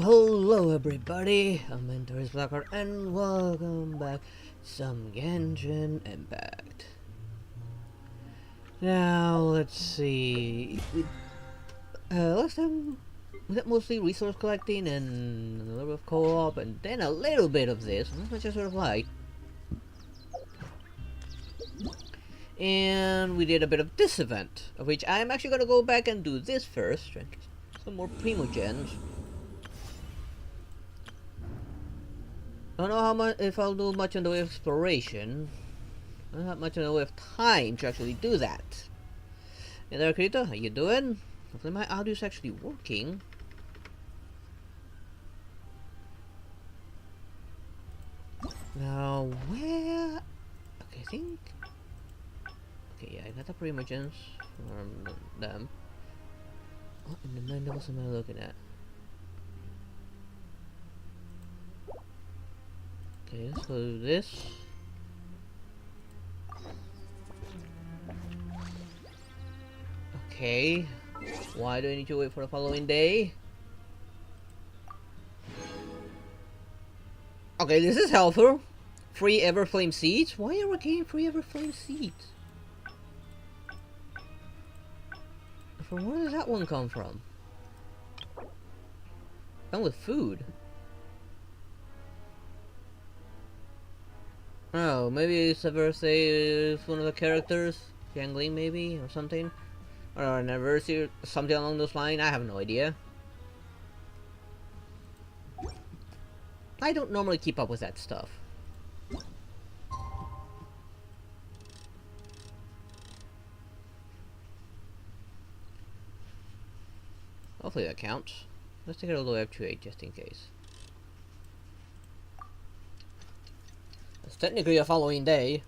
Hello everybody, I'm Mentor's Blackheart and welcome back to some Genshin Impact. Now, let's see. Last time we got mostly resource collecting and a little bit of co-op and then a little bit of this, not much I sort of like. And we did a bit of this event, of which I'm actually gonna go back and do this first. Some more Primogens. I don't know how much, if I'll do much in the way of exploration. I don't have much in the way of time to actually do that. Hey there, Krita, how you doing? Hopefully my audio's actually working. Now, where... Okay, I think... Okay, yeah, I got the Primogens from them. What in the nine devils am I looking at? Okay, let's go do this. Okay, why do I need to wait for the following day? Okay, this is helpful. Free Everflame seeds? Why are we getting free Everflame seeds? From where does that one come from? Come with food. Oh, maybe it's a birthday of one of the characters? Yangling maybe, or something? Or an anniversary, something along those lines, I have no idea. I don't normally keep up with that stuff. Hopefully that counts. Let's take it all the way up to 8 just in case. It's technically a following day.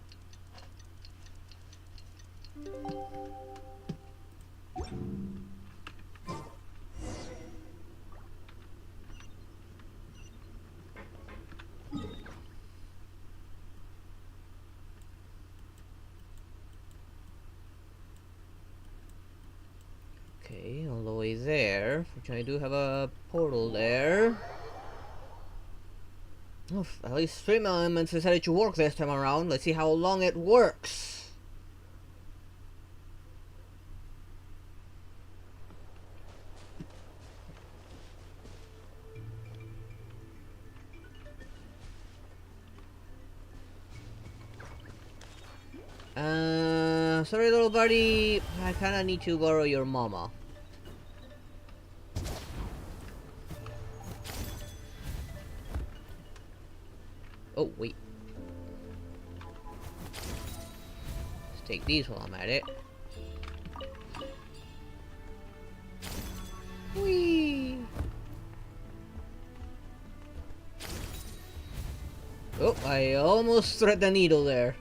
Okay, all the way there, which I do have a portal there. Oof, at least stream elements decided to work this time around. Let's see how long it works. Sorry little buddy, I kinda need to borrow your mama. Oh, wait. Let's take these while I'm at it. Whee! Oh, I almost thread the needle there.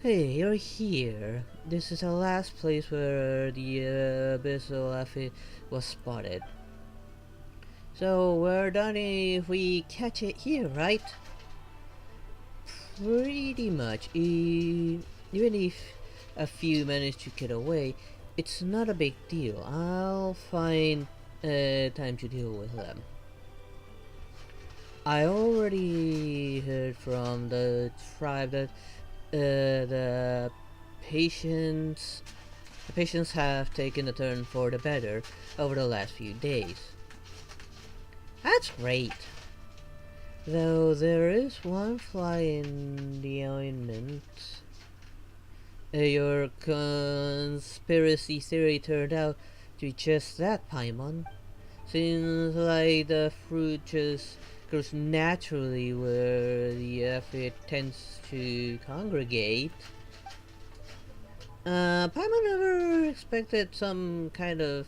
Hey, you're here. This is the last place where the abyssal Effie was spotted. So we're done if we catch it here, right? Pretty much. Even if a few manage to get away, it's not a big deal. I'll find time to deal with them. I already heard from the tribe that the patients have taken a turn for the better over the last few days. That's great. Though there is one fly in the ointment. Your conspiracy theory turned out to be just that, Paimon. Seems like the fruit just grows naturally where the effort tends to congregate. Paimon never expected some kind of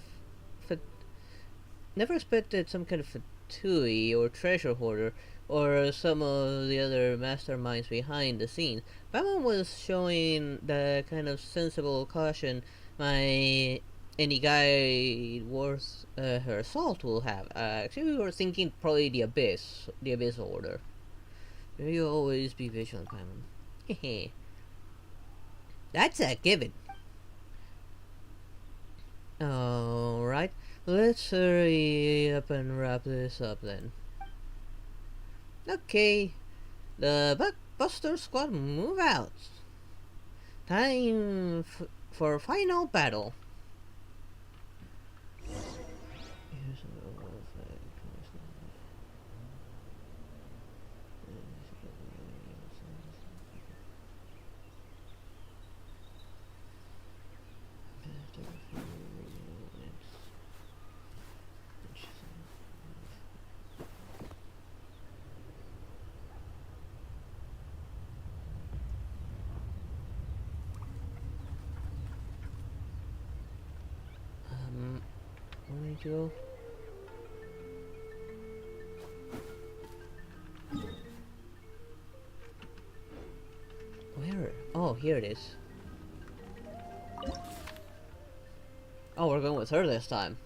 fatui or treasure hoarder or some of the other masterminds behind the scenes. Paimon was showing the kind of sensible caution any guy worth her salt will have. Actually, we were thinking probably the Abyss order. You'll always be vigilant, Paimon. Hehe. That's a given. Alright, let's hurry up and wrap this up then. Okay, the Buster Squad move out. Time for final battle. Where did you go? Where? Oh, here it is. Oh, we're going with her this time.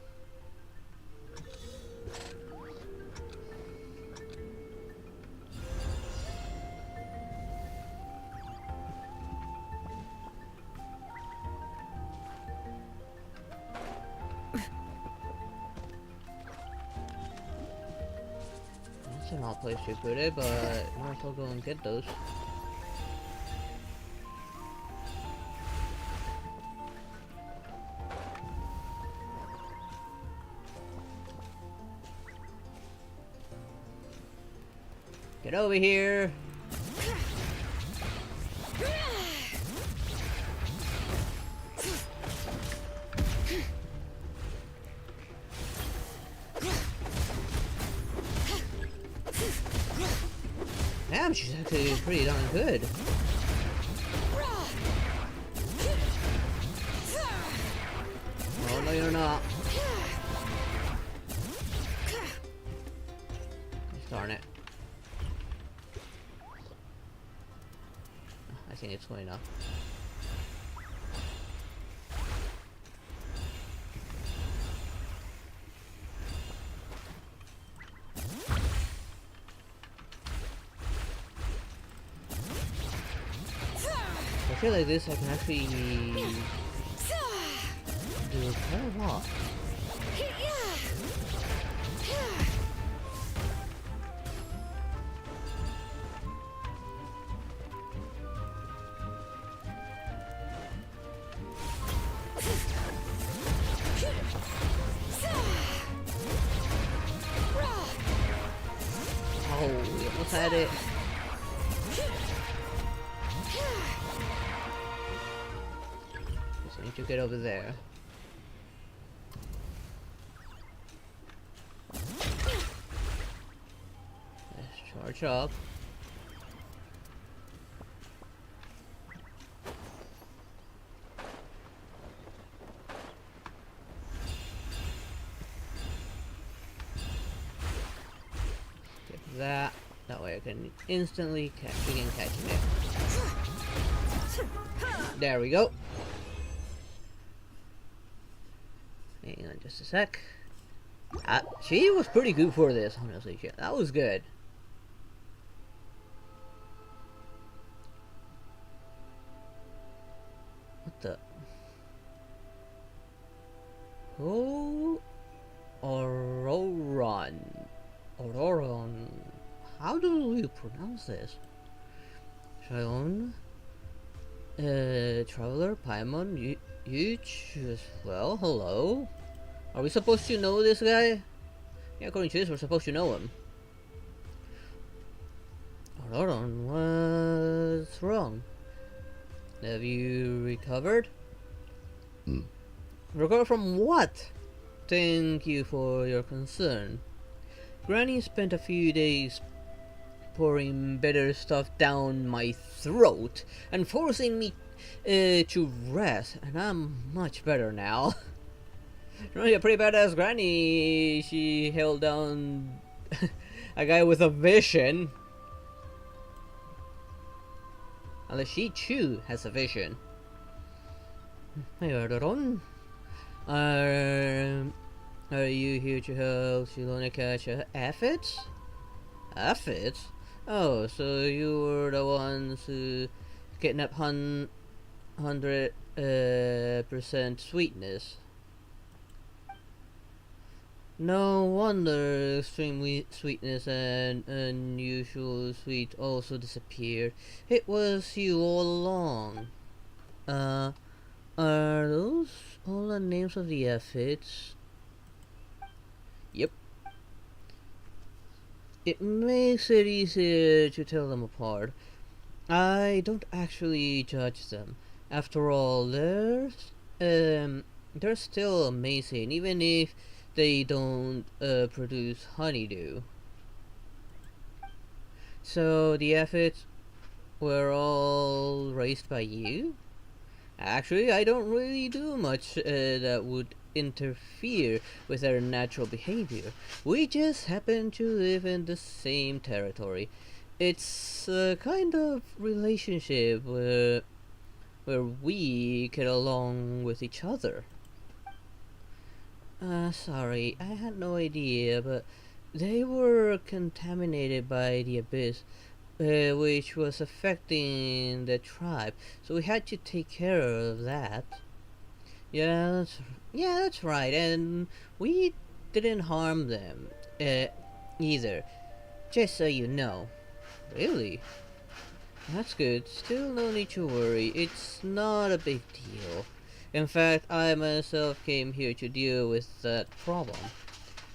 That's an odd place to put it, but might as well go and get those. Get over here! Damn, she's actually pretty darn good. Oh, no, you're not. Darn it. I think it's going up. I feel like this I can actually do quite a lot. Oh, we almost had it. Just need to get over there. Let's charge up. That way I can instantly begin catching it. There we go. Hang on just a sec. She was pretty good for this, honestly. That was good. What the? Oh, Auroron. Auroron. How do you pronounce this? Shion, Traveler, Paimon, Yuch as well. Hello. Are we supposed to know this guy? Yeah, according to this, we're supposed to know him. Auroron, what's wrong? Have you recovered? Recovered from what? Thank you for your concern. Granny spent a few days pouring bitter stuff down my throat and forcing me to rest, and I'm much better now. Really a pretty badass granny. She held down a guy with a vision. Unless she too has a vision. Hey, Auroron. Are you here to help Shilona catch aphids? Aphids? Oh, so you were the ones who kidnapped 100% sweetness. No wonder extreme sweetness and unusual sweet also disappeared. It was you all along. Uh, are those all the names of the efforts? Yep. It makes it easier to tell them apart. I don't actually judge them. After all, they're still amazing, even if they don't produce honeydew. So the efforts were all raised by you? Actually, I don't really do much that would interfere with their natural behavior. We just happen to live in the same territory. It's a kind of relationship where we get along with each other. Sorry, I had no idea, but they were contaminated by the abyss, which was affecting the tribe, so we had to take care of that. Yeah, that's right, and we didn't harm them, either. Just so you know. Really? That's good. Still no need to worry. It's not a big deal. In fact, I myself came here to deal with that problem.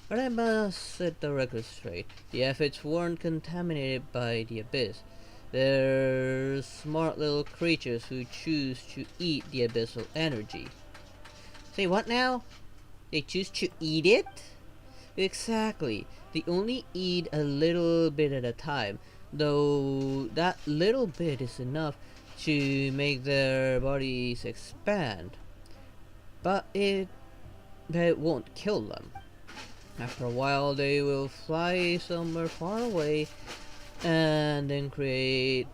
But I must set the record straight. The efforts weren't contaminated by the abyss. They're smart little creatures who choose to eat the abyssal energy. Say what now? They choose to eat it? Exactly. They only eat a little bit at a time, though that little bit is enough to make their bodies expand. But it won't kill them. After a while, they will fly somewhere far away and then create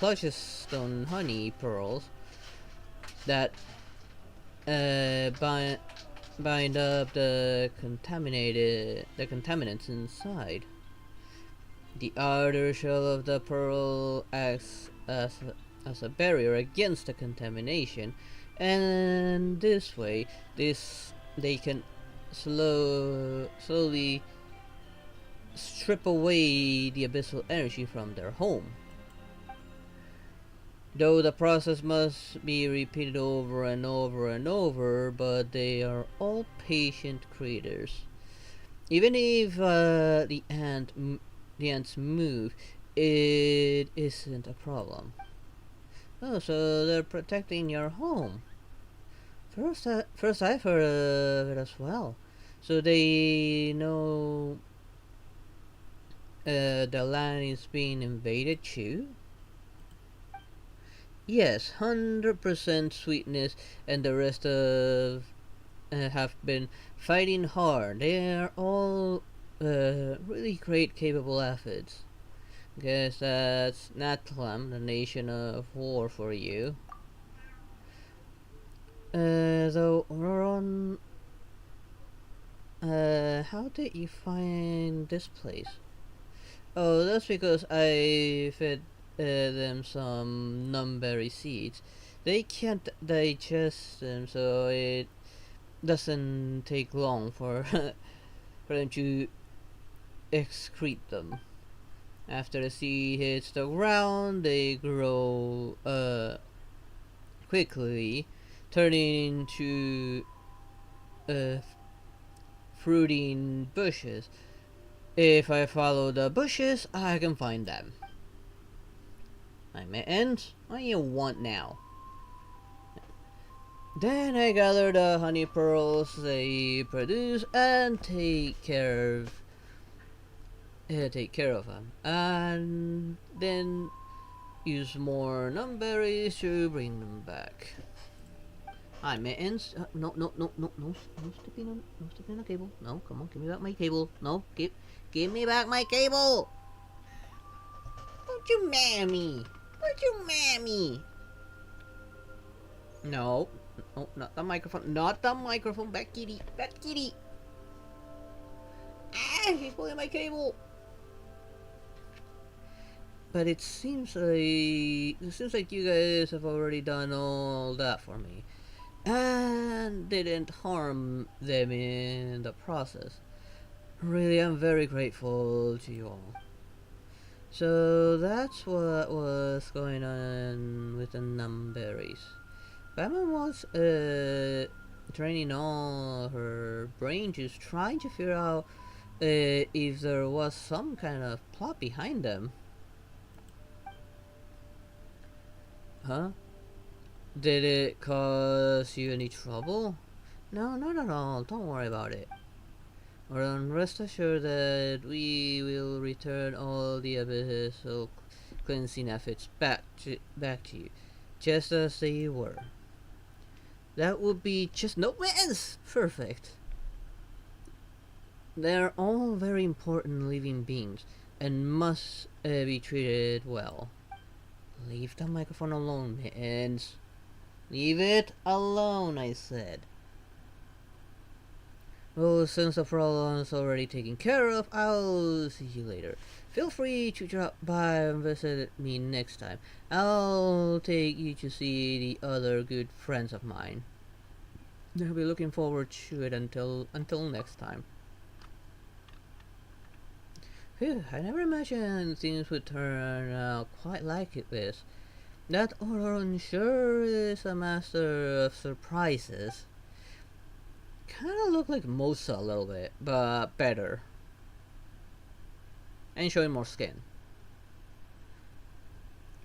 stone honey pearls that bind up the contaminants inside. The outer shell of the pearl acts as a barrier against the contamination, and this way, they can slowly strip away the abyssal energy from their home. Though the process must be repeated over and over and over, but they are all patient creatures. Even if the ants move, it isn't a problem. Oh, so they're protecting your home. First I've heard of it as well. So they know the land is being invaded too? Yes, 100% sweetness, and the rest of have been fighting hard. They are all really great, capable efforts. Guess that's Natlam, the nation of war for you. Though Roron, how did you find this place? Oh, that's because I fed them some numberry seeds. They can't digest them, so it doesn't take long for for them to excrete them. After the seed hits the ground, they grow quickly, turning into uh, fruiting bushes. If I follow the bushes, I can find them. My mittens? What do you want now? Then I gather the honey pearls they produce and take care of them, and then use more numberries to bring them back. Hi, mittens. No stepping on the cable. No, come on, give me back my cable. No, give me back my cable. Don't you mammy? Don't you mammy? No, not the microphone. Not the microphone. Back kitty. Back kitty. Ah, he's pulling my cable. but it seems like you guys have already done all that for me, and didn't harm them in the process. Really, I'm very grateful to you all. So that's what was going on with the numberries. Batman was training all her brain, just trying to figure out if there was some kind of plot behind them. Huh? Did it cause you any trouble? No, not at all. Don't worry about it. Well, rest assured that we will return all the abyssal cleansing efforts back to you, just as they were. That would be just no man's perfect. They're all very important living beings and must be treated well. Leave the microphone alone, mittens. Leave it alone, I said. Well, since the problem's already taken care of, I'll see you later. Feel free to drop by and visit me next time. I'll take you to see the other good friends of mine. I'll be looking forward to it until next time. Phew, I never imagined things would turn out quite like this. That Oron sure is a master of surprises. Kinda look like Mosa a little bit, but better. And showing more skin.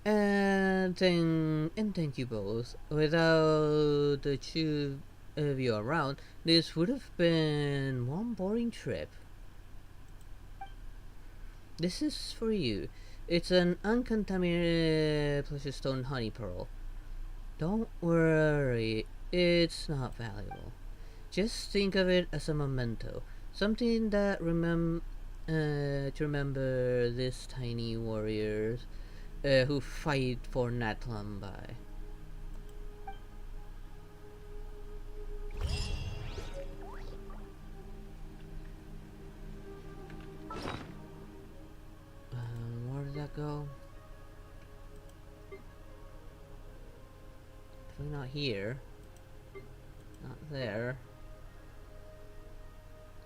And thank you both. Without the two of you around, this would have been one boring trip. This is for you. It's an uncontaminated precious stone honey pearl. Don't worry, it's not valuable. Just think of it as a memento, something that to remember these tiny warriors who fight for Natlan by. Where did that go? Definitely not here. Not there.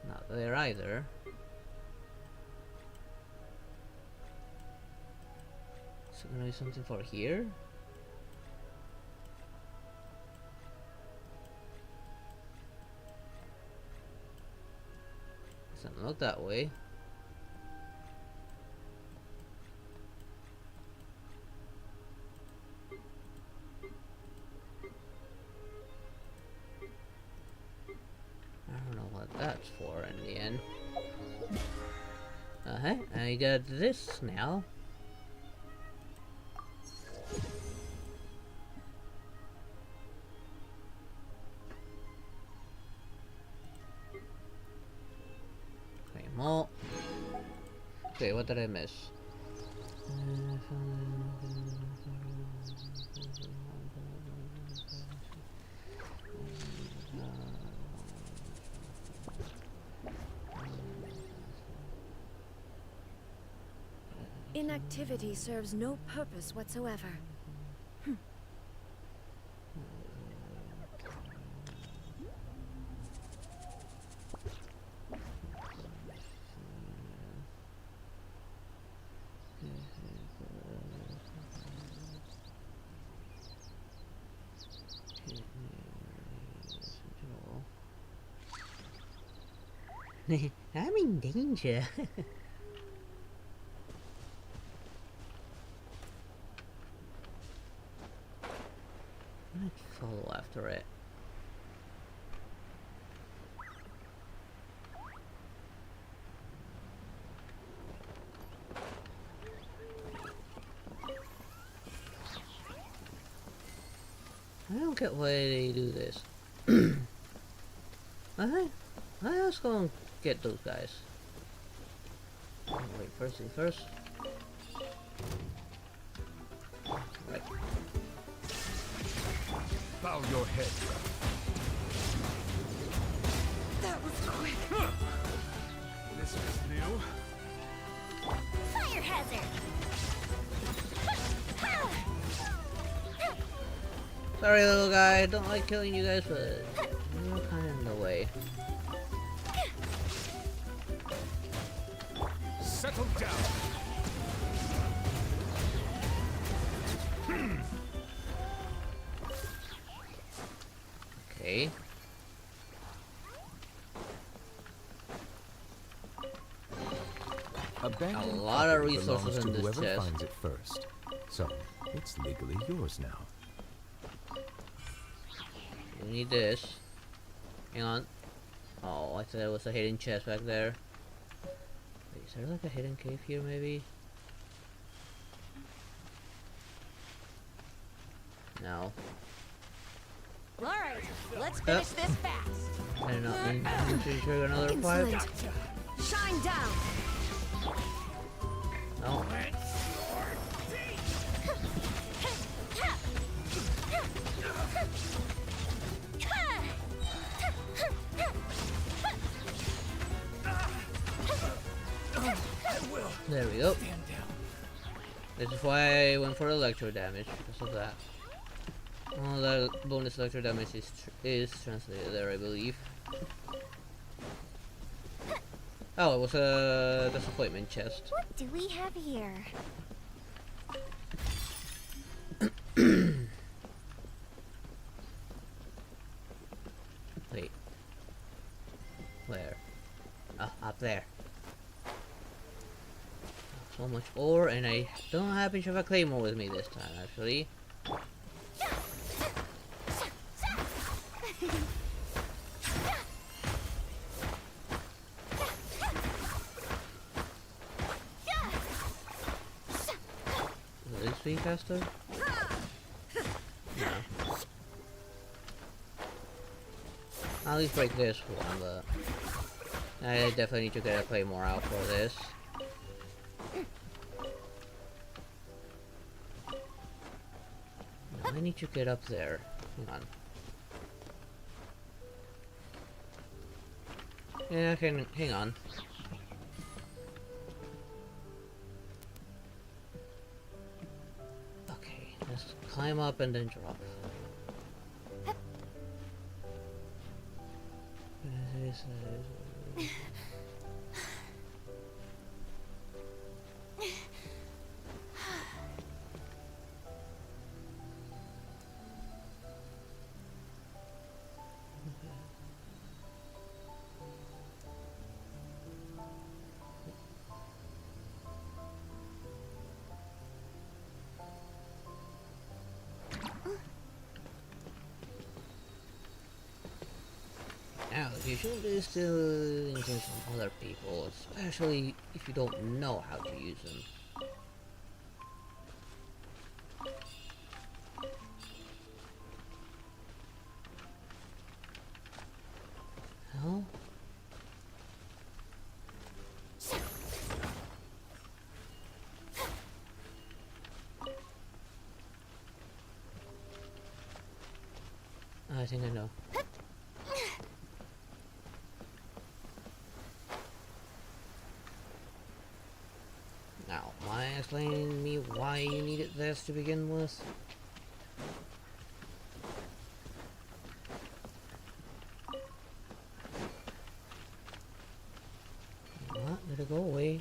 Not there either. So gonna be something for here? Doesn't look that way. I don't know what that's for in the end. I got this now. Okay, more. Okay, what did I miss? Inactivity serves no purpose whatsoever. I'm in danger. Let's follow after it. I don't get why they do this. Let's go and get those guys. Wait, first things first. Right. Bow your head. That was quick. This is new. Fire hazard! Sorry, little guy. I don't like killing you guys, but you're kind of in the way. Settle down. Okay. Abandoned A lot of property resources belongs in to this whoever chest. finds it first. So, it's legally yours now. We need this. Hang on. Oh, I thought there was a hidden chest back there. Wait, is there like a hidden cave here, maybe? No. Alright, let's finish this fast. I don't know. Should trigger another fight? Insolent. Shine down. No. There we go. This is why I went for electro damage, because of that. All the bonus electro damage is translated there, I believe. Oh, it was a disappointment chest. What do we have here? Wait. Where? Ah, up there. So much ore, and I don't happen to have a claymore with me this time, actually. Will this be faster? No. I'll at least break this one, but I definitely need to get a claymore out for this. I need to get up there. Hang on. Yeah, I can. Hang on. Okay, let's climb up and then drop. Now, you shouldn't be stealing things from other people, especially if you don't know how to use them. Hell? I think I know. Now, mind explaining me why you needed this to begin with? What? Did it go away?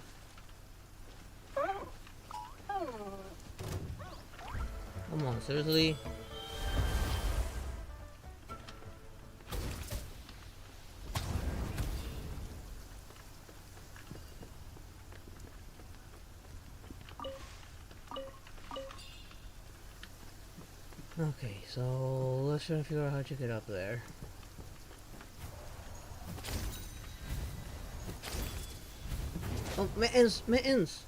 Come on, seriously? Okay, so let's try and figure out how to get up there. Oh, mittens! Mittens!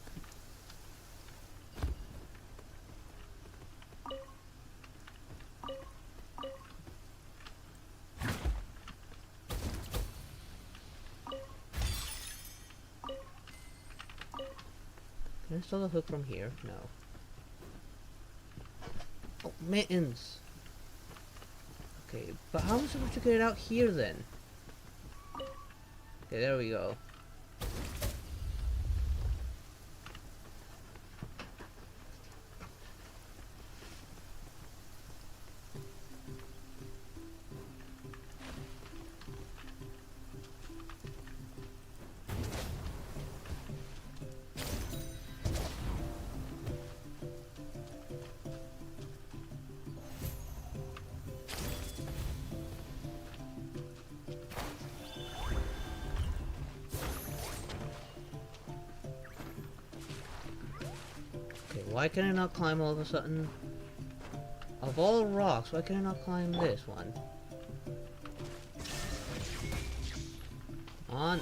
Can I steal the hook from here? No. Oh, mittens! Okay, but how am I supposed to get it out here then? Okay, there we go. Why can I not climb all of a sudden? Of all rocks, why can I not climb this one? On.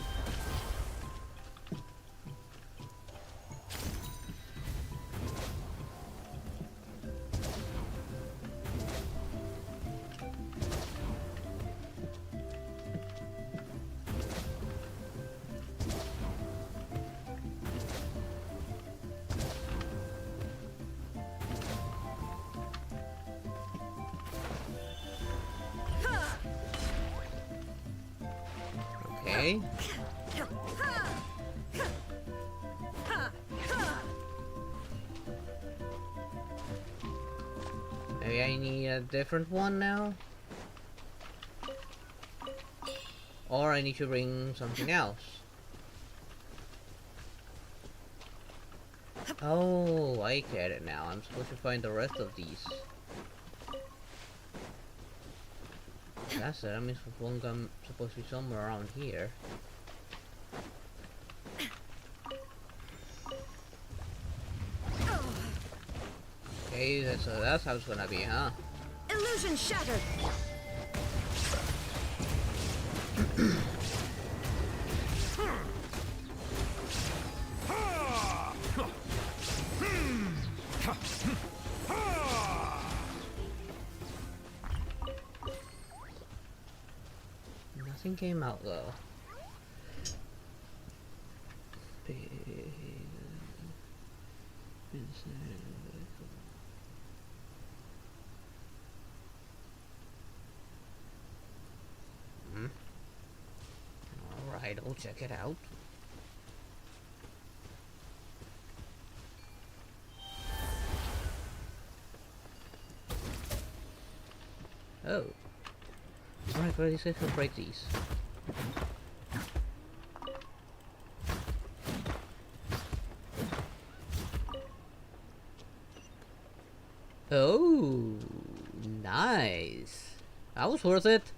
Okay. Maybe I need a different one now? Or I need to bring something else. Oh, I get it now. I'm supposed to find the rest of these. That's it. That means one gun supposed to be somewhere around here. Okay, that's how it's gonna be, huh? Illusion shattered. Nothing came out though. Alright, I'll check it out. Oh. Alright, but these guys can break these. Oh, nice. That was worth it.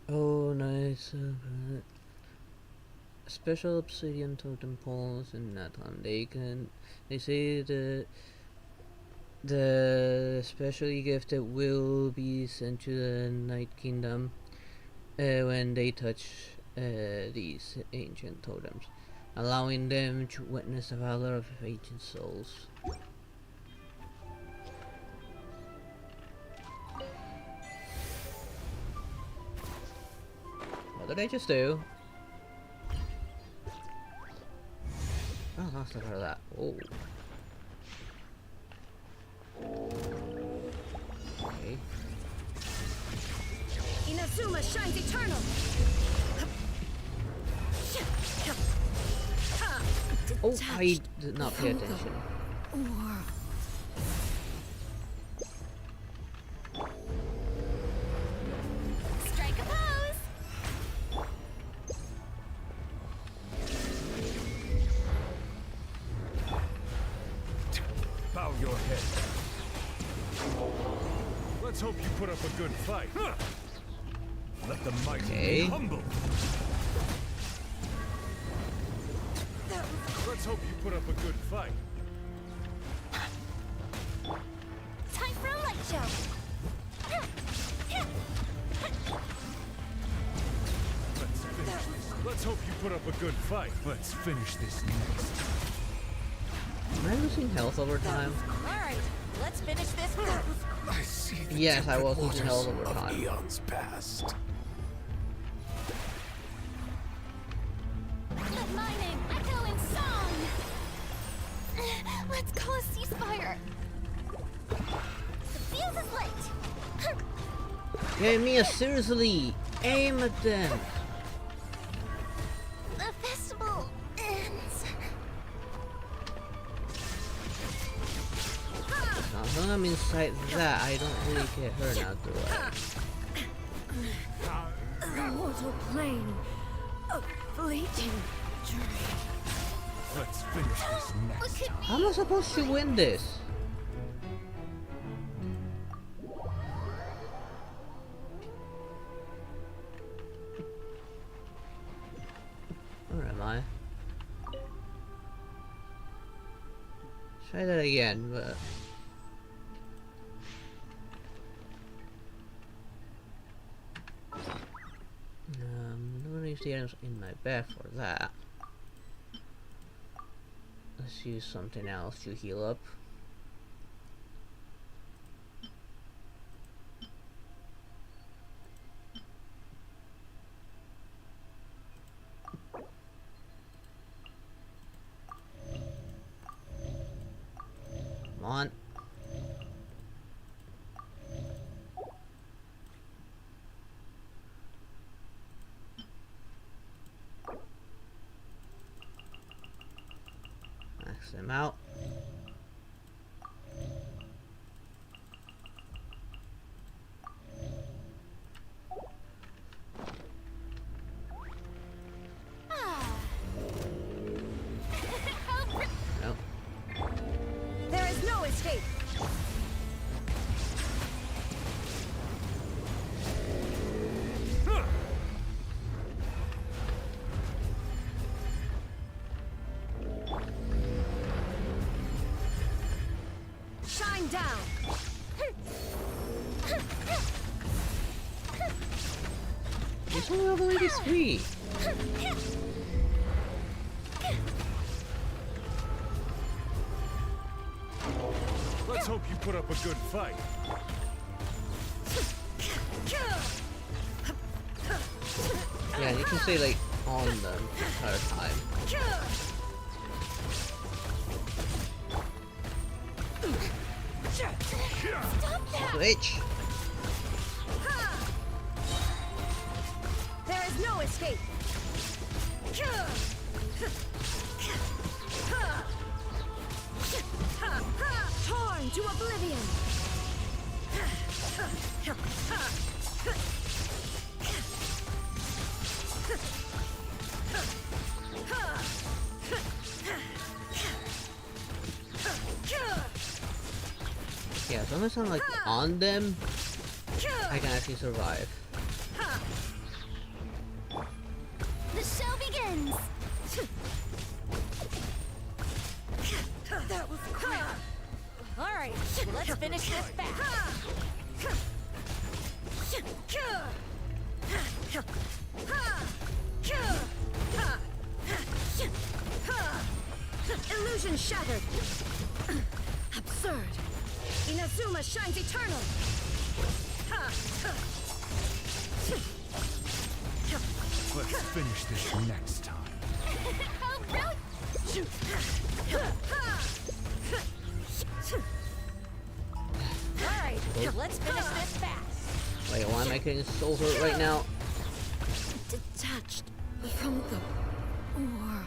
Oh, nice. Special obsidian totem poles in Nathan. They say the specially gifted will be sent to the Night Kingdom when they touch these ancient totems, allowing them to witness the valor of ancient souls. What did I just do? Oh, that's not part of that. Oh. Okay. Inazuma shines eternal. Oh, I did not pay attention. Strike a pose. Bow your head. Let's hope you put up a good fight. Let the mighty be humble. Let's hope you put up a good fight. Time for a light show. Let's hope you put up a good fight. Let's finish this next. Am I losing health over time? Alright, let's finish this fast. I see the Yes, I was tempered losing health over waters of time. eons past. Let my name echo in song. Let's call a ceasefire. The fuse is lit. Hey, Mia, seriously! Aim at them! The festival ends. As long as I'm inside that, I don't really get hurt now, do I? The mortal plane of fleeting dream. Let's finish this next. Look at How am I supposed to win this? Try that again, but... I'm not gonna use the items in my bag for that. Let's use something else to heal up. Come on. Max them out. No. There is no escape. Shine down. It's only level 83. Let's hope you put up a good fight. Yeah, you can say like on them the entire time. Switch. There is no escape. Torn to oblivion. Yeah, as long as I'm like on them, I can actually survive. The show begins. That was quick. All right, let's finish this fast. Illusion shattered. Absurd. Inazuma shines eternal. Let's finish this next time. How brilliant! Alright, let's finish this fast. Wait, why am I getting so hurt right now? Detached from the world.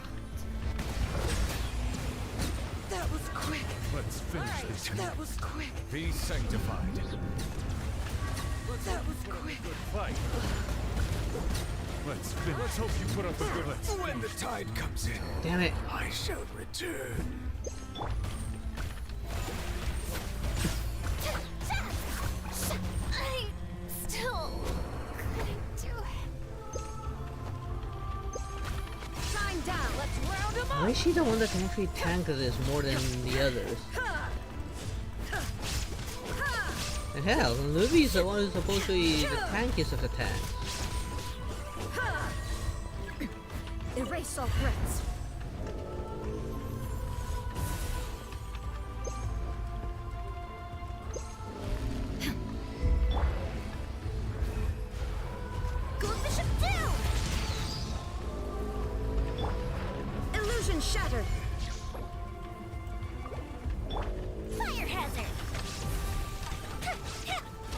That was quick. Let's finish this That next. was quick. Be sanctified. That was quick. Good fight. Let's finish. Let's hope you put up a good fight. When the tide comes in, Damn it. I shall return. I still couldn't do it. Shine down. Let's round him Why up. is she the one that can actually tank this more than the others? And hell, Luby's the one who's supposed to be the tankiest of the tanks. Erase all threats. Gold Bishop down! Illusion shattered. Fire hazard.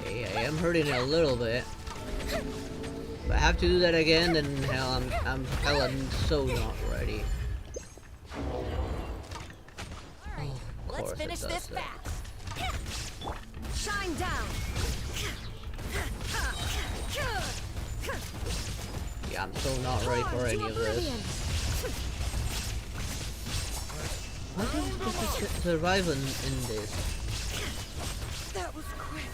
Okay, I am hurting a little bit. If I have to do that again, then hell, I'm so not ready. Alright, Of let's course it finish does this that. fast. Shine down. Yeah, I'm so not ready for any of this. How can you supposed to survive in this? That was quick.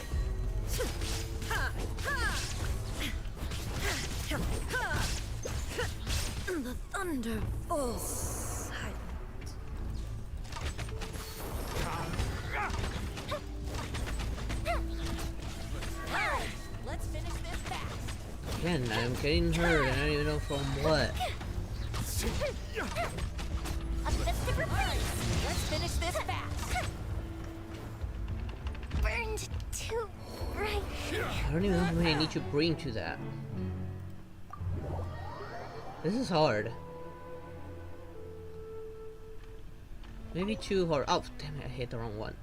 The thunder falls silent. Again, I'm getting hurt and I don't even know from what. A fist of reprieve. Let's finish this fast. Burned too bright. I don't even know how many I need to bring to that. This is hard. Maybe too hard. Oh, damn it, I hit the wrong one.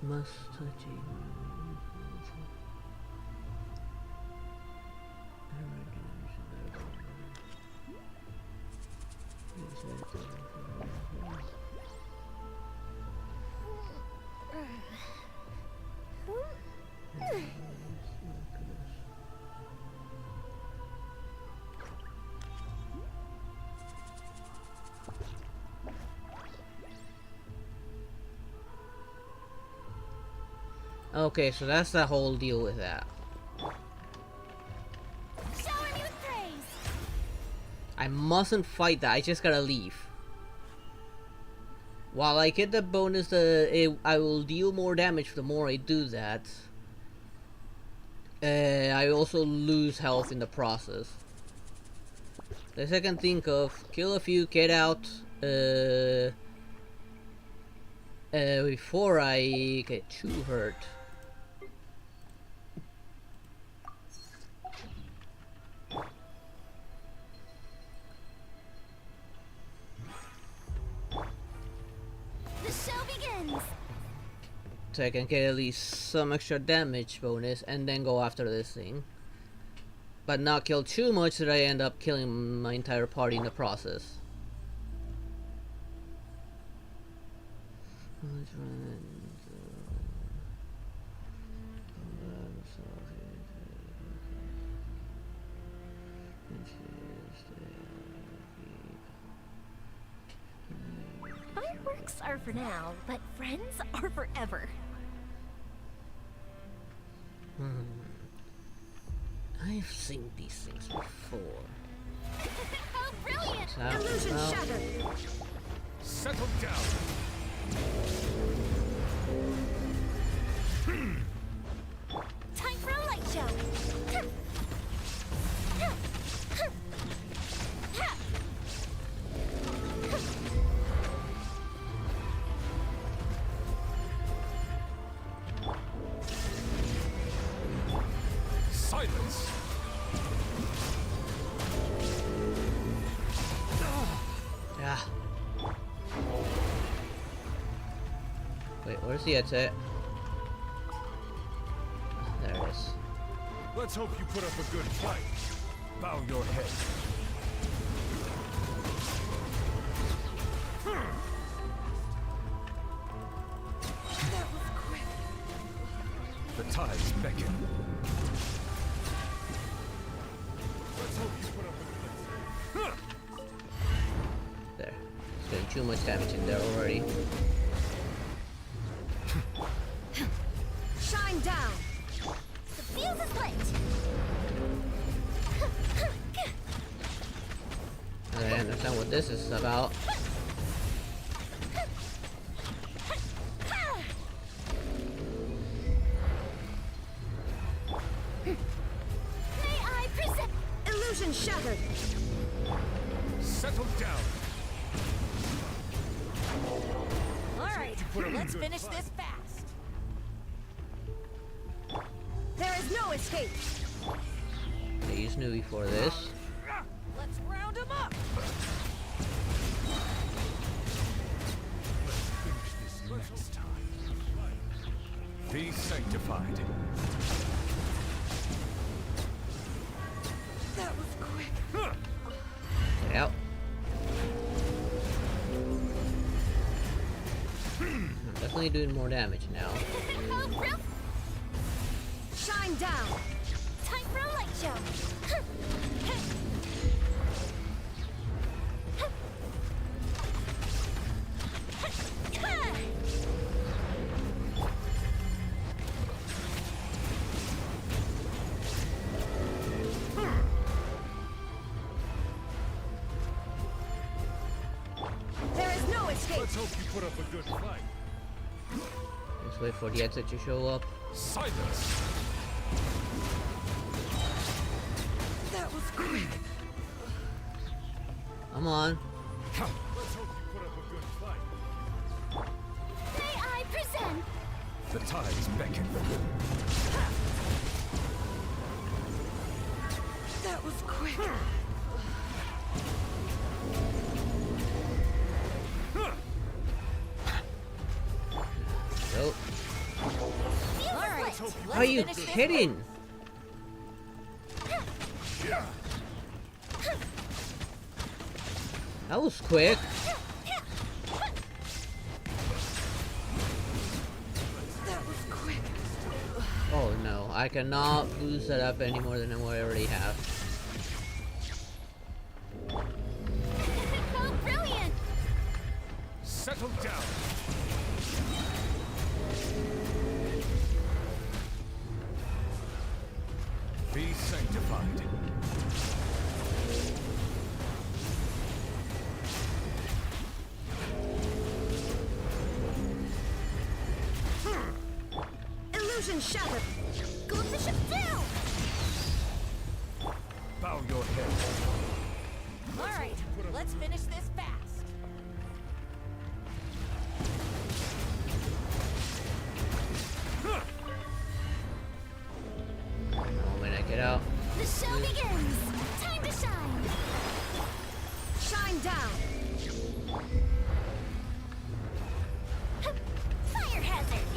Must touching. Okay, so that's the whole deal with that. Shower me with praise. I mustn't fight that, I just gotta leave. While I get the bonus, I will deal more damage the more I do that. I also lose health in the process. The second think of, kill a few, get out, before I get too hurt. The show begins. So I can get at least some extra damage bonus and then go after this thing. But not kill too much that I end up killing my entire party in the process. Fireworks are for now, but friends are forever. I've seen these things before. How brilliant! So, Illusion well, shattered. Settle down. Time for a light show. Silence. yeah. Wait, where's the exit? There it is. Let's hope you put up a good fight. Bow your head. That was quick. The tides beckon. Let's hope you put up a good fight. There. It's getting too much damage in there already. Shine down. The fuse is lit. I understand what this is about. May I present? Illusion shattered. Settle down. All right, put up a let's good finish fight. this fast. There is no escape. I used Nui for this. Let's round him up. Let's finish this next time. Be sanctified. That was quick. Yep. I'm definitely doing more damage now. How brilliant! Shine down. Time for a light show. Let's hope you put up a good fight. Let's wait for the exit to show up. Silence. That was quick. Come on. Let's hope you put up a good fight. May I present? The tides beckon. That was quick. Nope. All right. Are you kidding? That was quick. That was quick. Oh no, I cannot boost that up any more than I already have. Oh, brilliant! Settle down. Be sanctified. Illusion shattered. Gold bishop down. Bow your head. All right, let's finish this fast. The moment I get out. The show begins. Time to shine. Shine down. Fire hazard.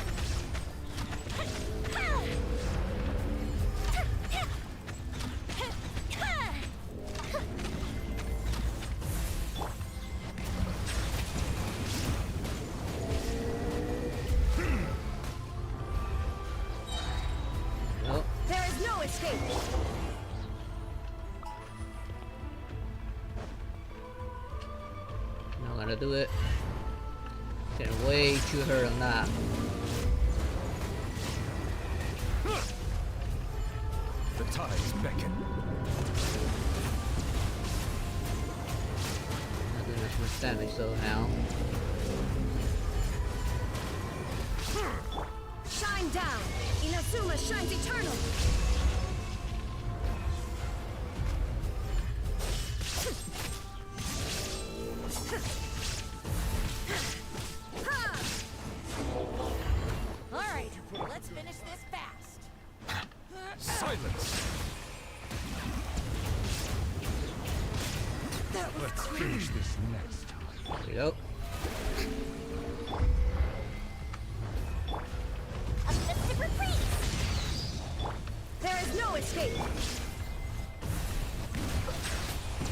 Nope. There is no escape. Not gonna do it. Getting way too hurt on that. The tides beckon. Not doing as much damage though now. Shine down. Inazuma shines eternal. All right, let's finish this fast. Silence. Let's finish this next time. There we go. A festive reprise. There is no escape.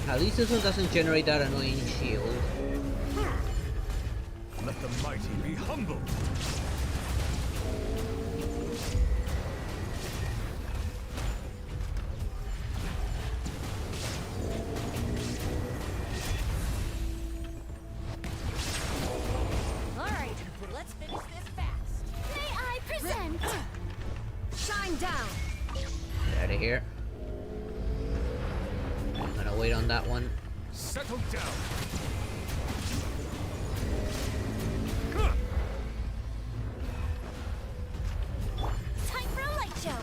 At least this one doesn't generate that annoying shield. Let the mighty be humbled. All right, let's finish this fast. May I present? Shine down. Get out of here. I'm gonna wait on that one. Settle down. Time for a light show.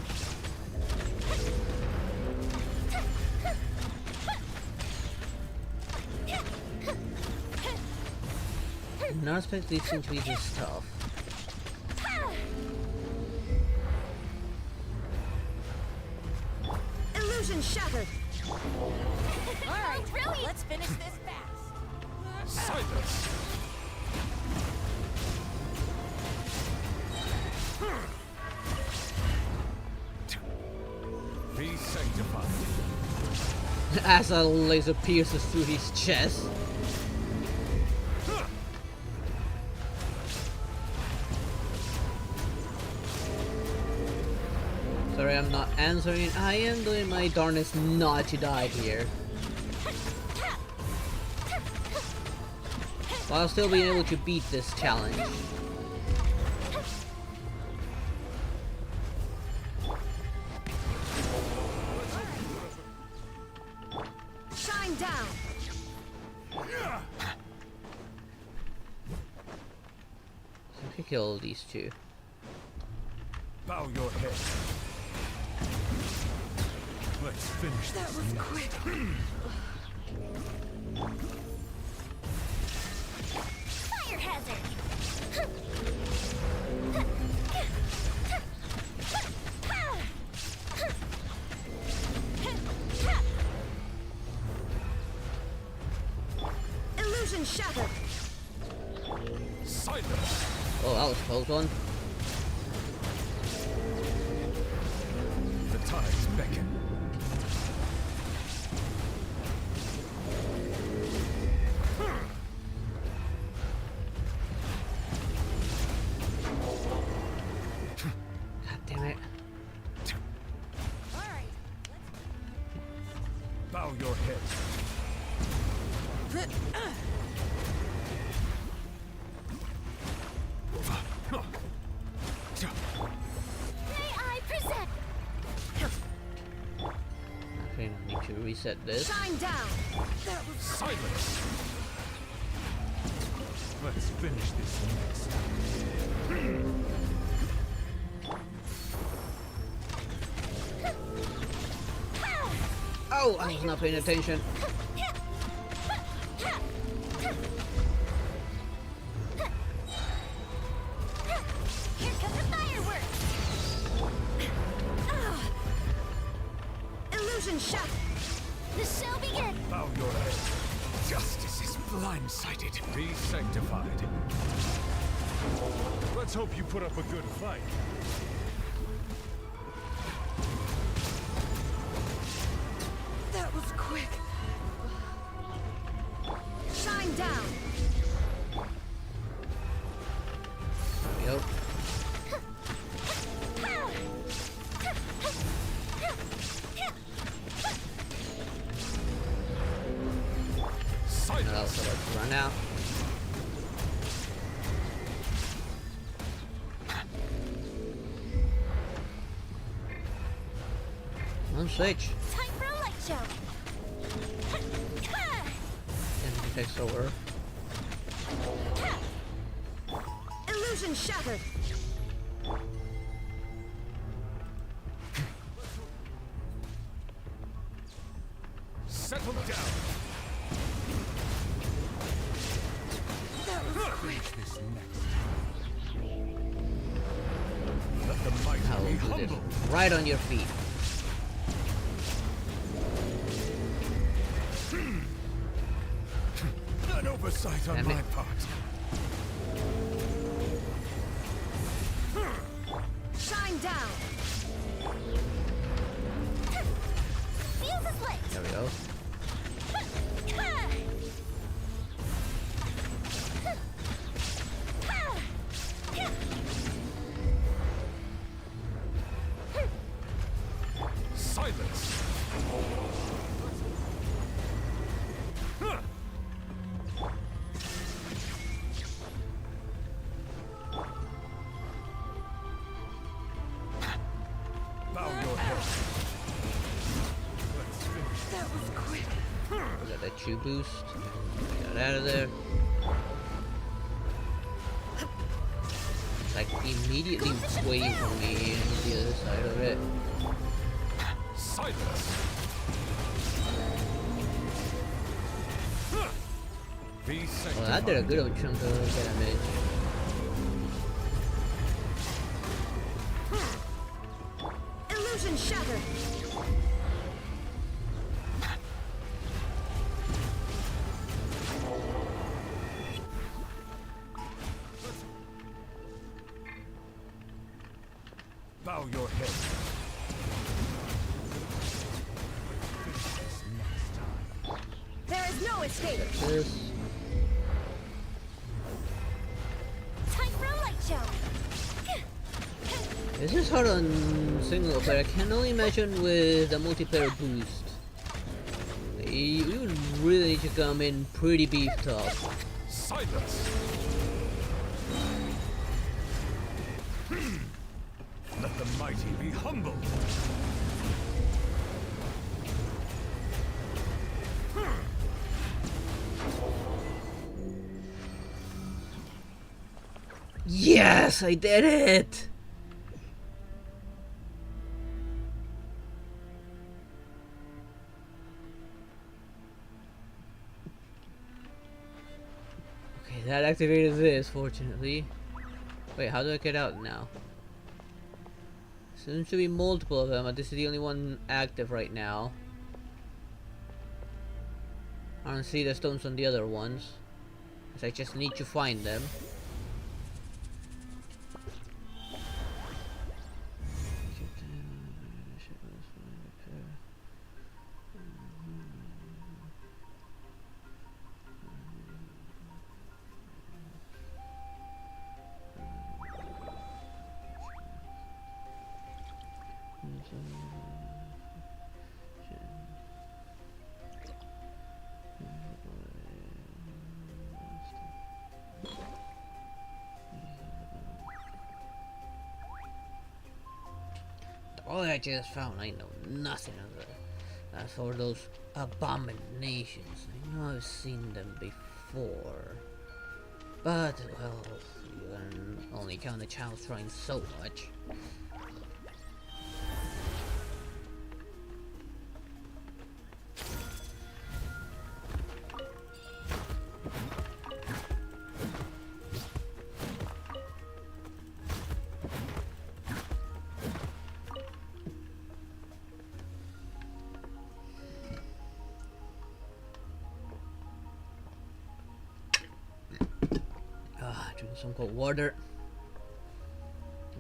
Did not expect these things to be this tough. Illusion shattered. All right, let's finish this fast. Silence. Be sanctified. As a laser pierces through his chest. Sorry, I'm not answering. I am doing my darnest not to die here. While still being able to beat this challenge. Shine down. can kill these two. Bow your head. Let's finish That this. was quick. Fire hazard. Illusion shattered. Silence. Oh, that was a close one. The tides beckon. God damn it. All right. Bow your head. May I present? Okay, I need to reset this. Shine down. That was Silence. Let's finish this next. Oh, I was not paying attention. Here come the fireworks! Illusion shot! The show begins! Bow your head. Justice is blindsided. Be sanctified. Let's hope you put up a good fight. That was quick. Shine down! Yep. Now Silence. so let's run out. One switch. Time for a light show! And it takes over. Illusion shattered! Settle down. That was quick! This next. Let the mighty I will be do this humble. right on your feet. An oversight on Damn it. my part. Shine down! Fuse is lit! There we go. Silence. Bow your head. Let's finish. That was quick! We got that Chew boost. Get out of there. Like immediately waiting for me on the other side of it. Silence. Be Well, sanctified. that did a good old chunk of damage. Illusion shattered! Bow your head. There is no escape! This. Time for a light show! This is hard on single player. I can only imagine with the multiplayer boost. You would really need to come in pretty beefed up. Silence. Let the mighty be humbled. Yes, I did it! Okay, that activated this, fortunately. Wait, how do I get out now? Seems to be multiple of them, but this is the only one active right now. I don't see the stones on the other ones. So I just need to find them. All I just found, I know nothing of it. As for those abominations, I know I've seen them before. But, well, you can only count a child's trying so much. Drink some cold water.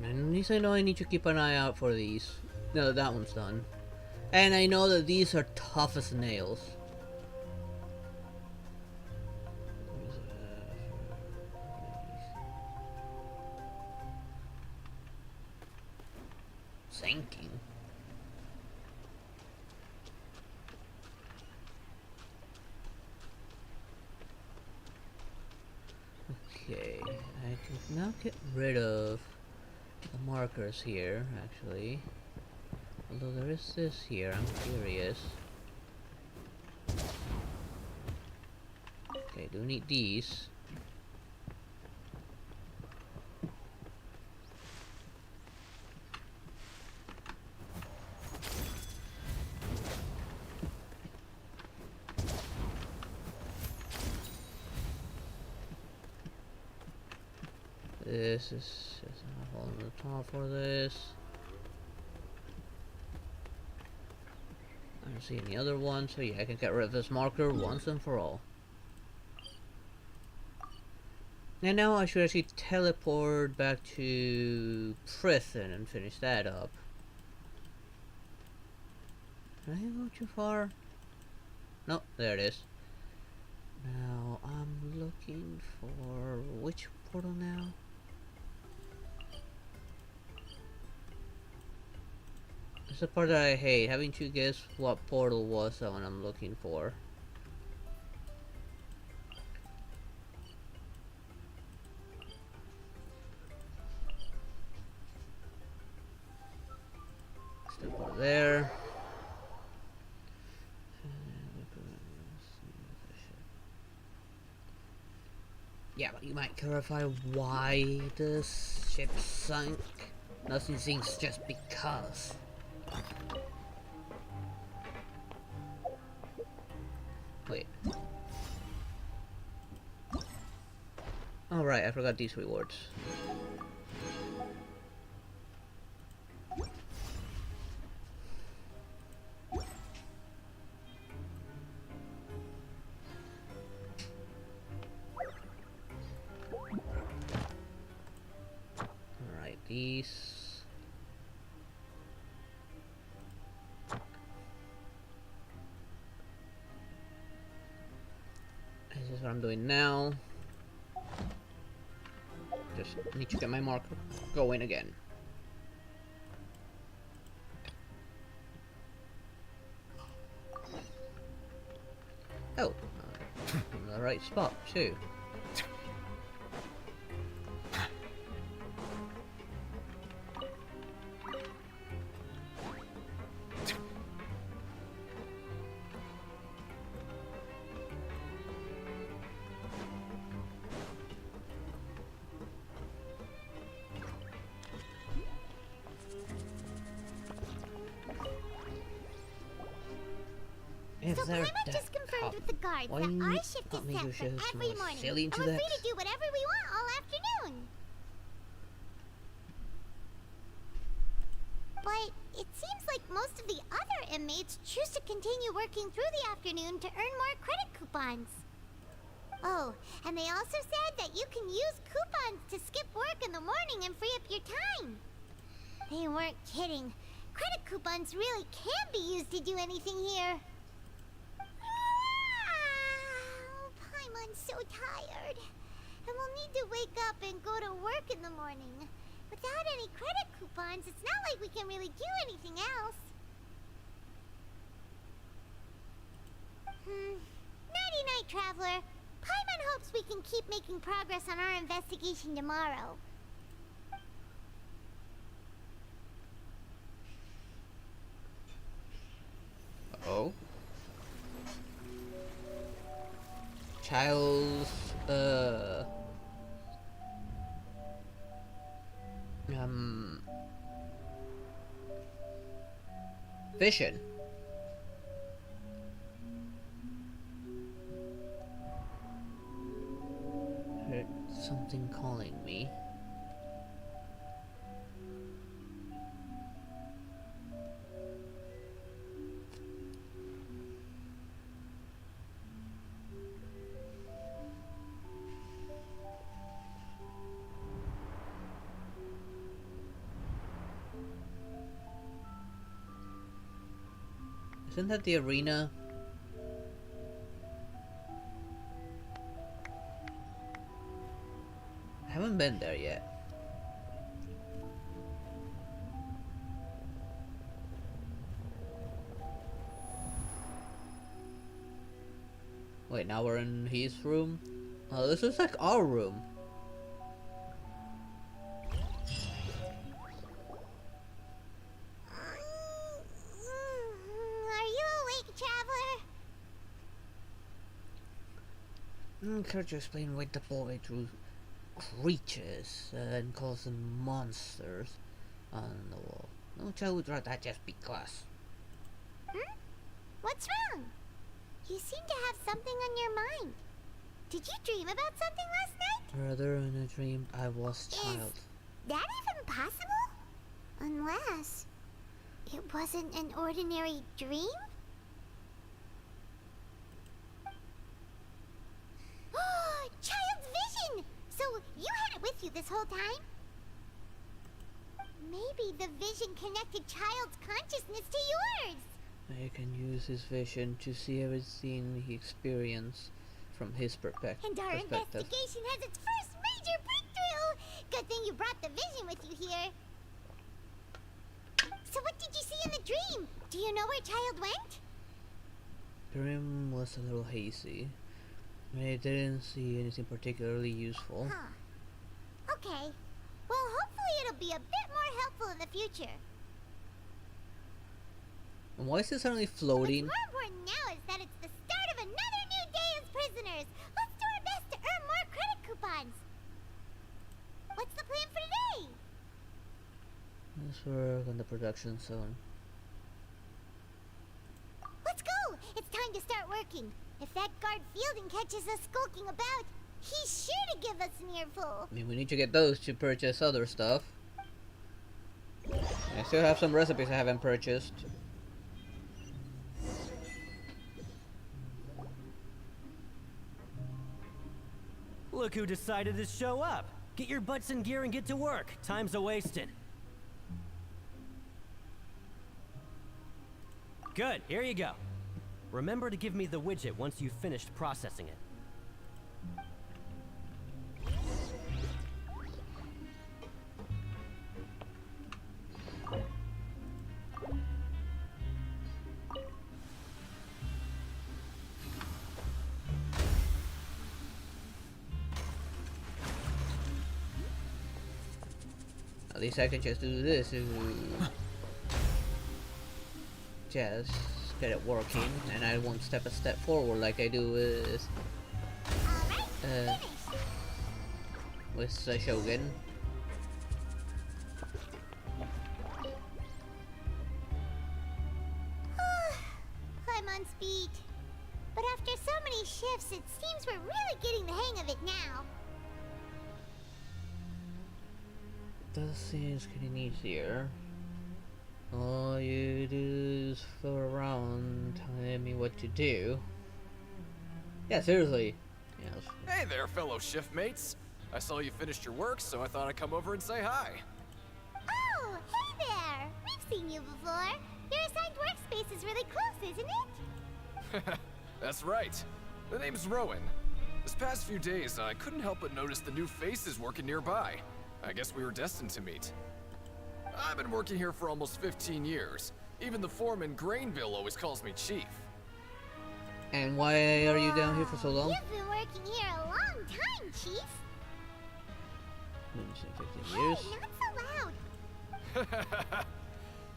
And at least I know I need to keep an eye out for these. No, that one's done. And I know that these are tough as nails. Sinking. Okay, I can now get rid of the markers here, actually. Although there is this here, I'm curious. Okay, do need these. This is just a hole on the top for this. I don't see any other ones, so yeah, I can get rid of this marker once and for all. And now I should actually teleport back to prison and finish that up. Did I go too far? No, there it is. Now I'm looking for which portal now? This is the part that I hate, having to guess what portal was that one I'm looking for. Still put it there. Yeah, but you might clarify why the ship sunk. Nothing seems just because. Wait. Oh right, I forgot these rewards. Alright, these. This is what I'm doing now. Just need to get my marker going again. Oh, in the right spot too. have So there Paimon that just confirmed cop. with the guards Why that you our shift got is me set to for just every more morning. silly And into we're that? free to do whatever we want all afternoon. But it seems like most of the other inmates choose to continue working through the afternoon to earn more credit coupons. Oh, and they also said that you can use coupons to skip work in the morning and free up your time. They weren't kidding. Credit coupons really can be used to do anything here. Paimon's so tired. And we'll need to wake up and go to work in the morning. Without any credit coupons, it's not like we can really do anything else. Nighty-night, Traveler. Paimon hopes we can keep making progress on our investigation tomorrow. Oh. Child's vision. Heard something calling me. Isn't that the arena? I haven't been there yet. Wait, now we're in his room? Oh, this is like our room. Are you awake, Traveler? Could you explain why the boy drew creatures and calls them monsters on the wall? No child would write that just because. What's wrong? You seem to have something on your mind. Did you dream about something last night? Rather in a dream I was child. Is that even possible? Unless it wasn't an ordinary dream? Child's vision! So you had it with you this whole time? Maybe the vision connected Child's consciousness to yours. I can use his vision to see everything he experienced from his perspective. And our investigation has its first major breakthrough! Good thing you brought the vision with you here. So what did you see in the dream? Do you know where Child went? The dream was a little hazy. I didn't see anything particularly useful. Huh. Okay. Well, hopefully it'll be a bit more helpful in the future. And why is it suddenly floating? What's more important now is that it's the start of another new day as prisoners. Let's do our best to earn more credit coupons. What's the plan for today? Let's work on the production zone. Let's go! It's time to start working. If that guard Fielding catches us skulking about, he's sure to give us an earful. I mean, we need to get those to purchase other stuff. I still have some recipes I haven't purchased. Look who decided to show up. Get your butts in gear and get to work. Time's a-wasting. Good, here you go. Remember to give me the widget once you've finished processing it. At least I can just do this to just get it working, and I won't step a step forward like I do with the Shogun. I'm on speed. we're really getting the hang of it now. That seems getting easier. All you do is float around telling me what to do. Yeah, seriously. Yes. Hey there, fellow shift mates. I saw you finished your work, so I thought I'd come over and say hi. Oh, hey there! We've seen you before. Your assigned workspace is really close, isn't it? That's right. The name's Rowan. This past few days, I couldn't help but notice the new faces working nearby. I guess we were destined to meet. I've been working here for almost 15 years. Even the foreman, Grainville, always calls me Chief. And why are you down here for so long? You've been working here a long time, Chief. 15 years. Hey, not so loud.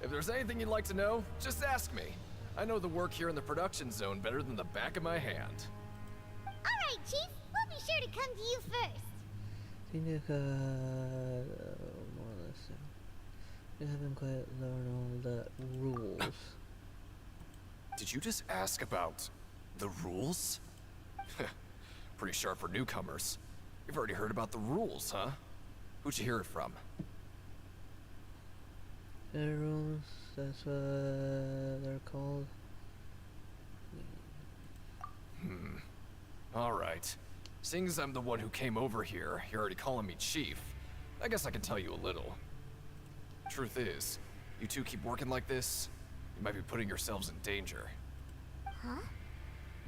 If there's anything you'd like to know, just ask me. I know the work here in the production zone better than the back of my hand. Alright, Chief. We'll be sure to come to you first. More or less. You haven't quite learned all the rules. Did you just ask about the rules? Pretty sharp for newcomers. You've already heard about the rules, huh? Who'd you hear it from? The rules, that's what they're called. Alright. Seeing as I'm the one who came over here, you're already calling me Chief. I guess I can tell you a little. Truth is, you two keep working like this, you might be putting yourselves in danger. Huh?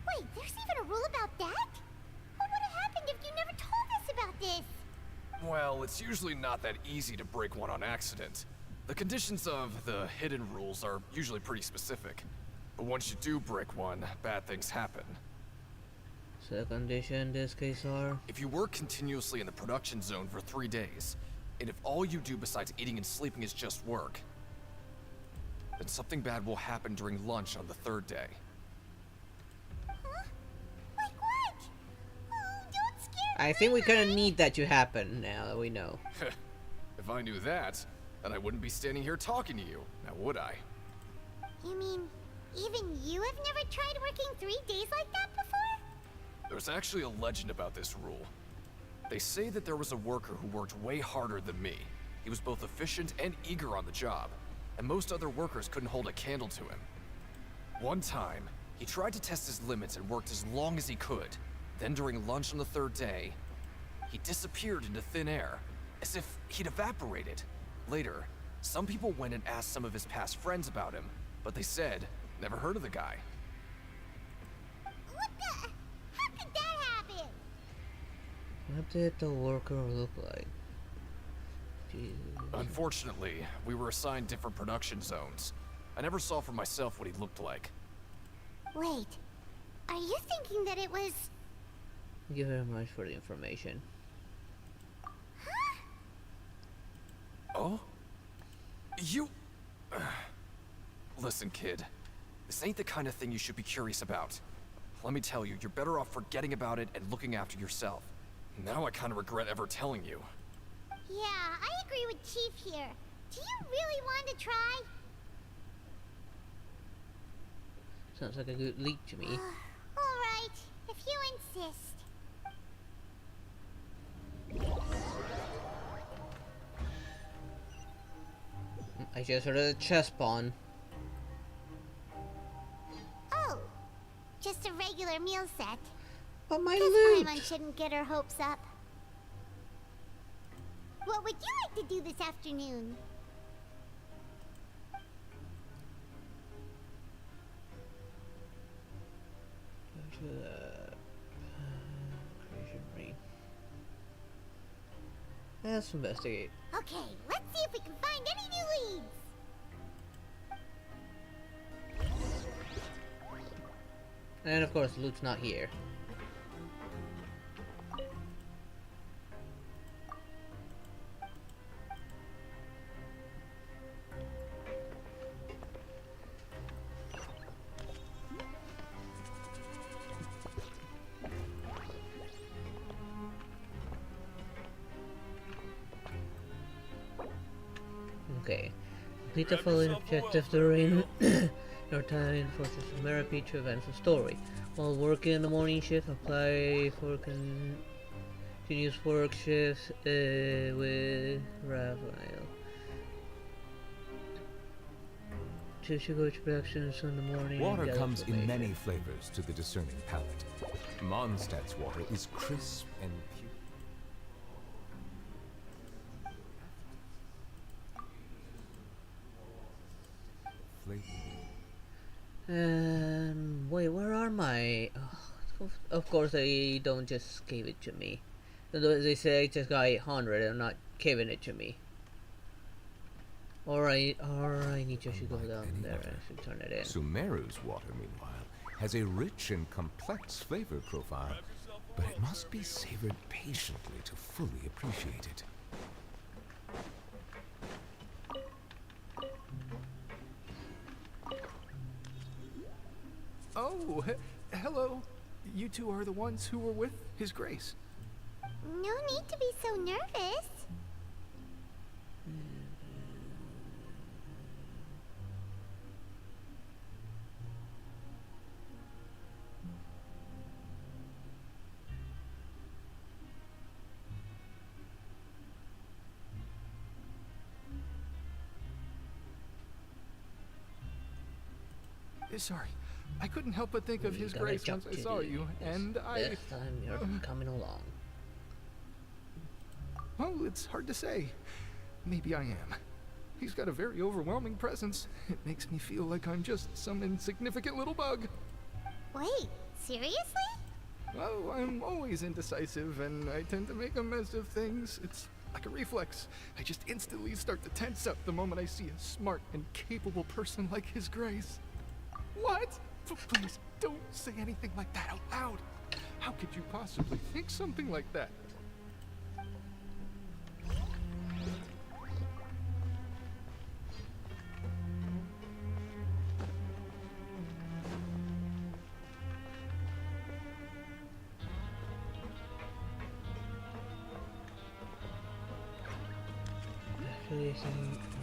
Wait, there's even a rule about that? What would have happened if you never told us about this? Well, it's usually not that easy to break one on accident. The conditions of the hidden rules are usually pretty specific. But once you do break one, bad things happen. So the condition in this case are? If you work continuously in the production zone for 3 days, and if all you do besides eating and sleeping is just work, then something bad will happen during lunch on the 3rd day. Huh? Like what? Oh, don't scare me. I think we kind of need that to happen now that we know. If I knew that, then I wouldn't be standing here talking to you, now would I? You mean, even you have never tried working 3 days like that before? There's actually a legend about this rule. They say that there was a worker who worked way harder than me. He was both efficient and eager on the job, and most other workers couldn't hold a candle to him. One time, he tried to test his limits and worked as long as he could. Then during lunch on the 3rd day, he disappeared into thin air, as if he'd evaporated. Later, some people went and asked some of his past friends about him, but they said, never heard of the guy. What the? How could that happen? What did the worker look like? Jesus. Unfortunately, we were assigned different production zones. I never saw for myself what he looked like. Wait, are you thinking that it was... Thank you very much for the information. Huh? Oh? You... Listen, kid. This ain't the kind of thing you should be curious about. Let me tell you, you're better off forgetting about it and looking after yourself. Now I kind of regret ever telling you. Yeah, I agree with Chief here. Do you really want to try? Sounds like a good lead to me. Alright, if you insist. I just heard a chest spawn. Oh, just a regular meal set. But my Guess loot! Paimon shouldn't get her hopes up. What would you like to do this afternoon? Go to the creation ring. Let's investigate. Okay, let's see if we can find any new leads. And of course, loot's not here. Okay. Complete the following objectives during your time in Fortress of Meropy to advance the story. While working the morning shift, apply for continuous work shifts with Raphael. Choose to go to productions in the morning. Water and comes in many information. flavors to the discerning palate. Mondstadt's water is crisp and pure. Wait, where are my? Oh, of course, they don't just give it to me. They say I just got 800. They're not giving it to me. Or I need to go down there. I should turn it in. Sumeru's water, meanwhile, has a rich and complex flavor profile, but it must be savored patiently to fully appreciate it. Oh, hello. You two are the ones who were with His Grace. No need to be so nervous. Sorry, I couldn't help but think of We His gotta Grace jump once I to saw the- you, yes, and I... This time you're coming along. Well, it's hard to say. Maybe I am. He's got a very overwhelming presence. It makes me feel like I'm just some insignificant little bug. Wait, seriously? Oh, I'm always indecisive, and I tend to make a mess of things. It's like a reflex. I just instantly start to tense up the moment I see a smart and capable person like His Grace. What? Please, don't say anything like that out loud. How could you possibly think something like that? Actually,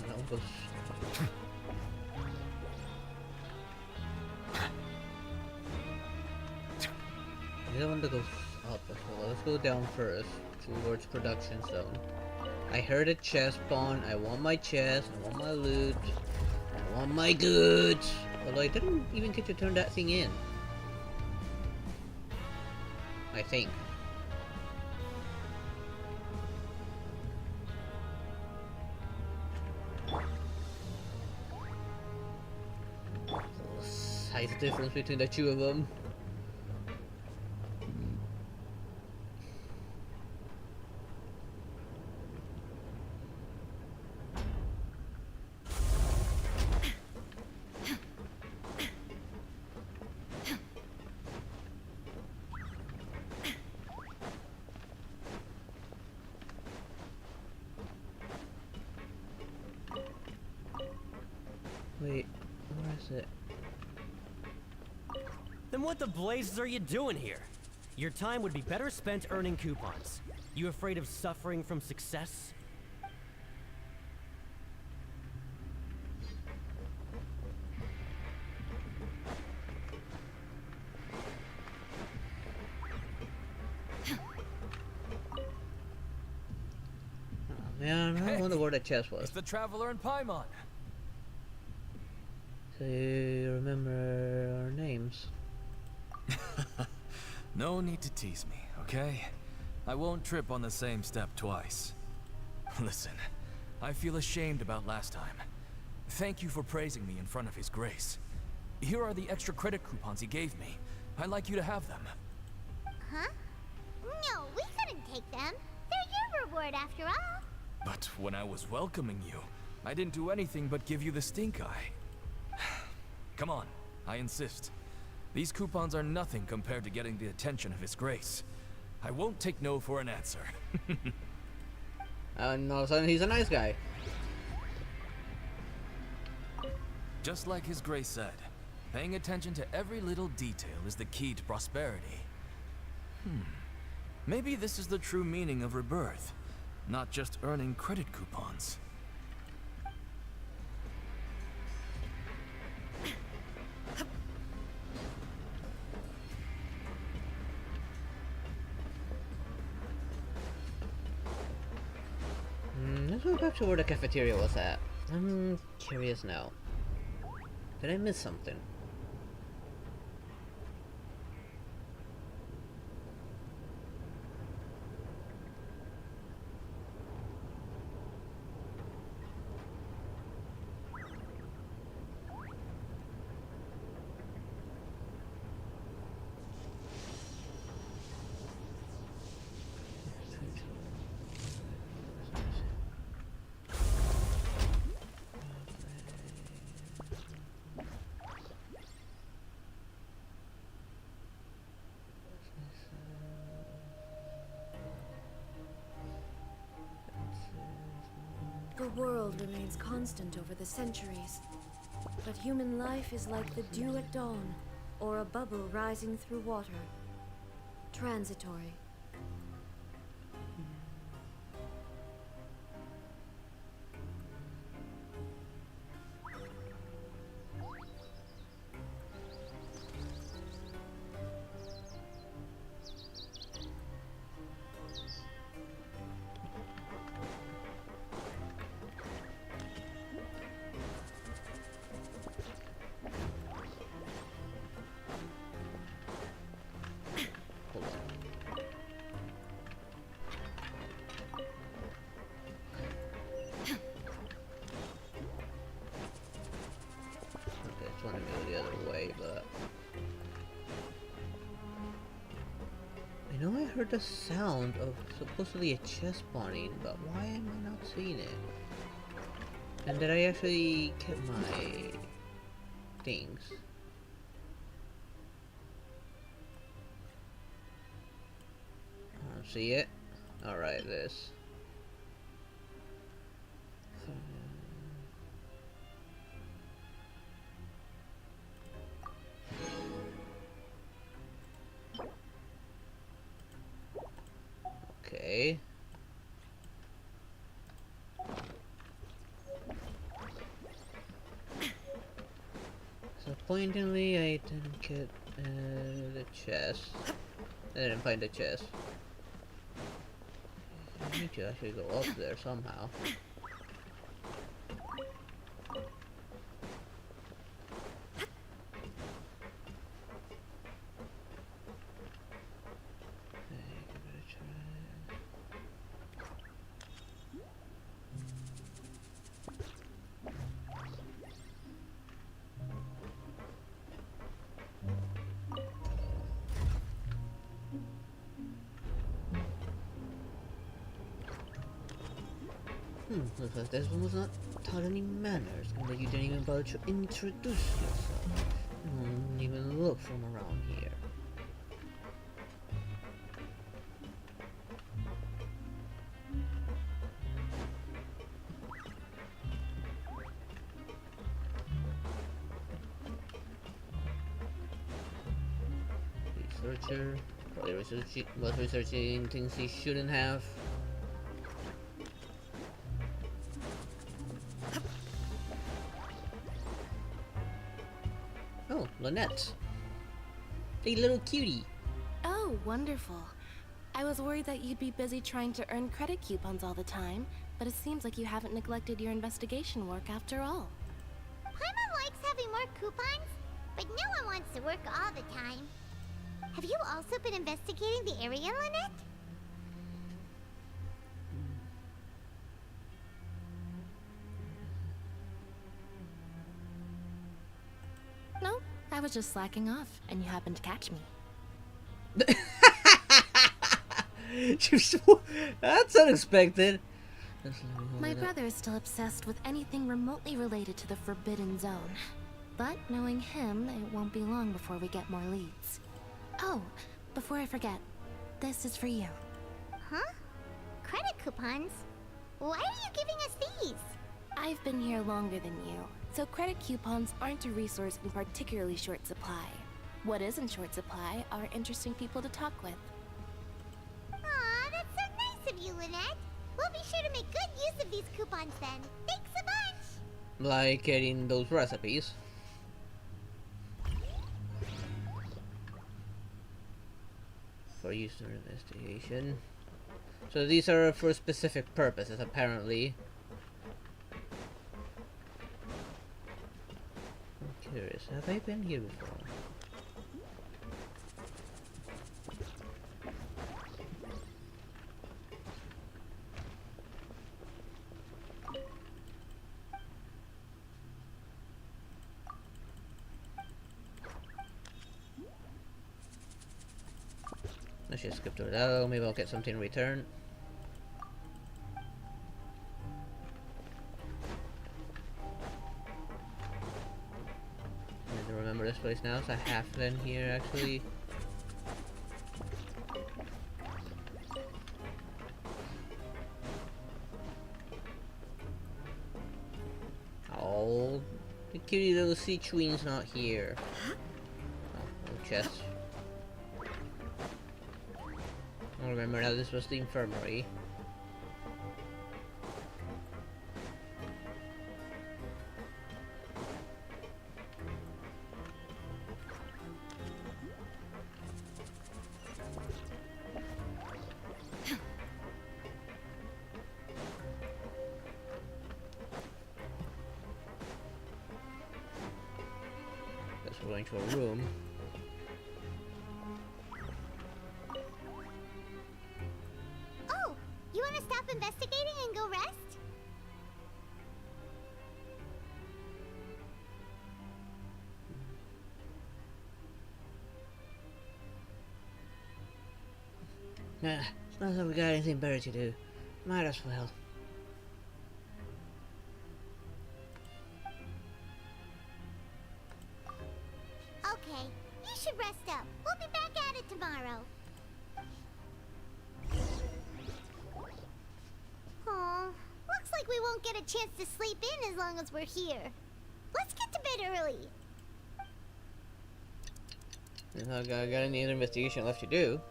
no, goes. I don't want to go up as well. Let's go down first towards production zone. I heard a chest spawn. I want my chest. I want my loot. I want my goods. Although I didn't even get to turn that thing in. I think. Size difference between the two of them. Wait, where is it? Then what the blazes are you doing here? Your time would be better spent earning coupons. You afraid of suffering from success? Man, I wonder where the chest was. It's the Traveler in Paimon. So you remember our names? No need to tease me, okay? I won't trip on the same step twice. Listen, I feel ashamed about last time. Thank you for praising me in front of His Grace. Here are the extra credit coupons he gave me. I'd like you to have them. Huh? No, we couldn't take them. They're your reward after all. But when I was welcoming you, I didn't do anything but give you the stink eye. Come on, I insist. These coupons are nothing compared to getting the attention of His Grace. I won't take no for an answer. And all of a sudden he's a nice guy. Just like His Grace said, paying attention to every little detail is the key to prosperity. Maybe this is the true meaning of rebirth, not just earning credit coupons. let's go back to where the cafeteria was at. I'm curious now. Did I miss something? The world remains constant over the centuries, but human life is like the dew at dawn, or a bubble rising through water. Transitory. Want to go the other way, but I know I heard the sound of supposedly a chest spawning, but why am I not seeing it? And did I actually get my things? I don't see it. Alright, this. Okay. Disappointingly, I didn't get the chest. I didn't find the chest. I need to actually go up there somehow. Looks like this one was not taught any manners, and that you didn't even bother to introduce yourself. You don't even look from around here. Researcher, probably researching things he shouldn't have. Oh, Lynette. A little cutie. Oh, wonderful. I was worried that you'd be busy trying to earn credit coupons all the time, but it seems like you haven't neglected your investigation work after all. Paimon likes having more coupons, but no one wants to work all the time. Have you also been investigating the area, Lynette? No, I was just slacking off, and you happened to catch me. That's unexpected. My brother is still obsessed with anything remotely related to the Forbidden Zone. But knowing him, it won't be long before we get more leads. Oh, before I forget, this is for you. Huh? Credit coupons? Why are you giving us these? I've been here longer than you, so credit coupons aren't a resource in particularly short supply. What is in short supply are interesting people to talk with. Aw, that's so nice of you, Lynette. We'll be sure to make good use of these coupons then. Thanks a bunch! Like getting those recipes. For use in investigation. So these are for specific purposes, apparently. I'm curious, have I been here before? Let's just skip through that. Oh, maybe I'll get something in return. I need to remember this place now, so I have been here actually. Oh, the cutie little sea queen's not here. Oh, no chest. I remember now this was the infirmary. Guess we're going to a room. You want to stop investigating and go rest? Nah, it's not that we got anything better to do. Might as well. Okay, you should rest up. We'll be back at it tomorrow. Aw, looks like we won't get a chance to sleep in as long as we're here. Let's get to bed early. I got any other investigation left to do.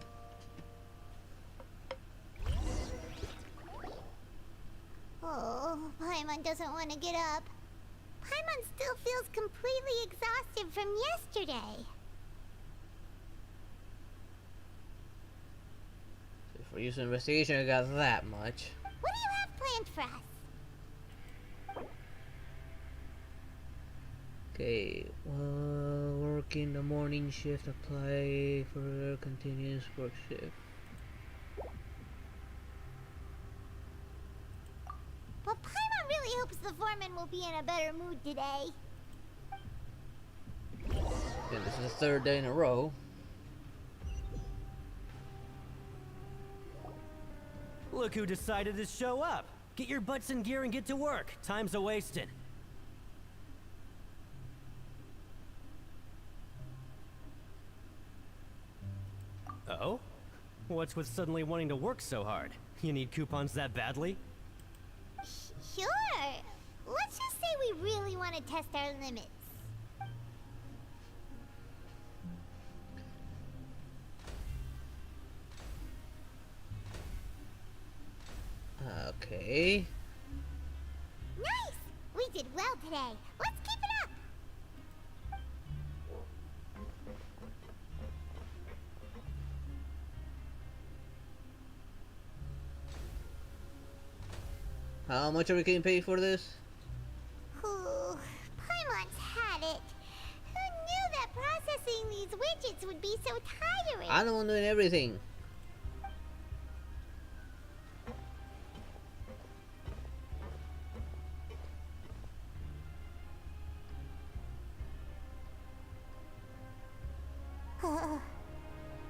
Oh, Paimon doesn't want to get up. Paimon still feels completely exhausted from yesterday. So for use of investigation, I got that much. What do you have planned for us? Okay, working the morning shift, apply for continuous work shift. Well, Paimon really hopes the foreman will be in a better mood today. Okay, this is the third day in a row. Look who decided to show up. Get your butts in gear and get to work. Time's a-wasting. Oh? What's with suddenly wanting to work so hard? You need coupons that badly? Sure. Let's just say we really want to test our limits. Okay. Nice! We did well today. Let's keep it up. How much are we getting paid for this? Ooh, Paimon's had it. Who knew that processing these widgets would be so tiring? I'm the one doing everything.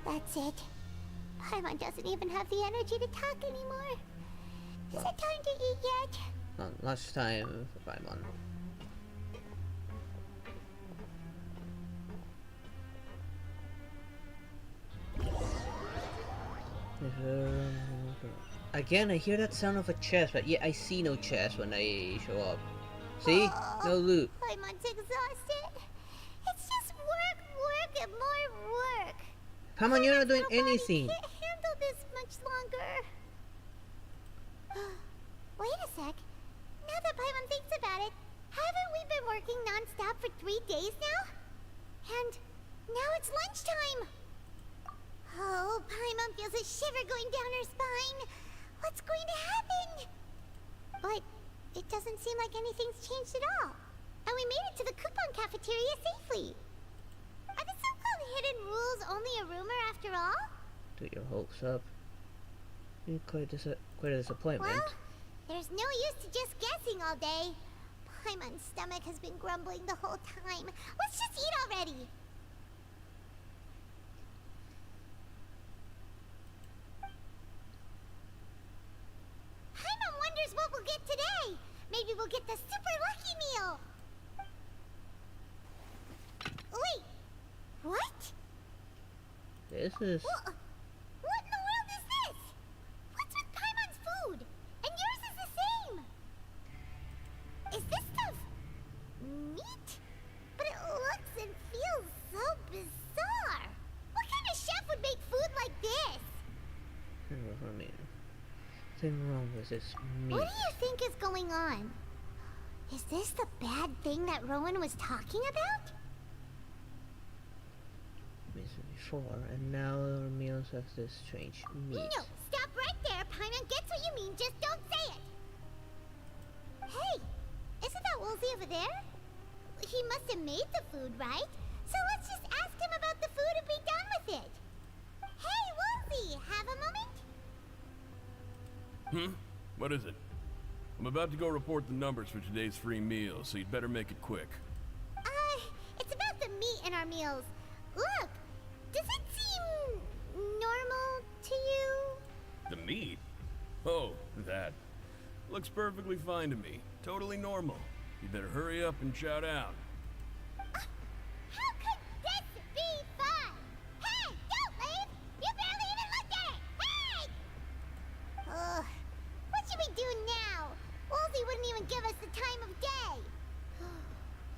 That's it. Paimon doesn't even have the energy to talk anymore. Is it time to eat yet? Not much time for Paimon. Again, I hear that sound of a chest, but yet I see no chest when I show up. See? No loot. Paimon's exhausted. It's just work, work, and more work. Paimon, you're not doing Nobody anything. can't handle this much longer. Wait a sec. Now that Paimon thinks about it, haven't we been working non-stop for 3 days now? And now it's lunchtime. Oh, Paimon feels a shiver going down her spine. What's going to happen? But it doesn't seem like anything's changed at all. And we made it to the coupon cafeteria safely. Are the so-called hidden rules only a rumor after all? Do your hopes up. Quite a disappointment. Well, there's no use to just guessing all day. Paimon's stomach has been grumbling the whole time. Let's just eat already. Paimon wonders what we'll get today. Maybe we'll get the super lucky meal. Wait, what? This is... What in the world is this? What's with Paimon's food? And yours is the same. Is this stuff meat? But it looks and feels so bizarre. What kind of chef would make food like this? I mean, nothing wrong with this meat. What do you think is going on? Is this the bad thing that Rowan was talking about? Before, and now our meals have this strange meat. No, stop right there. Paimon gets what you mean, just don't say it. Hey, isn't that Woolsey over there? He must have made the food, right? So let's just ask him about the food and be done with it. Hey, Woolsey, have a moment? What is it? I'm about to go report the numbers for today's free meal, so you'd better make it quick. It's about the meat in our meals. Look, does it seem normal to you? The meat? Oh, that. Looks perfectly fine to me. Totally normal. You better hurry up and shout out. How could this be fun? Hey, don't leave! You barely even looked at it! Hey! Ugh, what should we do now? Woolsey wouldn't even give us the time of day.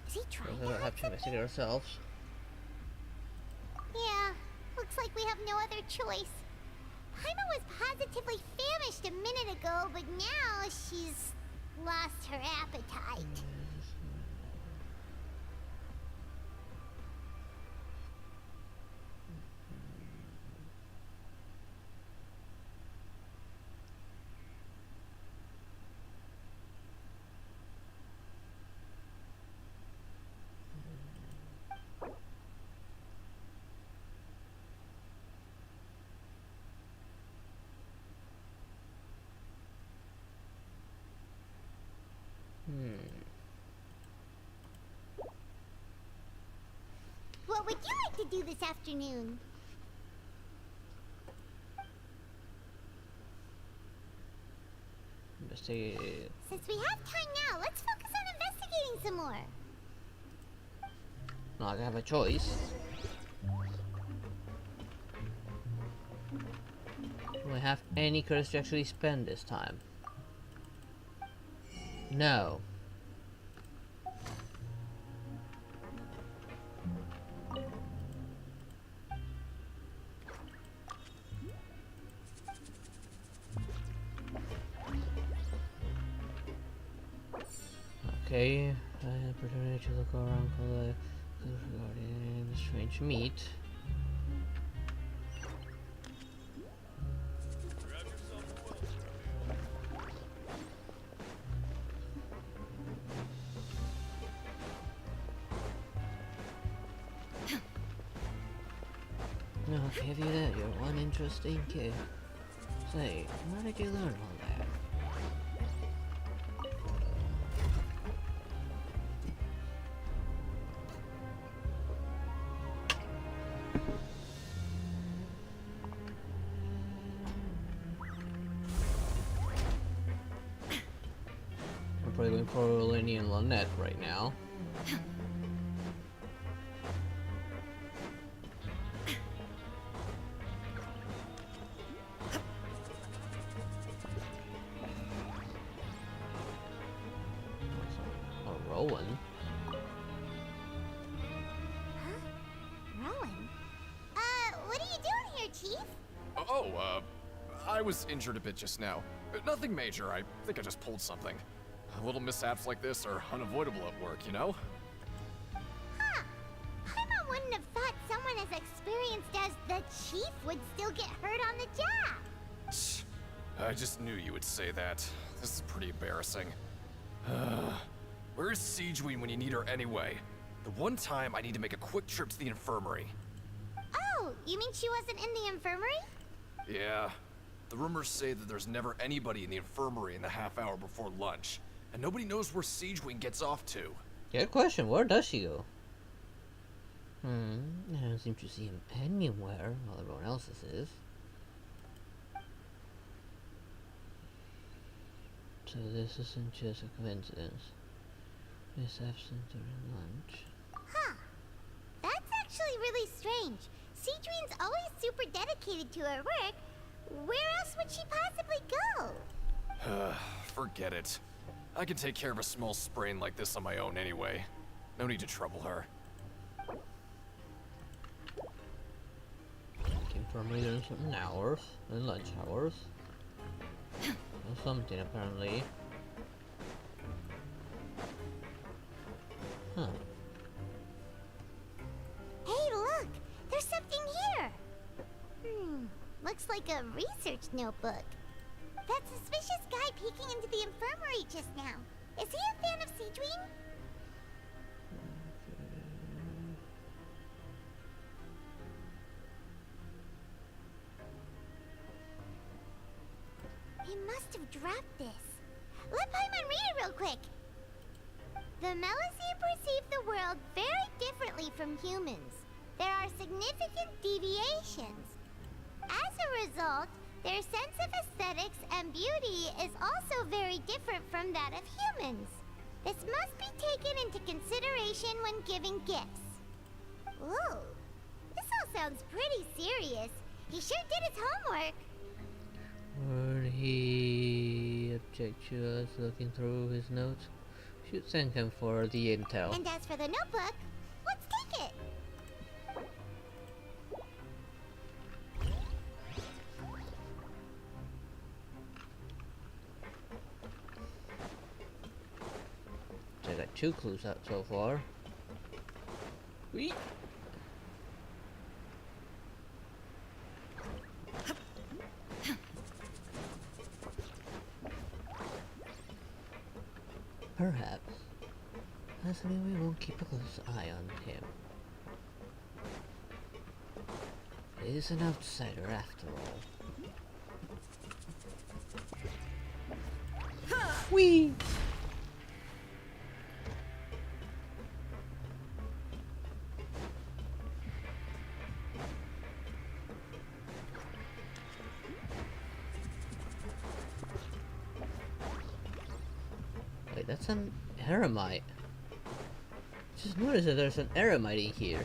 Is he trying We'll to have to investigate ourselves. Yeah, looks like we have no other choice. Paimon was positively famished a minute ago, but now she's lost her appetite. What would you like to do this afternoon? Investigate. Since we have time now, let's focus on investigating some more. Not have a choice. Do I have any credits to actually spend this time? No. Okay, I had the opportunity to look around for the clues regarding the strange meat. No, I'll give you that. You're one interesting kid. Say, where did you learn all that? I'm probably going for Lenny and Lynette right now. Rowan. Rowan? What are you doing here, Chief? I was injured a bit just now. Nothing major, I think I just pulled something. Little mishaps like this are unavoidable at work, you know? Huh. Paimon wouldn't have thought someone as experienced as the Chief would still get hurt on the job. Shh. I just knew you would say that. This is pretty embarrassing. Where is Siegeween when you need her anyway? The one time I need to make a quick trip to the infirmary. Oh, you mean she wasn't in the infirmary? Yeah. The rumors say that there's never anybody in the infirmary in the half hour before lunch, and nobody knows where Siegeween gets off to. Good question. Where does she go? I don't seem to see him anywhere while everyone else's is. So this isn't just a coincidence. Miss absent during lunch. Huh. That's actually really strange. Siegeween's always super dedicated to her work. Where else would she possibly go? Forget it. I can take care of a small sprain like this on my own anyway. No need to trouble her. Came from during certain hours, and lunch hours. Or something apparently. Huh. Hey, look! There's something here! Looks like a research notebook. That suspicious guy peeking into the infirmary just now. Is he a fan of Siegeween? He must have dropped this. Let Paimon read it real quick. The Melusine perceive the world very differently from humans. There are significant deviations. As a result, their sense of aesthetics and beauty is also very different from that of humans. This must be taken into consideration when giving gifts. Ooh, this all sounds pretty serious. He sure did his homework. Would he object to us looking through his notes? Should thank him for the intel. And as for the notebook, let's take it. So I got 2 clues out so far. Whee! Perhaps. Possibly we will keep a close eye on him. He is an outsider after all. Whee! Wait, that's an eremite. Just noticed that there's an eremite in here.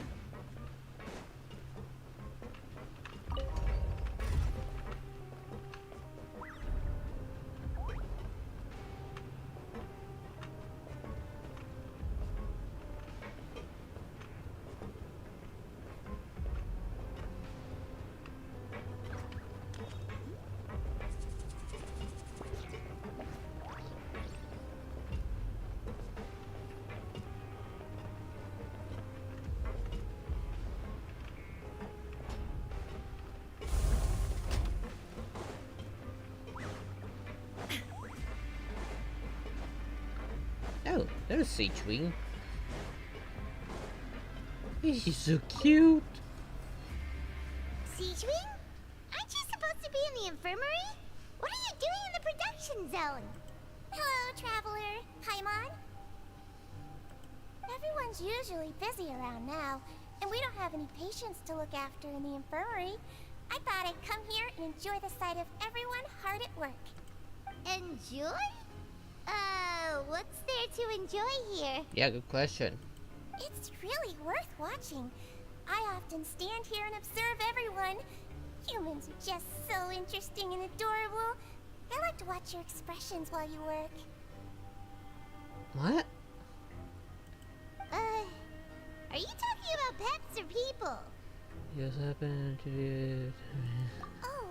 Oh, there's Siegeween. He's so cute. Siegeween? Aren't you supposed to be in the infirmary? What are you doing in the production zone? Hello, traveler. Paimon? Everyone's usually busy around now, and we don't have any patients to look after in the infirmary. I thought I'd come here and enjoy the sight of everyone hard at work. Enjoy? What's there to enjoy here? Yeah, good question. It's really worth watching. I often stand here and observe everyone. Humans are just so interesting and adorable. I like to watch your expressions while you work. What? Are you talking about pets or people? Yes, happened to be. Oh,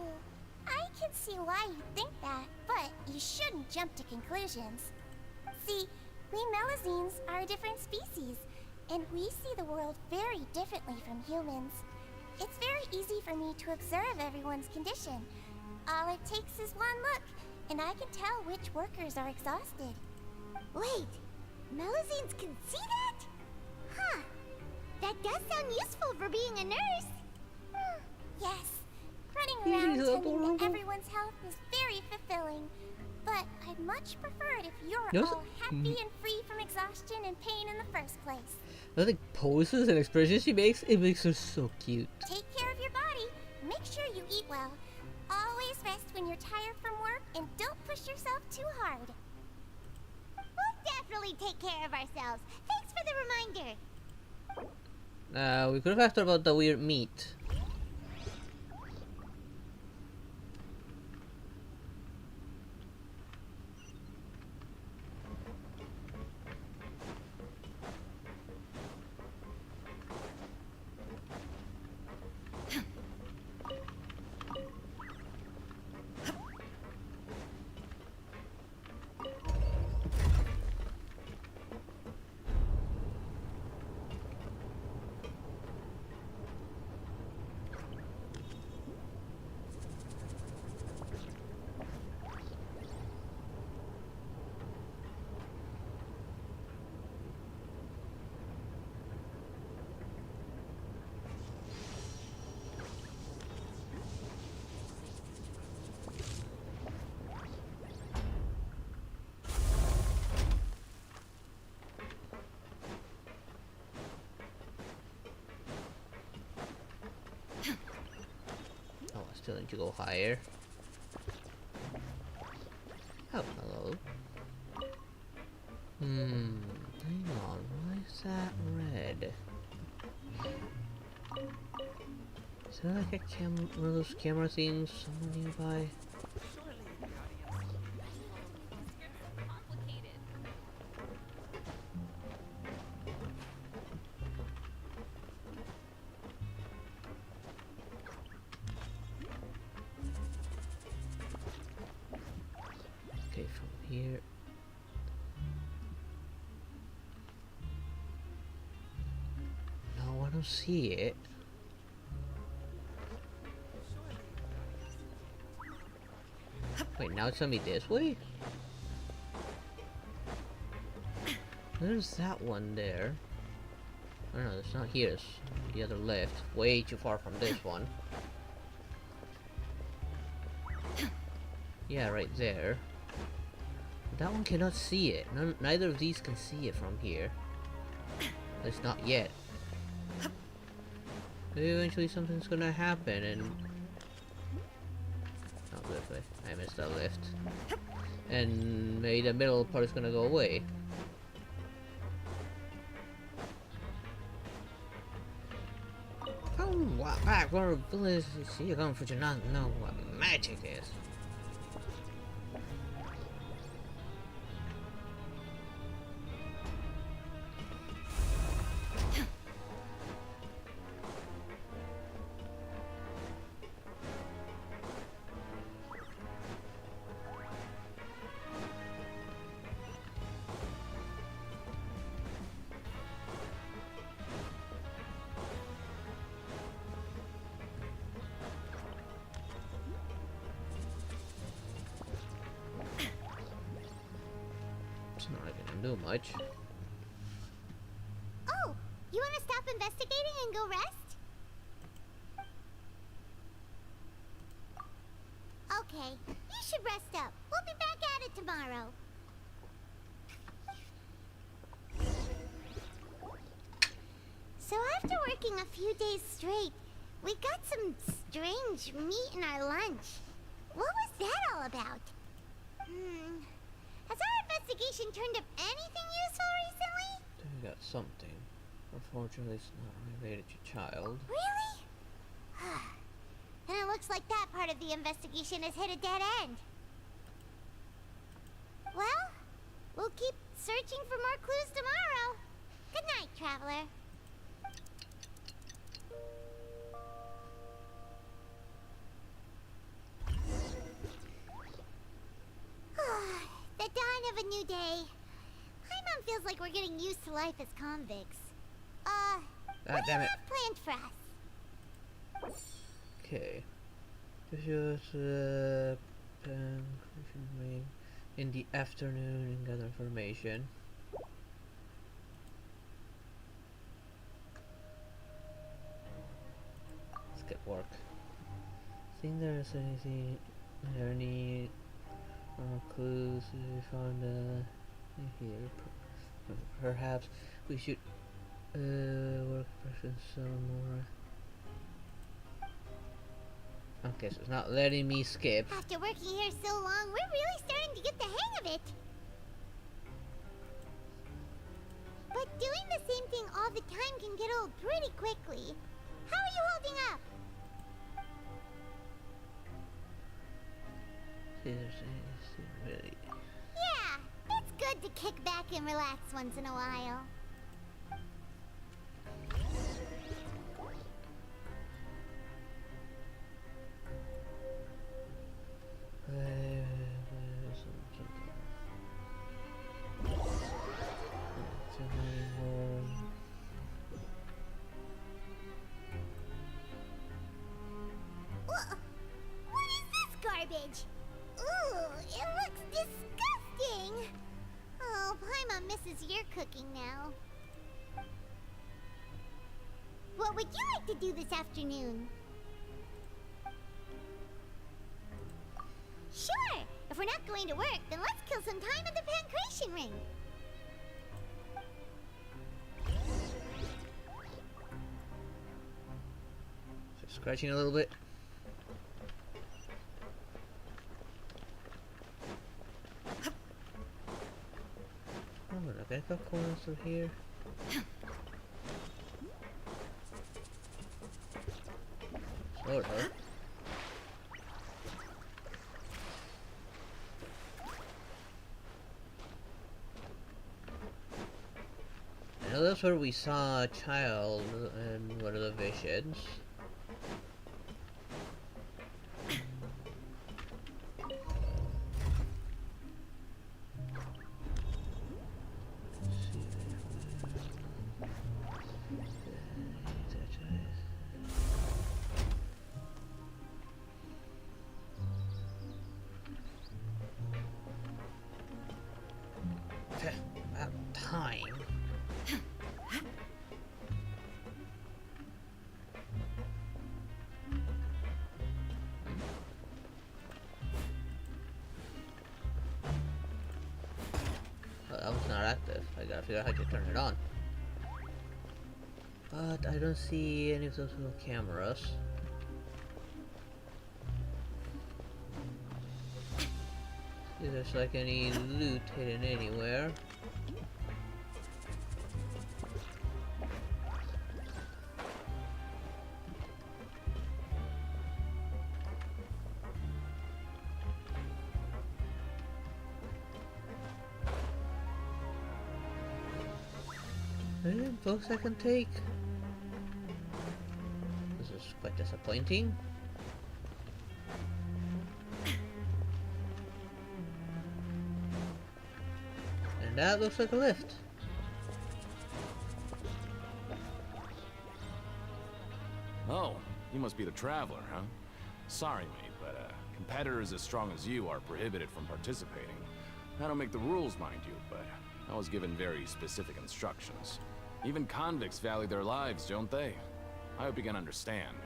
I can see why you think that, but you shouldn't jump to conclusions. See, we Melusines are a different species, and we see the world very differently from humans. It's very easy for me to observe everyone's condition. All it takes is one look, and I can tell which workers are exhausted. Wait, Melazines can see that? Huh. That does sound useful for being a nurse. Yes, running around He's tending adorable. to everyone's health is very fulfilling. But I'd much prefer it if you're Yes. all happy and free from exhaustion and pain in the first place. The like poses and expressions she makes, it makes her so cute. Take care of your body, make sure you eat well. Always rest when you're tired from work, and don't push yourself too hard. We'll definitely take care of ourselves. Thanks for the reminder. We could have asked her about the weird meat. Oh, I still need to go higher. Oh, hello. Hang on, why is that red? Is there like a one of those camera things somewhere nearby? Okay, from here. No, I don't see it. Wait, now it's gonna be this way? There's that one there. Oh no, it's not here, it's the other left. Way too far from this one. Yeah, right there. That one cannot see it. Neither of these can see it from here. At least not yet. Maybe eventually something's gonna happen and... Not this way. I missed that lift. And maybe the middle part is gonna go away. Come back, we're village. See you come for you not know what magic is. It's not like I can do much. Oh, you want to stop investigating and go rest? Okay, you should rest up. We'll be back at it tomorrow. So after working a few days straight, we got some strange meat in our lunch. What was that all about? Has our investigation turned up anything useful recently? They got something. Unfortunately, it's not related to child. Really? Then it looks like that part of the investigation has hit a dead end. Well, we'll keep searching for more clues tomorrow. Good night, traveler. The dawn of a new day. Paimon feels like we're getting used to life as convicts. What do you damn it. have planned for us? Okay. Visuals, ring in the afternoon and gather information. Let's get work. Think there's anything, any clues we found here. Perhaps we should work person some more. Okay, so it's not letting me skip. After working here so long, we're really starting to get the hang of it. But doing the same thing all the time can get old pretty quickly. How are you holding up? See, there's anything really. Yeah, it's good to kick back and relax once in a while. What is this garbage? Ooh, it looks disgusting. Oh, Paimon misses your cooking now. What would you like to do this afternoon? Sure! If we're not going to work, then let's kill some time at the Pancration Ring. Just scratching a little bit. Oh, look, I got corners through here. Sort of. I know that's where we saw a child in one of the visions. About time. Oh, that was not active. I gotta figure out how to turn it on. But I don't see any of those little cameras. See if there's like any loot hidden anywhere. Books I can take. This is quite disappointing. And that looks like a lift. Oh, you must be the traveler, huh? Sorry, mate, but competitors as strong as you are prohibited from participating. I don't make the rules, mind you, but I was given very specific instructions. Even convicts value their lives, don't they? I hope you can understand.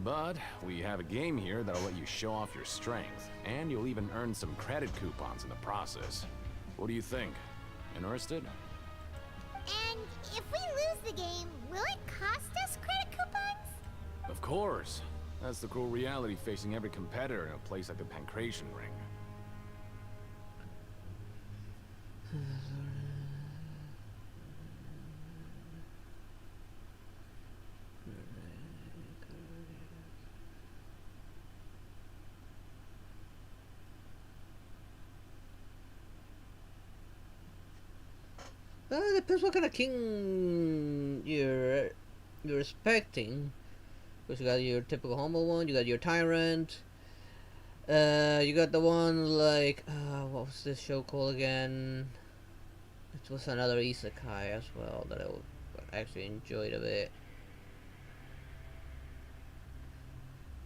But we have a game here that'll let you show off your strength, and you'll even earn some credit coupons in the process. What do you think? Interested? And if we lose the game, will it cost us credit coupons? Of course. That's the cruel reality facing every competitor in a place like the Pancration Ring. Depends what kind of king you're expecting. Because you got your typical humble one, you got your tyrant, you got the one like what was this show called again? It was another isekai as well that I actually enjoyed a bit.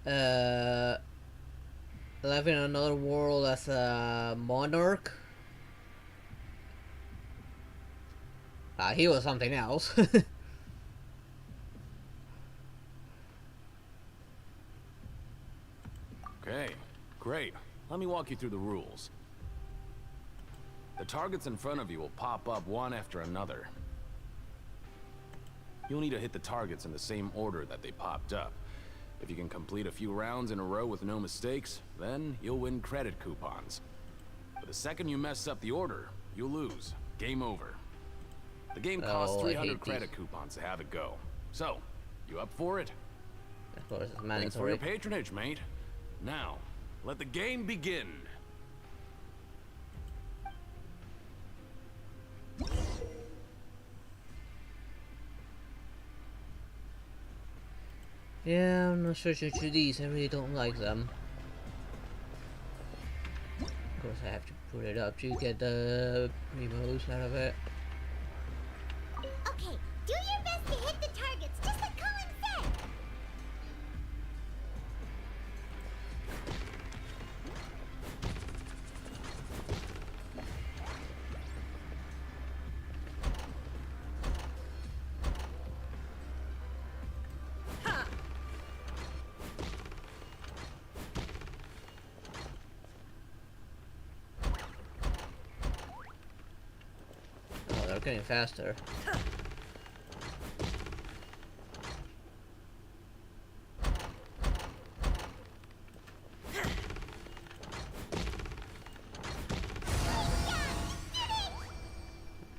uh, living in another world as a monarch. He was something else. Okay, great. Let me walk you through the rules. The targets in front of you will pop up one after another. You'll need to hit the targets in the same order that they popped up. If you can complete a few rounds in a row with no mistakes, then you'll win credit coupons. But the second you mess up the order, you'll lose. Game over. The game costs 300 credit coupons to have it go. So, you up for it? Of course, it's Thanks for mandatory. your patronage, mate. Now, let the game begin. Yeah, I'm not sure to these. I really don't like them. Of course, I have to put it up to get the most out of it. Okay, do your best to hit the targets, just like Colin said. Oh, they're getting faster.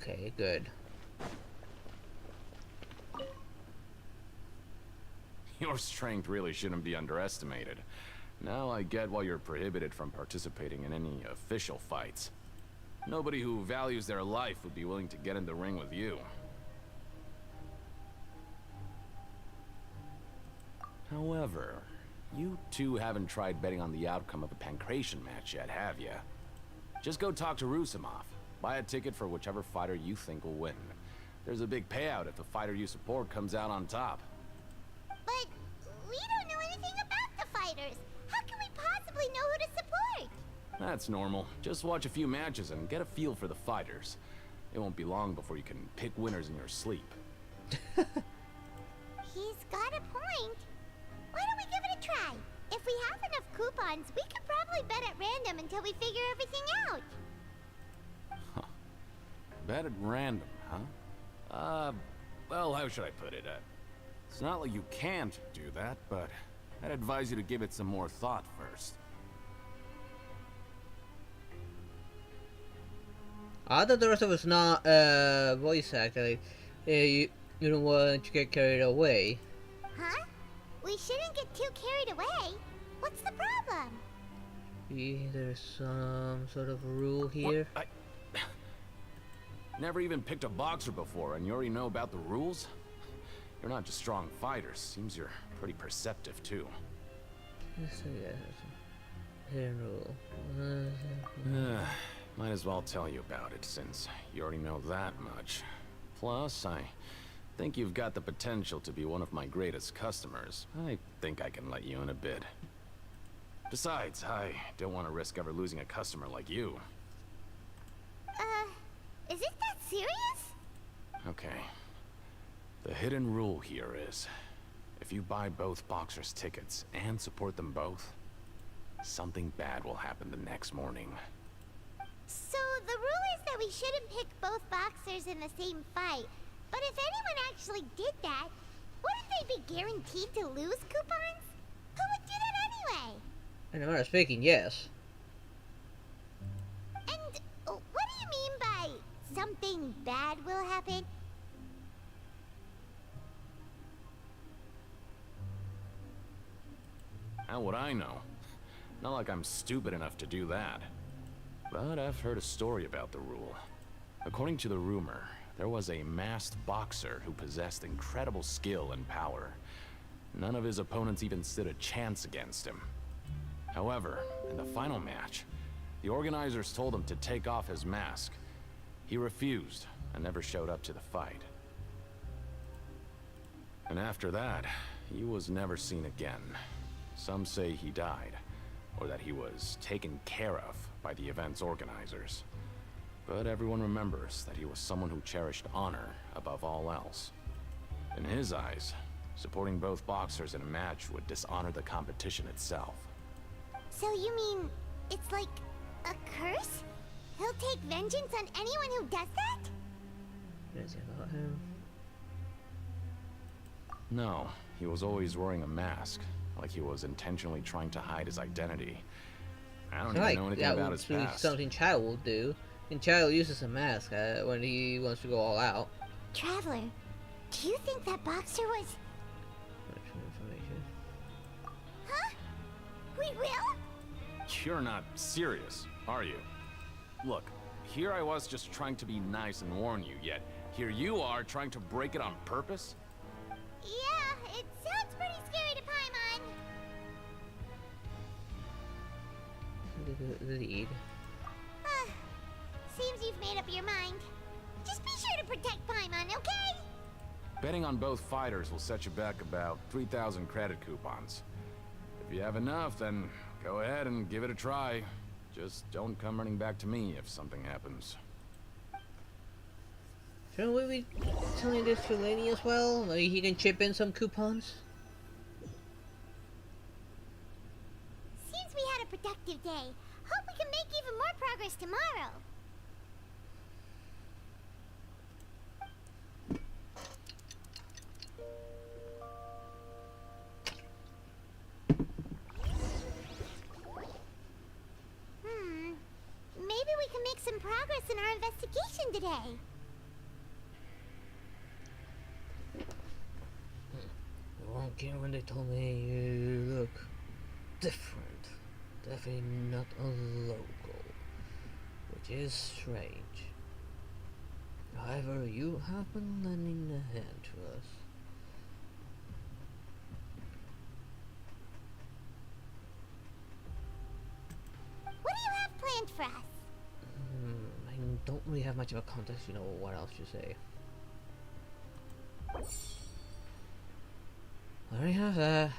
Okay, good. Your strength really shouldn't be underestimated. Now I get why you're prohibited from participating in any official fights. Nobody who values their life would be willing to get in the ring with you. However, you two haven't tried betting on the outcome of a Pancration match yet, have you? Just go talk to Rusimov. Buy a ticket for whichever fighter you think will win. There's a big payout if the fighter you support comes out on top. But we don't know anything about the fighters. How can we possibly know who to support? That's normal. Just watch a few matches and get a feel for the fighters. It won't be long before you can pick winners in your sleep. He's got a point. Why don't we give it a try? If we have enough coupons, we could probably bet at random until we figure everything out. Bet at random, huh? Well, how should I put it? It's not like you can't do that, but I'd advise you to give it some more thought first. I thought the rest of us not voice acting. You don't want to get carried away. Huh? We shouldn't get too carried away. What's the problem? There's some sort of rule here. What? Never even picked a boxer before, and you already know about the rules? You're not just strong fighters. Seems you're pretty perceptive, too. Hidden rule. Might as well tell you about it, since you already know that much. Plus, I think you've got the potential to be one of my greatest customers. I think I can let you in a bid. Besides, I don't want to risk ever losing a customer like you. Is it that serious? Okay. The hidden rule here is, if you buy both boxers' tickets and support them both, something bad will happen the next morning. So the rule is that we shouldn't pick both boxers in the same fight. But if anyone actually did that, wouldn't they be guaranteed to lose coupons? Who would do that anyway? In a matter of speaking, yes. And what do you mean by something bad will happen? How would I know? Not like I'm stupid enough to do that. But I've heard a story about the rule. According to the rumor, there was a masked boxer who possessed incredible skill and power. None of his opponents even stood a chance against him. However, in the final match, the organizers told him to take off his mask. He refused and never showed up to the fight. And after that, he was never seen again. Some say he died, or that he was taken care of by the event's organizers. But everyone remembers that he was someone who cherished honor above all else. In his eyes, supporting both boxers in a match would dishonor the competition itself. So you mean it's like a curse? He'll take vengeance on anyone who does that? Is it about him? No, he was always wearing a mask, like he was intentionally trying to hide his identity. I don't even know anything about his past. Something Child will do. And Child uses a mask when he wants to go all out. Traveler, do you think that boxer was... Information. Huh? We will? You're not serious, are you? Look, here I was just trying to be nice and warn you, yet here you are trying to break it on purpose? Yeah, it sounds pretty scary to Paimon. Lead. Seems you've made up your mind. Just be sure to protect Paimon, okay? Betting on both fighters will set you back about 3,000 credit coupons. If you have enough, then go ahead and give it a try. Just don't come running back to me if something happens. Shouldn't we be telling this to Lenny as well? Maybe he can chip in some coupons? Seems we had a productive day. Hope we can make even more progress tomorrow. Maybe we can make some progress in our investigation today. I won't care when they told me you look different. Definitely not a local, which is strange. However, you have been lending a hand to us. What do you have planned for us? I don't really have much of a context, you know what else to say. I already have that.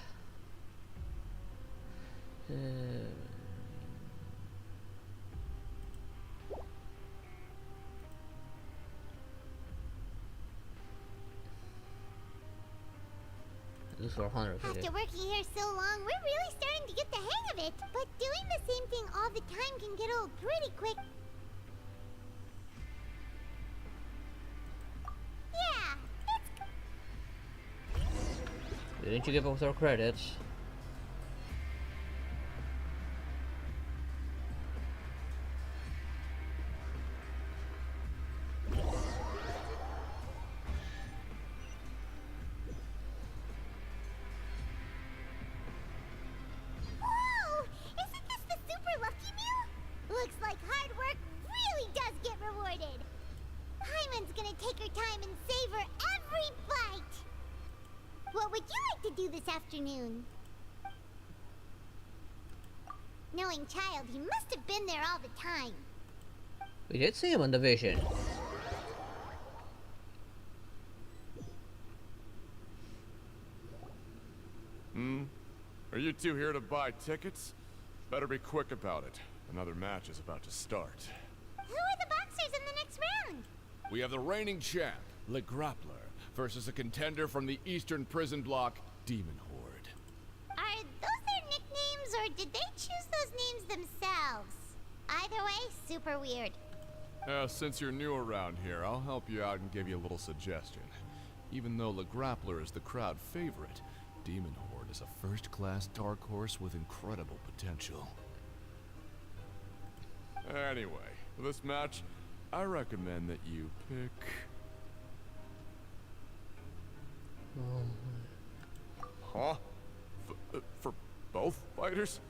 This is 400. After working here so long, we're really starting to get the hang of it. But doing the same thing all the time can get old pretty quick. Yeah, Didn't you give us our credits? Whoa! Isn't this the super lucky meal? Looks like hard work really does get rewarded. Paimon's gonna take her time and savor every bite. What would you like to do this afternoon? Knowing Child, he must have been there all the time. We did see him on the vision. Are you two here to buy tickets? Better be quick about it. Another match is about to start. Who are the boxers in the next round? We have the reigning champ, Le Grappler, versus a contender from the Eastern Prison Block, Demon Horde. Are those their nicknames, or did they choose those names themselves? Either way, super weird. Since you're new around here, I'll help you out and give you a little suggestion. Even though Le Grappler is the crowd favorite, Demon Horde is a first-class dark horse with incredible potential. Anyway, for this match, I recommend that you pick... Huh? For both fighters?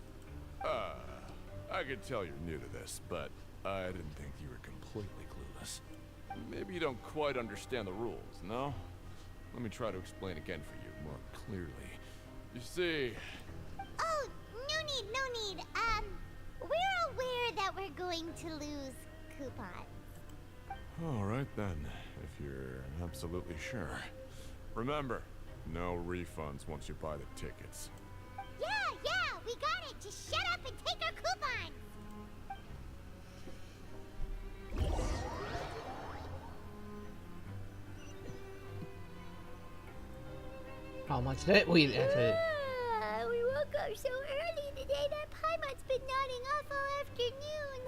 I can tell you're new to this, but I didn't think you were completely clueless. Maybe you don't quite understand the rules, no? Let me try to explain again for you more clearly. You see... Oh, no need, no need. We're aware that we're going to lose coupons. Alright then, if you're absolutely sure. Remember, no refunds once you buy the tickets. Yeah, we got it. Just shut up and take our coupons. How much did we actually? We woke up so early today that Paimon's been nodding off all afternoon.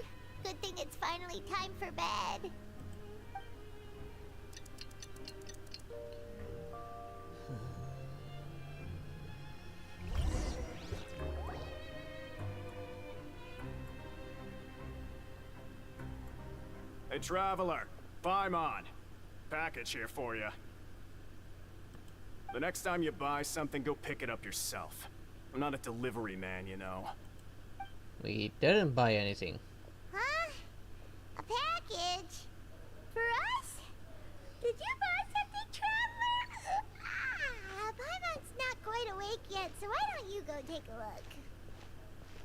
Good thing it's finally time for bed. Hey, traveler, Paimon. Package here for you. The next time you buy something, go pick it up yourself. I'm not a delivery man, you know. We didn't buy anything. Huh? A package? For us? Did you buy something, traveler? Paimon's not quite awake yet, so why don't you go take a look?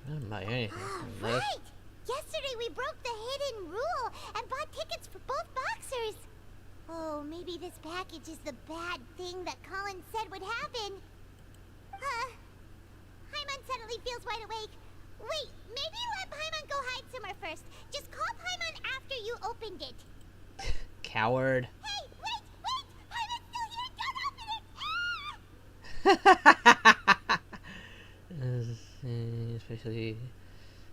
I didn't buy anything. Right! Yesterday we broke the hidden rule and bought tickets for both boxers. Oh, maybe this package is the bad thing that Colin said would happen. Paimon suddenly feels wide awake. Wait, maybe let Paimon go hide somewhere first. Just call Paimon after you opened it. Coward. Hey, wait! Paimon's still here! Don't open it! Ah! Especially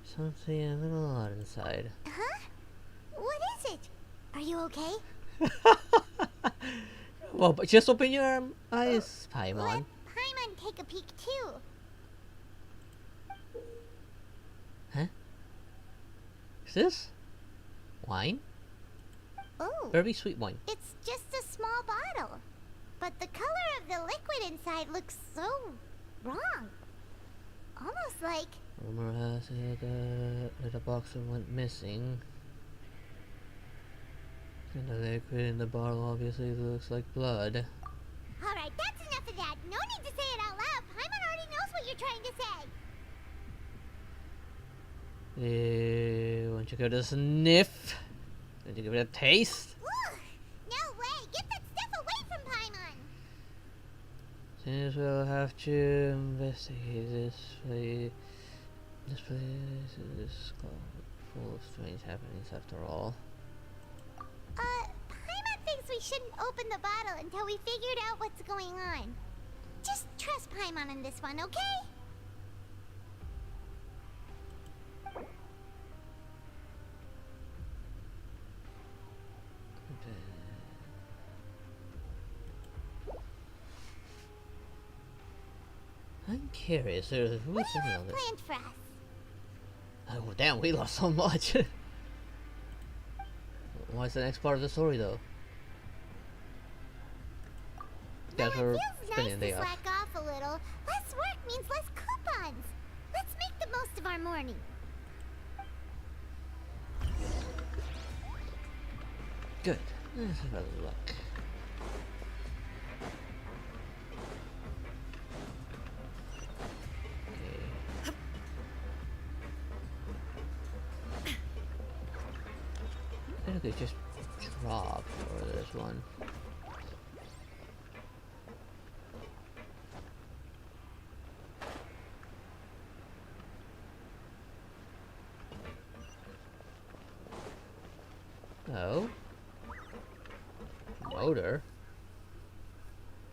something a little odd inside. Huh? What is it? Are you okay? Well, but just open your eyes, Paimon. Let Paimon take a peek too. Huh? Is this wine? Oh. Very sweet wine. It's just a small bottle. But the color of the liquid inside looks so wrong. Almost like... Rumor has it that a boxer went missing. And the liquid in the bottle obviously looks like blood. Alright, that's enough of that. No need to say it out loud. Paimon already knows what you're trying to say. Won't you give it a sniff? Won't you give it a taste? Ugh, no way. Get that stuff away from Paimon. Since we'll have to investigate this place. This place is full of strange happenings after all. Paimon thinks we shouldn't open the bottle until we figured out what's going on. Just trust Paimon on this one, okay? I'm curious. Who's What do you thinking have of this? planned for us? Oh damn, we lost so much. What's the next part of the story though? Guys, Now we're it feels spending nice the day to off. slack off a little. Less work means less coupons. Let's make the most of our morning. Good. Let's have a look. I think they just drop for this one. Oh. Motor.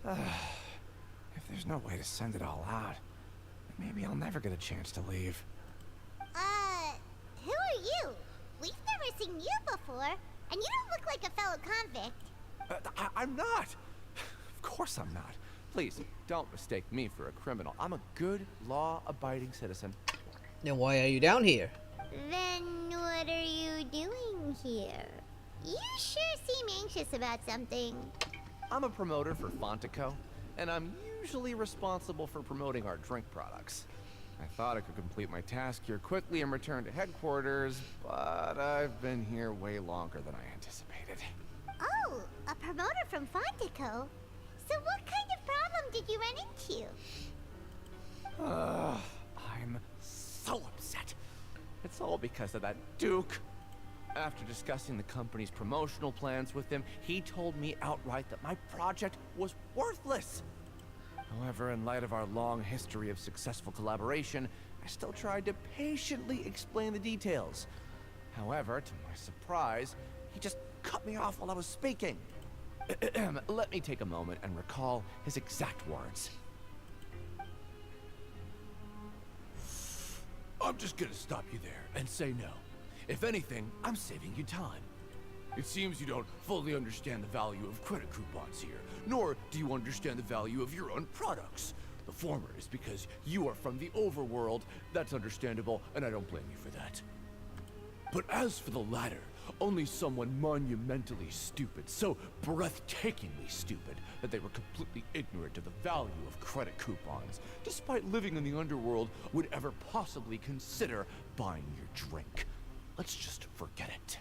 If there's no way to send it all out, maybe I'll never get a chance to leave. Who are you? We've never seen you before, and you don't look like a fellow convict. I'm not! Of course I'm not. Please, don't mistake me for a criminal. I'm a good, law-abiding citizen. Then why are you down here? Then what are you doing here? You sure seem anxious about something. I'm a promoter for Fontico, and I'm usually responsible for promoting our drink products. I thought I could complete my task here quickly and return to headquarters, but I've been here way longer than I anticipated. Oh, a promoter from Fontico? So what kind of problem did you run into? I'm so upset. It's all because of that Duke. After discussing the company's promotional plans with him, he told me outright that my project was worthless. However, in light of our long history of successful collaboration, I still tried to patiently explain the details. However, to my surprise, he just cut me off while I was speaking. Let me take a moment and recall his exact words. I'm just gonna stop you there and say no. If anything, I'm saving you time. It seems you don't fully understand the value of credit coupons here, nor do you understand the value of your own products. The former is because you are from the overworld. That's understandable, and I don't blame you for that. But as for the latter, only someone monumentally stupid, so breathtakingly stupid, that they were completely ignorant of the value of credit coupons, despite living in the underworld, would ever possibly consider buying your drink. Let's just forget it.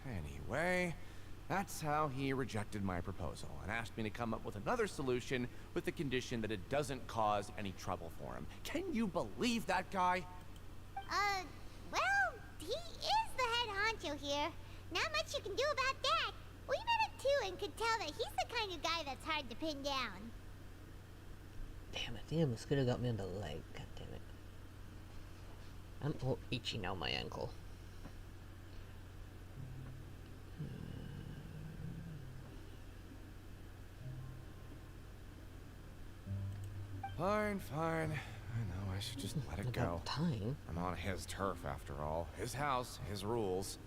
Anyway, that's how he rejected my proposal and asked me to come up with another solution with the condition that it doesn't cause any trouble for him. Can you believe that guy? Well, he is the head honcho here. Not much you can do about that. We met him too and could tell that he's the kind of guy that's hard to pin down. Damn, this could have got me on the leg. God damn it. I'm all itchy now, my ankle. Fine. I know I should just let it go. Time. I'm on his turf after all. His house, his rules.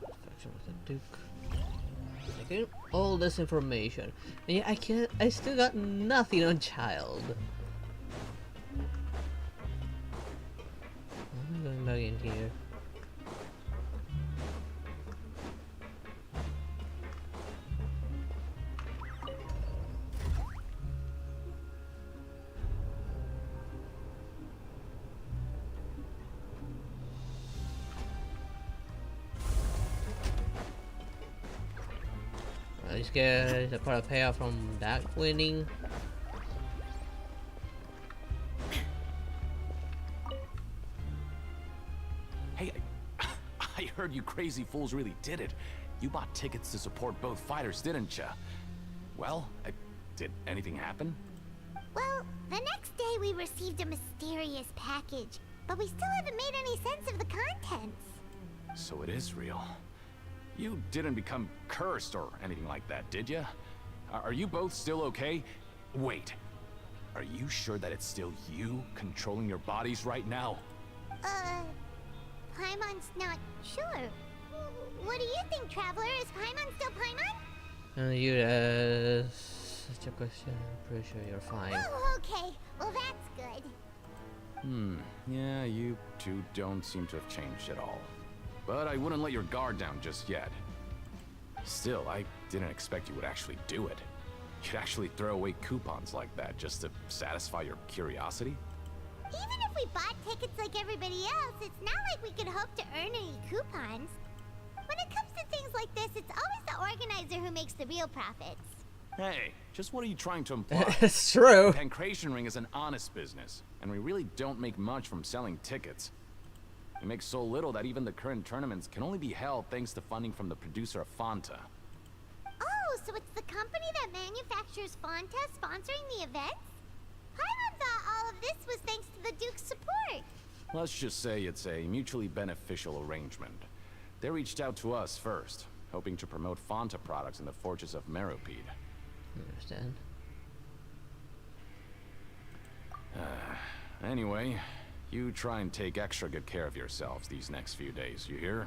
Section with the Duke. Taking all this information. And yet I still got nothing on child. I'm going back in here. These guys are part of payoff from that winning. Hey, I heard you crazy fools really did it. You bought tickets to support both fighters, didn't ya? Well, did anything happen? Well, the next day we received a mysterious package, but we still haven't made any sense of the contents. So it is real. You didn't become cursed or anything like that, did ya? Are you both still okay? Wait, are you sure that it's still you controlling your bodies right now? Paimon's not sure. What do you think, Traveler? Is Paimon still Paimon? Such a question. I'm pretty sure you're fine. Oh, okay. Well, that's good. Yeah, you two don't seem to have changed at all. But I wouldn't let your guard down just yet. Still, I didn't expect you would actually do it. You'd actually throw away coupons like that just to satisfy your curiosity? Even if we bought tickets like everybody else, it's not like we could hope to earn any coupons. When it comes to things like this, it's always the organizer who makes the real profits. Hey, just what are you trying to imply? It's true. Pancration Ring is an honest business, and we really don't make much from selling tickets. We make so little that even the current tournaments can only be held thanks to funding from the producer of Fanta. Oh, so it's the company that manufactures Fanta sponsoring the events? Paimon thought all of this was thanks to the Duke's support. Let's just say it's a mutually beneficial arrangement. They reached out to us first, hoping to promote Fanta products in the Fortress of Meropide. Understand. Anyway, you try and take extra good care of yourselves these next few days, you hear?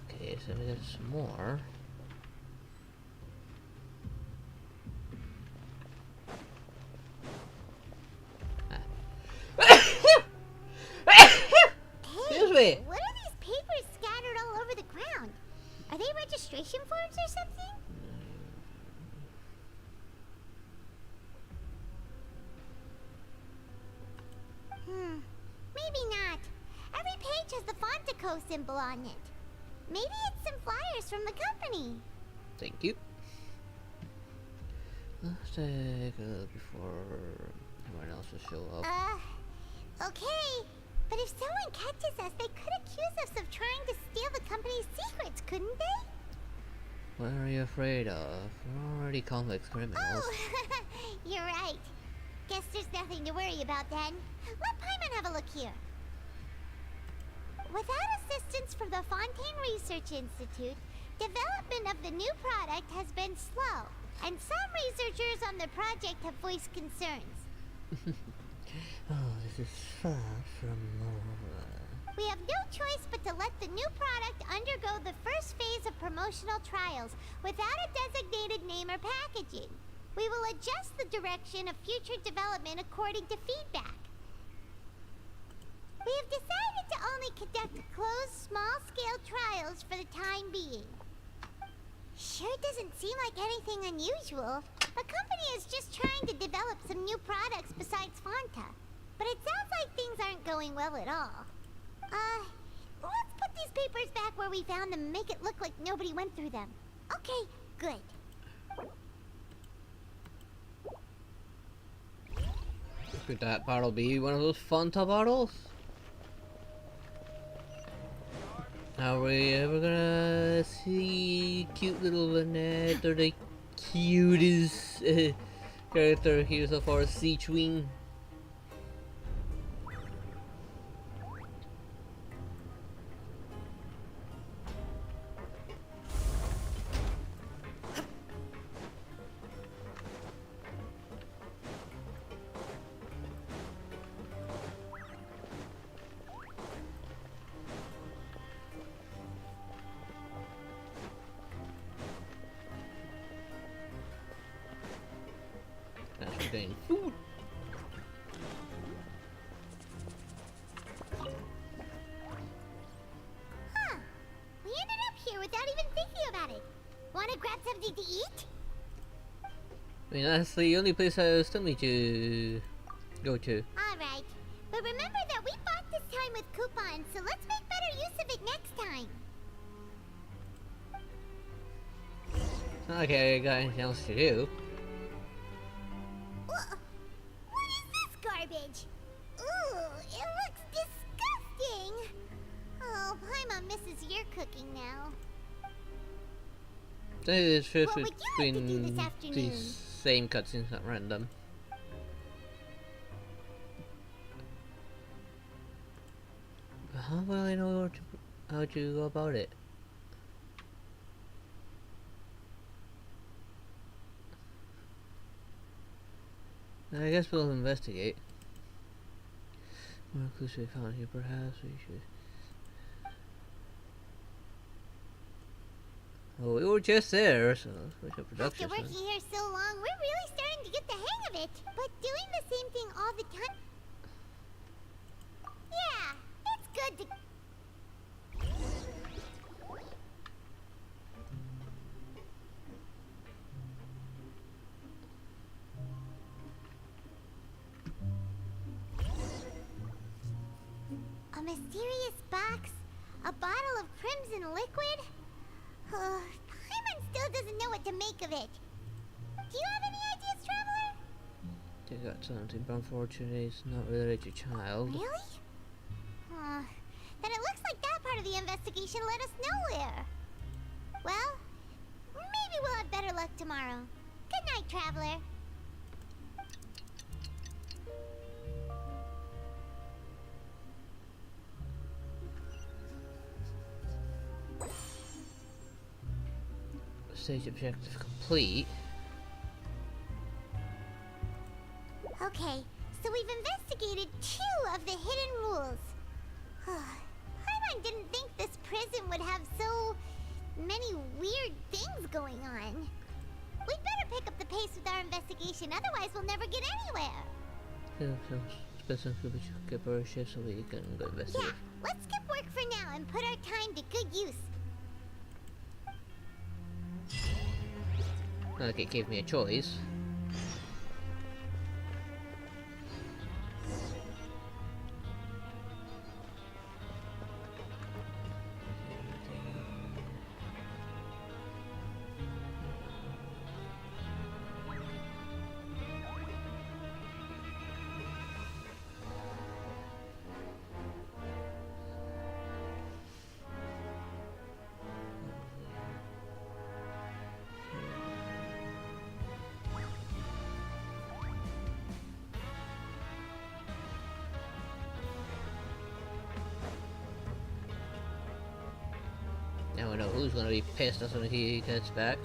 Okay, so there's more. Excuse me. What are these papers scattered all over the ground? Are they registration forms or something? Maybe not. Every page has the Fontico symbol on it. Maybe it's some flyers from the company. Thank you. Let's take a look before everyone else will show up. Okay, but if someone catches us, they could accuse us of trying to steal the company's secrets, couldn't they? What are you afraid of? We're already complex criminals. Oh, you're right. Guess there's nothing to worry about then. Let Paimon have a look here. Without assistance from the Fontaine Research Institute, development of the new product has been slow, and some researchers on the project have voiced concerns. Oh, this is far from over. We have no choice but to let the new product undergo the first phase of promotional trials without a designated name or packaging. We will adjust the direction of future development according to feedback. We have decided to only conduct closed, small-scale trials for the time being. Sure doesn't seem like anything unusual. The company is just trying to develop some new products besides Fanta. But it sounds like things aren't going well at all. Let's put these papers back where we found them and make it look like nobody went through them. Okay, good. Could that bottle be one of those Fanta bottles? Are we ever gonna see cute little Lynette or the cutest character here so far, Seachwing? Getting food. Huh. We ended up here without even thinking about it. Wanna grab something to eat? I mean, that's the only place I still need to go to. Alright. But remember that we bought this time with coupons, so let's make better use of it next time. It's not like I got anything else to do. What is this garbage? Ooh, it looks disgusting. Oh, Paimon misses your cooking now. This is What would you like to do this afternoon? these same cutscenes at random. How will I know how to go about it? I guess we'll investigate. More clues we found here, perhaps we should. Oh, we were just there, so we should After production. working here so long, we're really starting to get the hang of it. But doing the same thing all the time... Yeah, it's good to... A mysterious box? A bottle of crimson liquid? Paimon still doesn't know what to make of it. Do you have any ideas, Traveler? They got something, but unfortunately it's not related to child. Really? Then it looks like that part of the investigation led us nowhere. Well, maybe we'll have better luck tomorrow. Good night, Traveler. Stage objective complete. Okay, so we've investigated 2 of the hidden rules. Paimon didn't think this prison would have so many weird things going on. We'd better pick up the pace with our investigation, otherwise we'll never get anywhere. Specifically, we should skip our shift so we can go investigate. Yeah, let's skip work for now and put our time to good use. Not like it gave me a choice. Now I know who's gonna be pissed as soon as he gets back.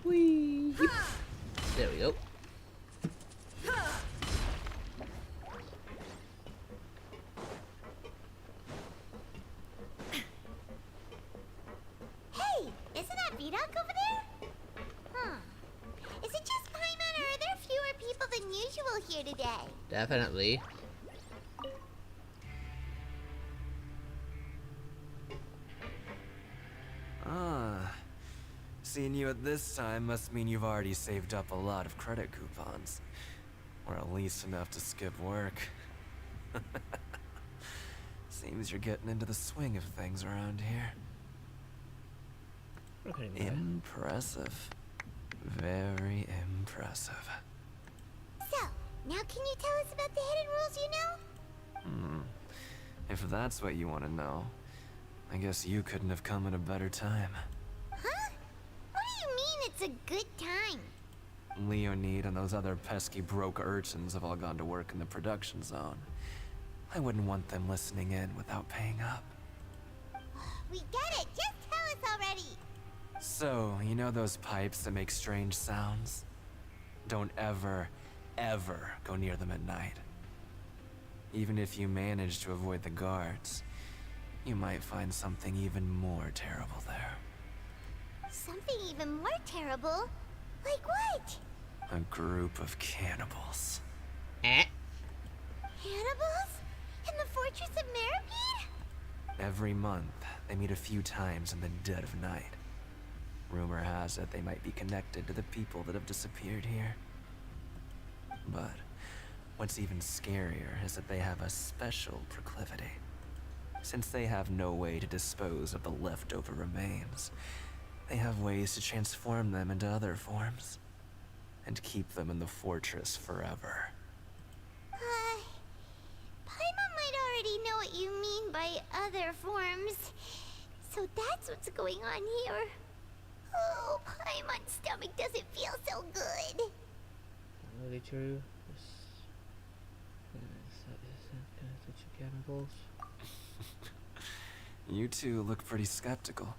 Whee! There we go. Hey, isn't that Vidoc over there? Huh. Is it just Paimon, or are there fewer people than usual here today? Definitely. Ah. Seeing you at this time must mean you've already saved up a lot of credit coupons. Or at least enough to skip work. Seems you're getting into the swing of things around here. Okay, Impressive. Very impressive. So, now can you tell us about the hidden rules you know? If that's what you want to know, I guess you couldn't have come at a better time. Huh? What do you mean it's a good time? Leonid and those other pesky broke urchins have all gone to work in the production zone. I wouldn't want them listening in without paying up. We get it! Just tell us already! So, you know those pipes that make strange sounds? Don't ever, ever go near them at night. Even if you manage to avoid the guards, you might find something even more terrible there. Something even more terrible? Like what? A group of cannibals. Eh? Cannibals? In the Fortress of Meripede? Every month, they meet a few times in the dead of night. Rumor has it they might be connected to the people that have disappeared here. But what's even scarier is that they have a special proclivity. Since they have no way to dispose of the leftover remains, they have ways to transform them into other forms and keep them in the fortress forever. Paimon might already know what you mean by other forms. So that's what's going on here. Oh, Paimon's stomach doesn't feel so good. Really true. Cannibals. You two look pretty skeptical.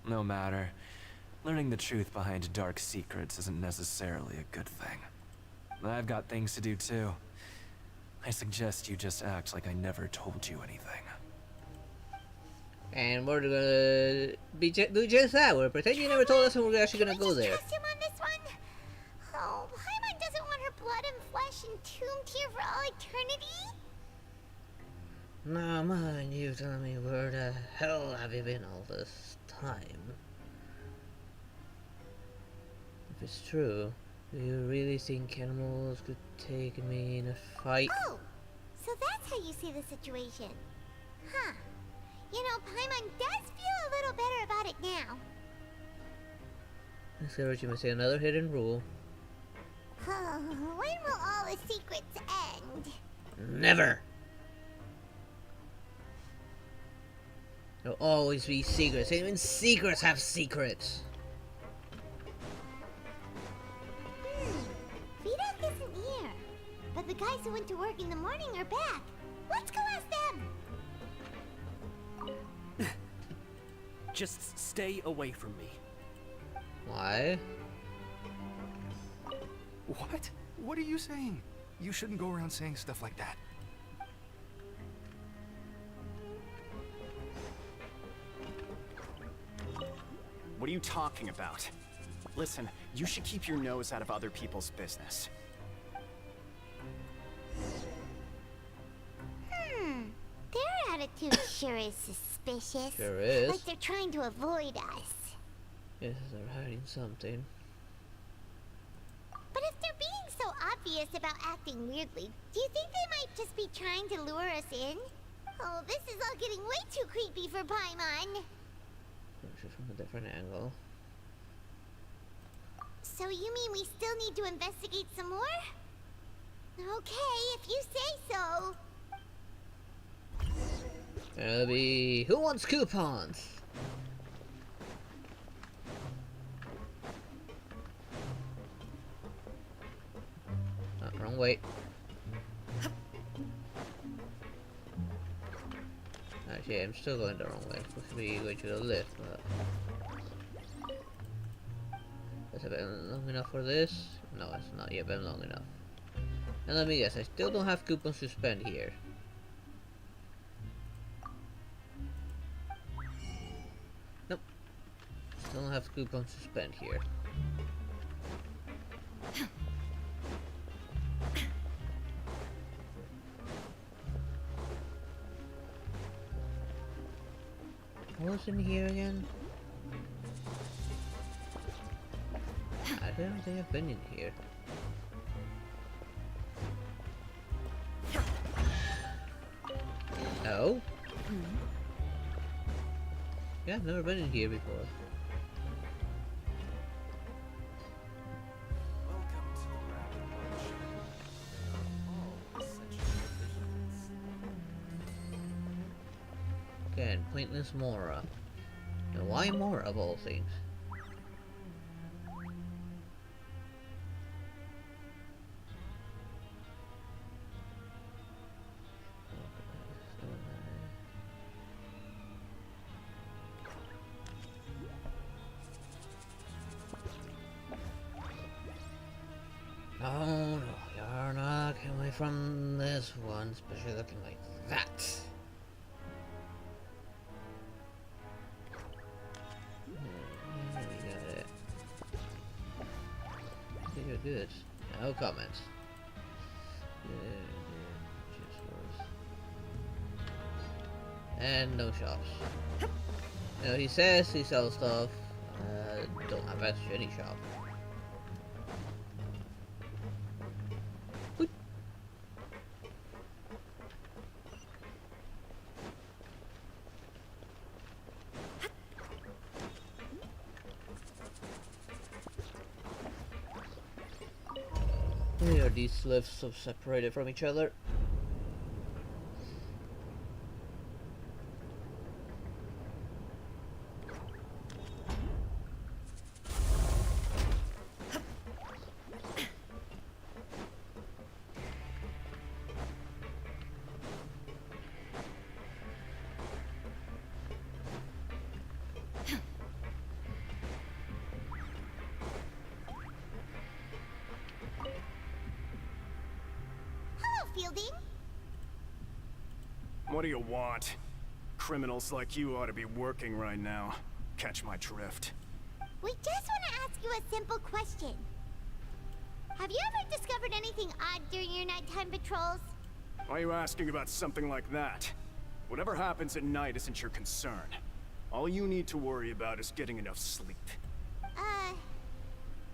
No matter. Learning the truth behind dark secrets isn't necessarily a good thing. I've got things to do too. I suggest you just act like I never told you anything. And we're gonna do just that. We're pretending you never told us, and we're actually gonna go there. Trust him on this one? Oh, Paimon doesn't want her blood and flesh entombed here for all eternity? Now, mind you, tell me where the hell have you been all this time? If it's true, do you really think cannibals could take me in a fight? Oh, so that's how you see the situation. Huh. You know, Paimon does feel a little better about it now. I see what you might say, another hidden rule. When will all the secrets end? Never! There'll always be secrets. Even secrets have secrets. Vidoc isn't here. But the guys who went to work in the morning are back. Let's go ask them. Just stay away from me. Why? What? What are you saying? You shouldn't go around saying stuff like that. What are you talking about? Listen, you should keep your nose out of other people's business. Their attitude sure is suspicious. Sure is. Like they're trying to avoid us. Yes, they're hiding something. But if they're being so obvious about acting weirdly, do you think they might just be trying to lure us in? Oh, this is all getting way too creepy for Paimon. From a different angle. So you mean we still need to investigate some more? Okay, if you say so. It'll be who wants coupons? wait. Actually, I'm still going the wrong way. Supposed to be going to the left, but has it been long enough for this? No, it's not yet been long enough. And let me guess, I still don't have coupons to spend here. Nope. Still don't have coupons to spend here. What was in here again? I don't think I've been in here. Oh? Yeah, I've never been in here before. Again, pointless Mora. Now why Mora of all things? Oh no, you're not getting away from this one, especially looking like that. We got it. You're good. No comments. And no shops. You know, he says he sells stuff. Don't have access to any shop. Why are these lifts so separated from each other? Fielding? What do you want? Criminals like you ought to be working right now. Catch my drift. We just want to ask you a simple question. Have you ever discovered anything odd during your nighttime patrols? Why are you asking about something like that? Whatever happens at night isn't your concern. All you need to worry about is getting enough sleep.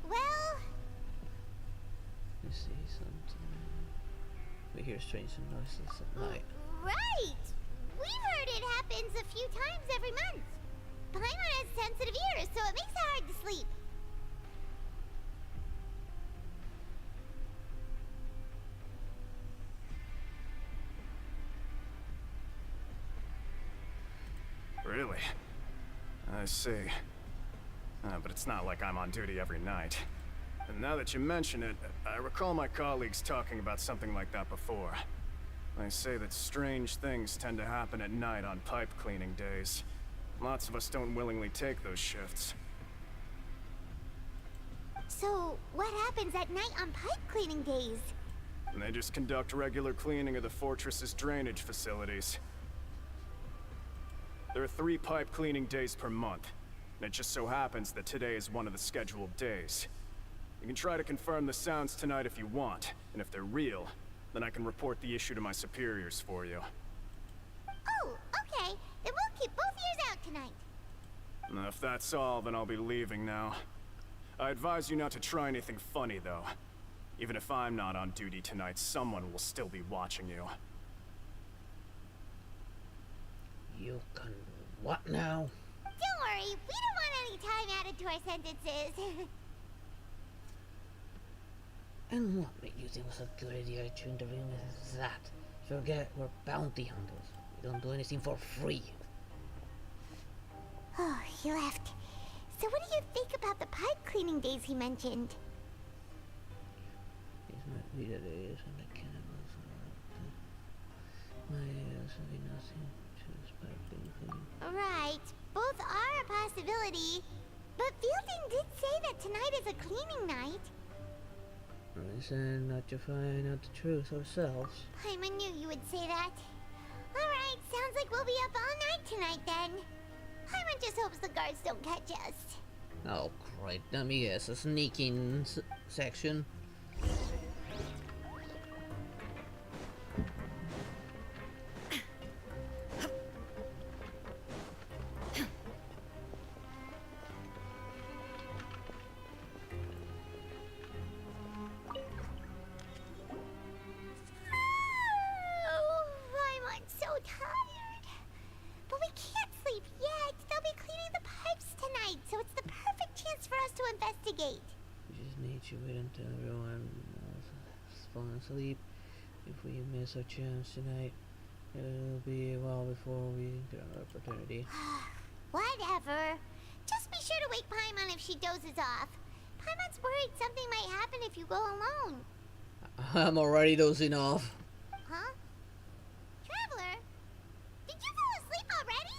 Well... You see something. We hear strange noises at night. Right! We've heard it happens a few times every month. Paimon has sensitive ears, so it makes it hard to sleep. Really? I see. But it's not like I'm on duty every night. And now that you mention it, I recall my colleagues talking about something like that before. They say that strange things tend to happen at night on pipe cleaning days. Lots of us don't willingly take those shifts. So, what happens at night on pipe cleaning days? And they just conduct regular cleaning of the fortress's drainage facilities. There are 3 pipe cleaning days per month, and it just so happens that today is one of the scheduled days. You can try to confirm the sounds tonight if you want, and if they're real, then I can report the issue to my superiors for you. Oh, okay. Then we'll keep both ears out tonight. And if that's all, then I'll be leaving now. I advise you not to try anything funny, though. Even if I'm not on duty tonight, someone will still be watching you. You can... what now? Don't worry, we don't want any time added to our sentences. And what made you think it was a good idea to turn the ring with that? Forget we're bounty hunters. We don't do anything for free. Oh, he left. So what do you think about the pipe cleaning days he mentioned? He's not Vida de ellos and the cannibals. My ears will be nothing to sparkling clean. Right, both are a possibility. But Fielding did say that tonight is a cleaning night. Listen, not to find out the truth ourselves. Paimon knew you would say that. Alright, sounds like we'll be up all night tonight then. Paimon just hopes the guards don't catch us. Oh, great. Let me guess, a sneaking section. Oh, Paimon's so tired. But we can't sleep yet. They'll be cleaning the pipes tonight, so it's the perfect chance for us to investigate. We just need to wait until everyone has fallen asleep. If we miss our chance tonight, it'll be a while before we get our opportunity. Whatever. Just be sure to wake Paimon if she dozes off. Paimon's worried something might happen if you go alone. I'm already dozing off. Huh? Traveler? Did you fall asleep already?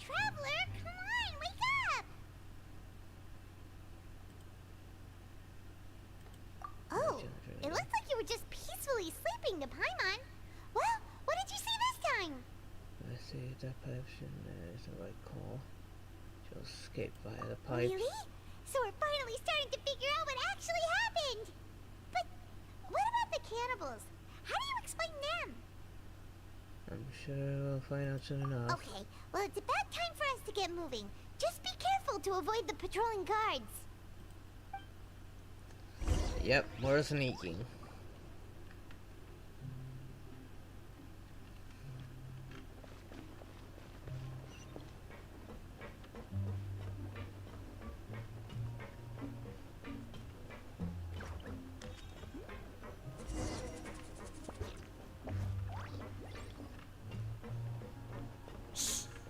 Traveler, come on, wake up! Oh, it looks like you were just peacefully sleeping to Paimon. Well, what did you see this time? I see that pipe is the right call. She'll escape via the pipes. Really? So we're finally starting to figure out what actually happened. But what about the cannibals? How do you explain them? I'm sure we'll find out soon enough. Okay, well it's about time for us to get moving. Just be careful to avoid the patrolling guards. Yep, more sneaking.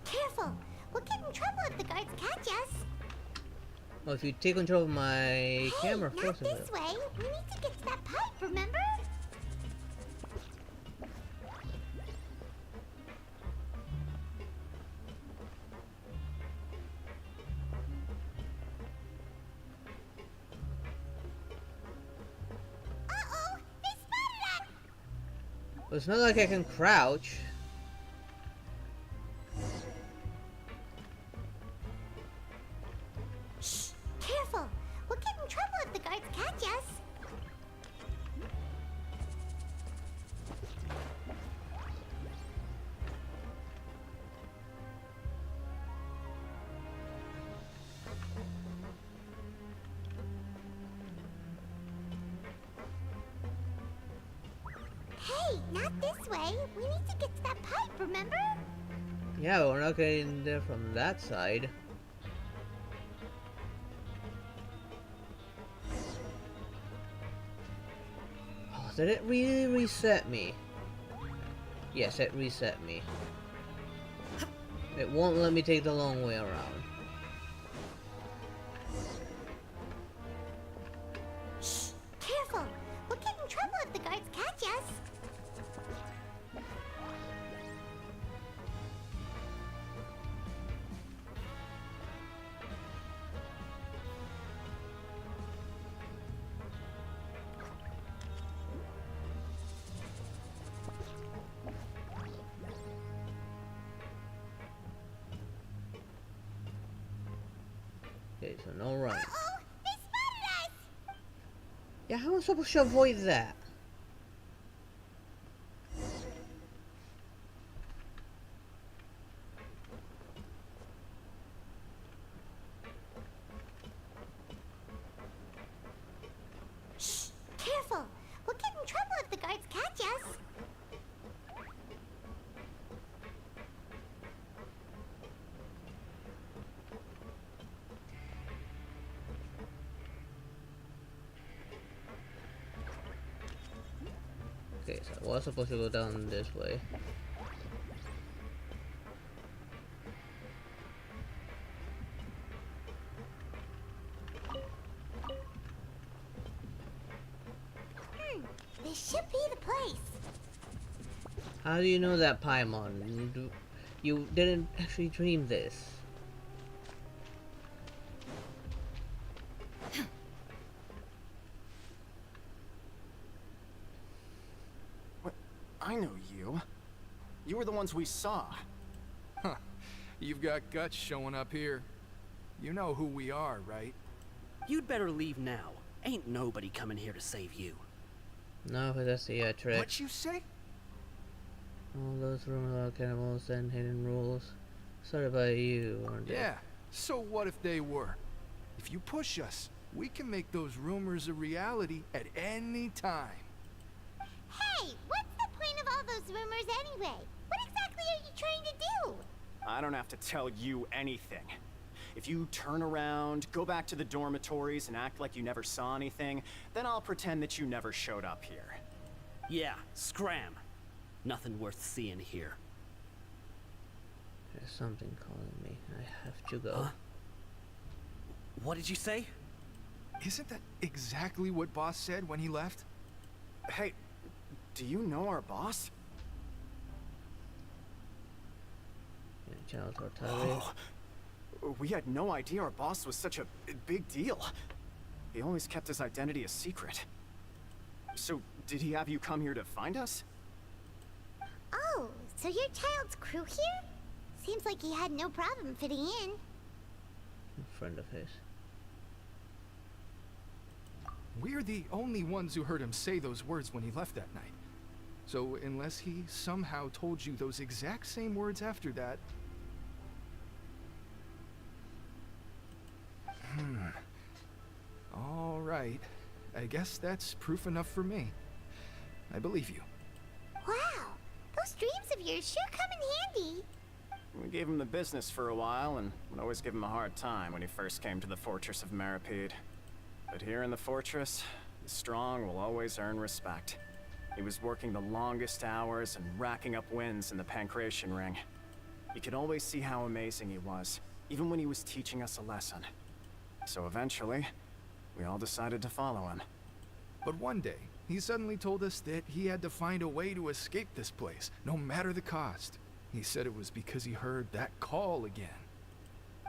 Careful, we'll get in trouble if the guards catch us. Oh, if you take control of my camera, of Not course it will. this way. We need to get to that pipe, remember? Uh-oh, they spotted us! Well, it's not like I can crouch. Careful, we'll get in trouble if the guards catch us. Hey, not this way. We need to get to that pipe, remember? Yeah, but we're not getting there from that side. Oh, did it really reset me? Yes, it reset me. It won't let me take the long way around. Careful! We'll get in trouble if the guards catch us. Okay, so no running. Uh-oh! They spotted us! Yeah, how am I supposed to avoid that? Shh! Careful! We'll get in trouble if the guards catch us. Okay, so I was supposed to go down this way. This should be the place. How do you know that, Paimon? You didn't actually dream this. What? I know you. You were the ones we saw. Huh. You've got guts showing up here. You know who we are, right? You'd better leave now. Ain't nobody coming here to save you. No, but that's the trick. What you say? All those rumors about cannibals and hidden rules started by you, aren't they? Yeah. So what if they were? If you push us, we can make those rumors a reality at any time. Hey, what's the point of all those rumors anyway? What exactly are you trying to do? I don't have to tell you anything. If you turn around, go back to the dormitories, and act like you never saw anything, then I'll pretend that you never showed up here. Yeah, scram. Nothing worth seeing here. There's something calling me. I have to go. Huh? What did you say? Isn't that exactly what Boss said when he left? Hey, do you know our boss? Oh, we had no idea our boss was such a big deal. He always kept his identity a secret. So, did he have you come here to find us? Oh, so your child's crew here? Seems like he had no problem fitting in. A friend of his. We're the only ones who heard him say those words when he left that night. So unless he somehow told you those exact same words after that... All right. I guess that's proof enough for me. I believe you. Wow, those dreams of yours sure come in handy. We gave him the business for a while, and would always give him a hard time when he first came to the fortress of Maripede. But here in the fortress, the strong will always earn respect. He was working the longest hours and racking up wins in the Pancration Ring. You could always see how amazing he was, even when he was teaching us a lesson. So eventually, we all decided to follow him. But one day, he suddenly told us that he had to find a way to escape this place, no matter the cost. He said it was because he heard that call again.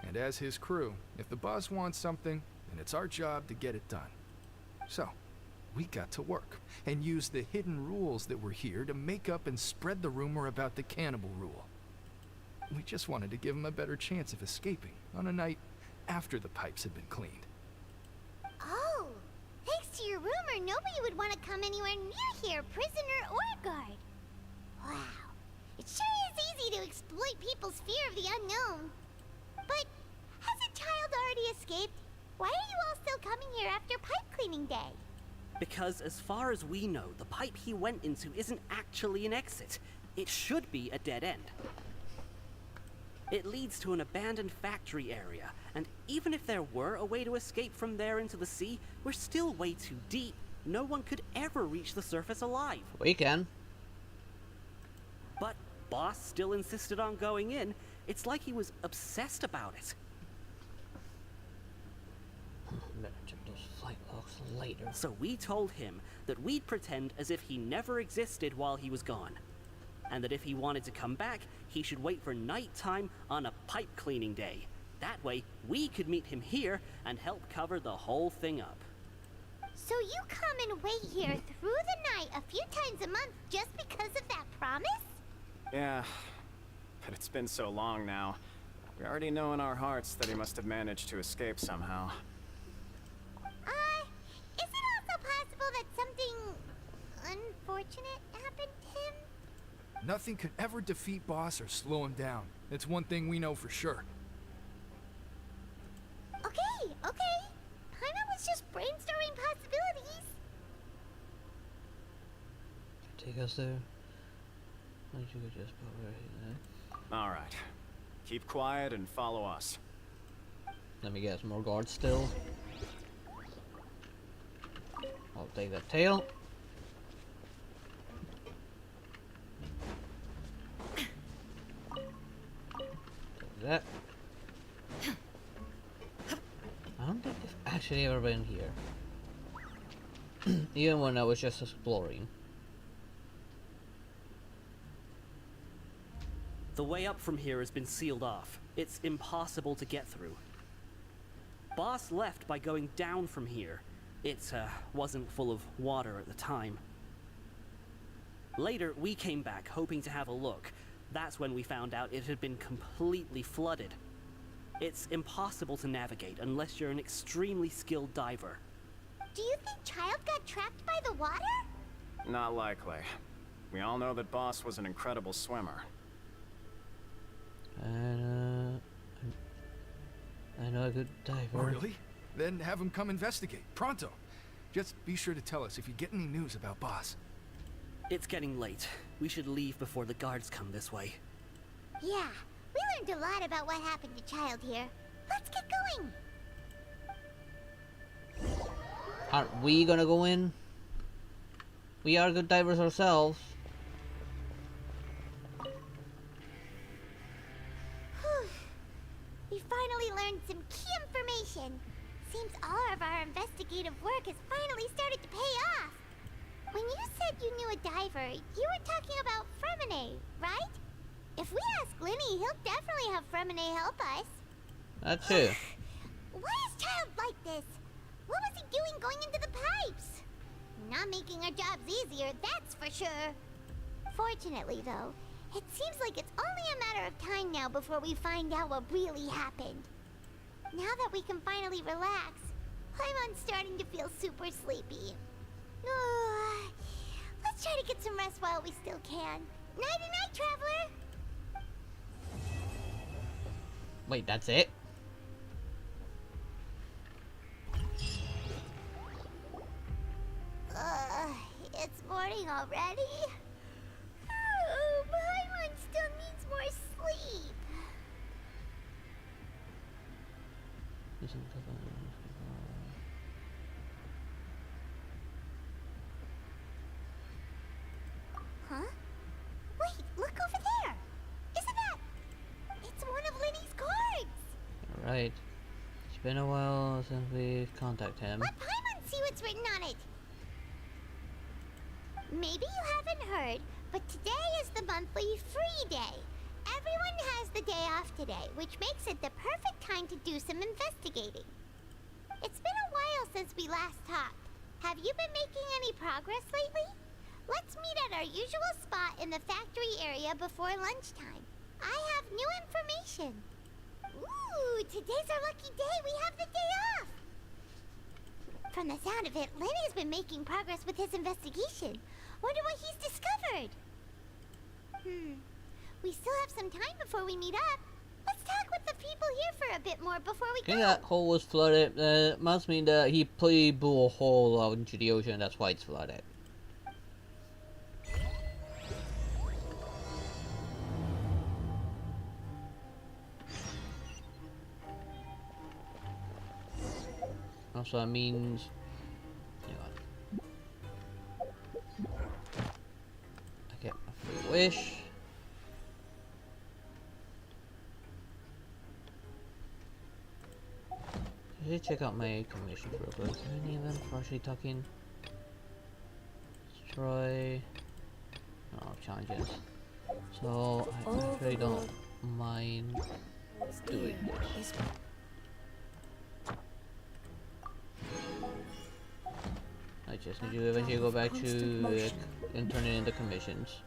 And as his crew, if the boss wants something, then it's our job to get it done. So, we got to work, and used the hidden rules that were here to make up and spread the rumor about the cannibal rule. We just wanted to give him a better chance of escaping on a night after the pipes had been cleaned. Oh, thanks to your rumor, nobody would want to come anywhere near here, prisoner or guard. Wow, it sure is easy to exploit people's fear of the unknown. But has a child already escaped? Why are you all still coming here after pipe cleaning day? Because as far as we know, the pipe he went into isn't actually an exit. It should be a dead end. It leads to an abandoned factory area, and even if there were a way to escape from there into the sea, we're still way too deep. No one could ever reach the surface alive. We can. But Boss still insisted on going in. It's like he was obsessed about it. Better check those flight logs later. So we told him that we'd pretend as if he never existed while he was gone. And that if he wanted to come back, he should wait for nighttime on a pipe cleaning day. That way, we could meet him here and help cover the whole thing up. So you come and wait here through the night a few times a month just because of that promise? Yeah, but it's been so long now. We already know in our hearts that he must have managed to escape somehow. Is it also possible that something unfortunate happened to him? Nothing could ever defeat Boss or slow him down. That's one thing we know for sure. Okay. Paimon was just brainstorming possibilities. Take us there. Why don't you just put over here? Alright. Keep quiet and follow us. Let me guess, more guards still. I'll take that tail. Take that. I don't think I've actually ever been here. Even when I was just exploring. The way up from here has been sealed off. It's impossible to get through. Boss left by going down from here. It wasn't full of water at the time. Later, we came back hoping to have a look. That's when we found out it had been completely flooded. It's impossible to navigate unless you're an extremely skilled diver. Do you think Child got trapped by the water? Not likely. We all know that Boss was an incredible swimmer. And I know a good diver. Oh, really? Then have him come investigate. Pronto. Just be sure to tell us if you get any news about Boss. It's getting late. We should leave before the guards come this way. Yeah, we learned a lot about what happened to Child here. Let's get going. Aren't we gonna go in? We are good divers ourselves. We finally learned some key information. Seems all of our investigative work has finally started to pay off. When you said you knew a diver, you were talking about Fremine, right? If we ask Linny, he'll definitely have Fremine help us. That too. Why is Child like this? What was he doing going into the pipes? Not making our jobs easier, that's for sure. Fortunately, though, it seems like it's only a matter of time now before we find out what really happened. Now that we can finally relax, I'm starting to feel super sleepy. Let's try to get some rest while we still can. Nighty-night, traveler! Wait, that's it? It's morning already? Paimon still needs more sleep. Huh? Wait, look over there! Isn't that... It's one of Linny's cards! Alright. It's been a while since we've contacted him. Let Paimon see what's written on it! Maybe you haven't heard, but today is the monthly free day. Everyone has the day off today, which makes it the perfect time to do some investigating. It's been a while since we last talked. Have you been making any progress lately? Let's meet at our usual spot in the factory area before lunchtime. I have new information. Ooh, today's our lucky day. We have the day off. From the sound of it, Lenny's been making progress with his investigation. Wonder what he's discovered. We still have some time before we meet up. Let's talk with the people here for a bit more before we Okay, go. that hole was flooded. Must mean that he blew a hole out into the ocean. That's why it's flooded. Also, that means. Hang on. I get a free wish. I should check out my commissions real quick. Is there any of them for actually talking? Destroy. Oh, challenges. So, I actually don't mind doing this. I just need to eventually go back to it and turn it into commissions.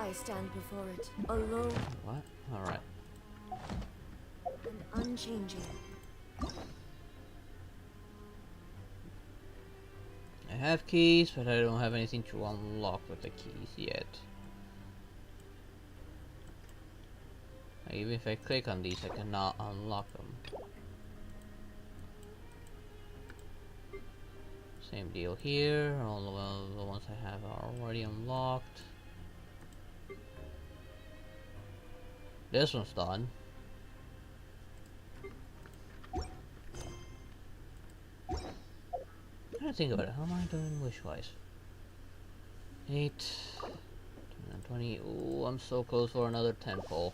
I stand before it, alone What? Alright. and unchanging. I have keys, but I don't have anything to unlock with the keys yet. Even if I click on these, I cannot unlock them. Same deal here. All the ones I have are already unlocked. This one's done. I'm trying to think about it. How am I doing wish-wise? 8, 20. Ooh, I'm so close for another 10 pull.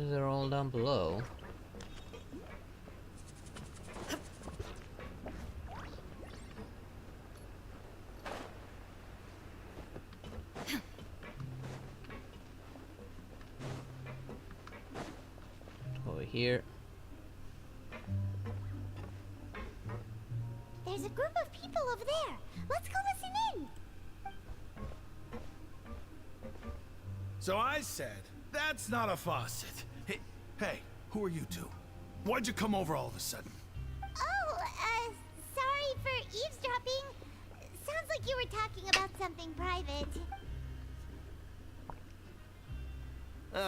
They're all down below. Over here. There's a group of people over there. Let's go listen in. So I said, that's not a faucet. Hey, who are you two? Why'd you come over all of a sudden? Oh, sorry for eavesdropping. Sounds like you were talking about something private.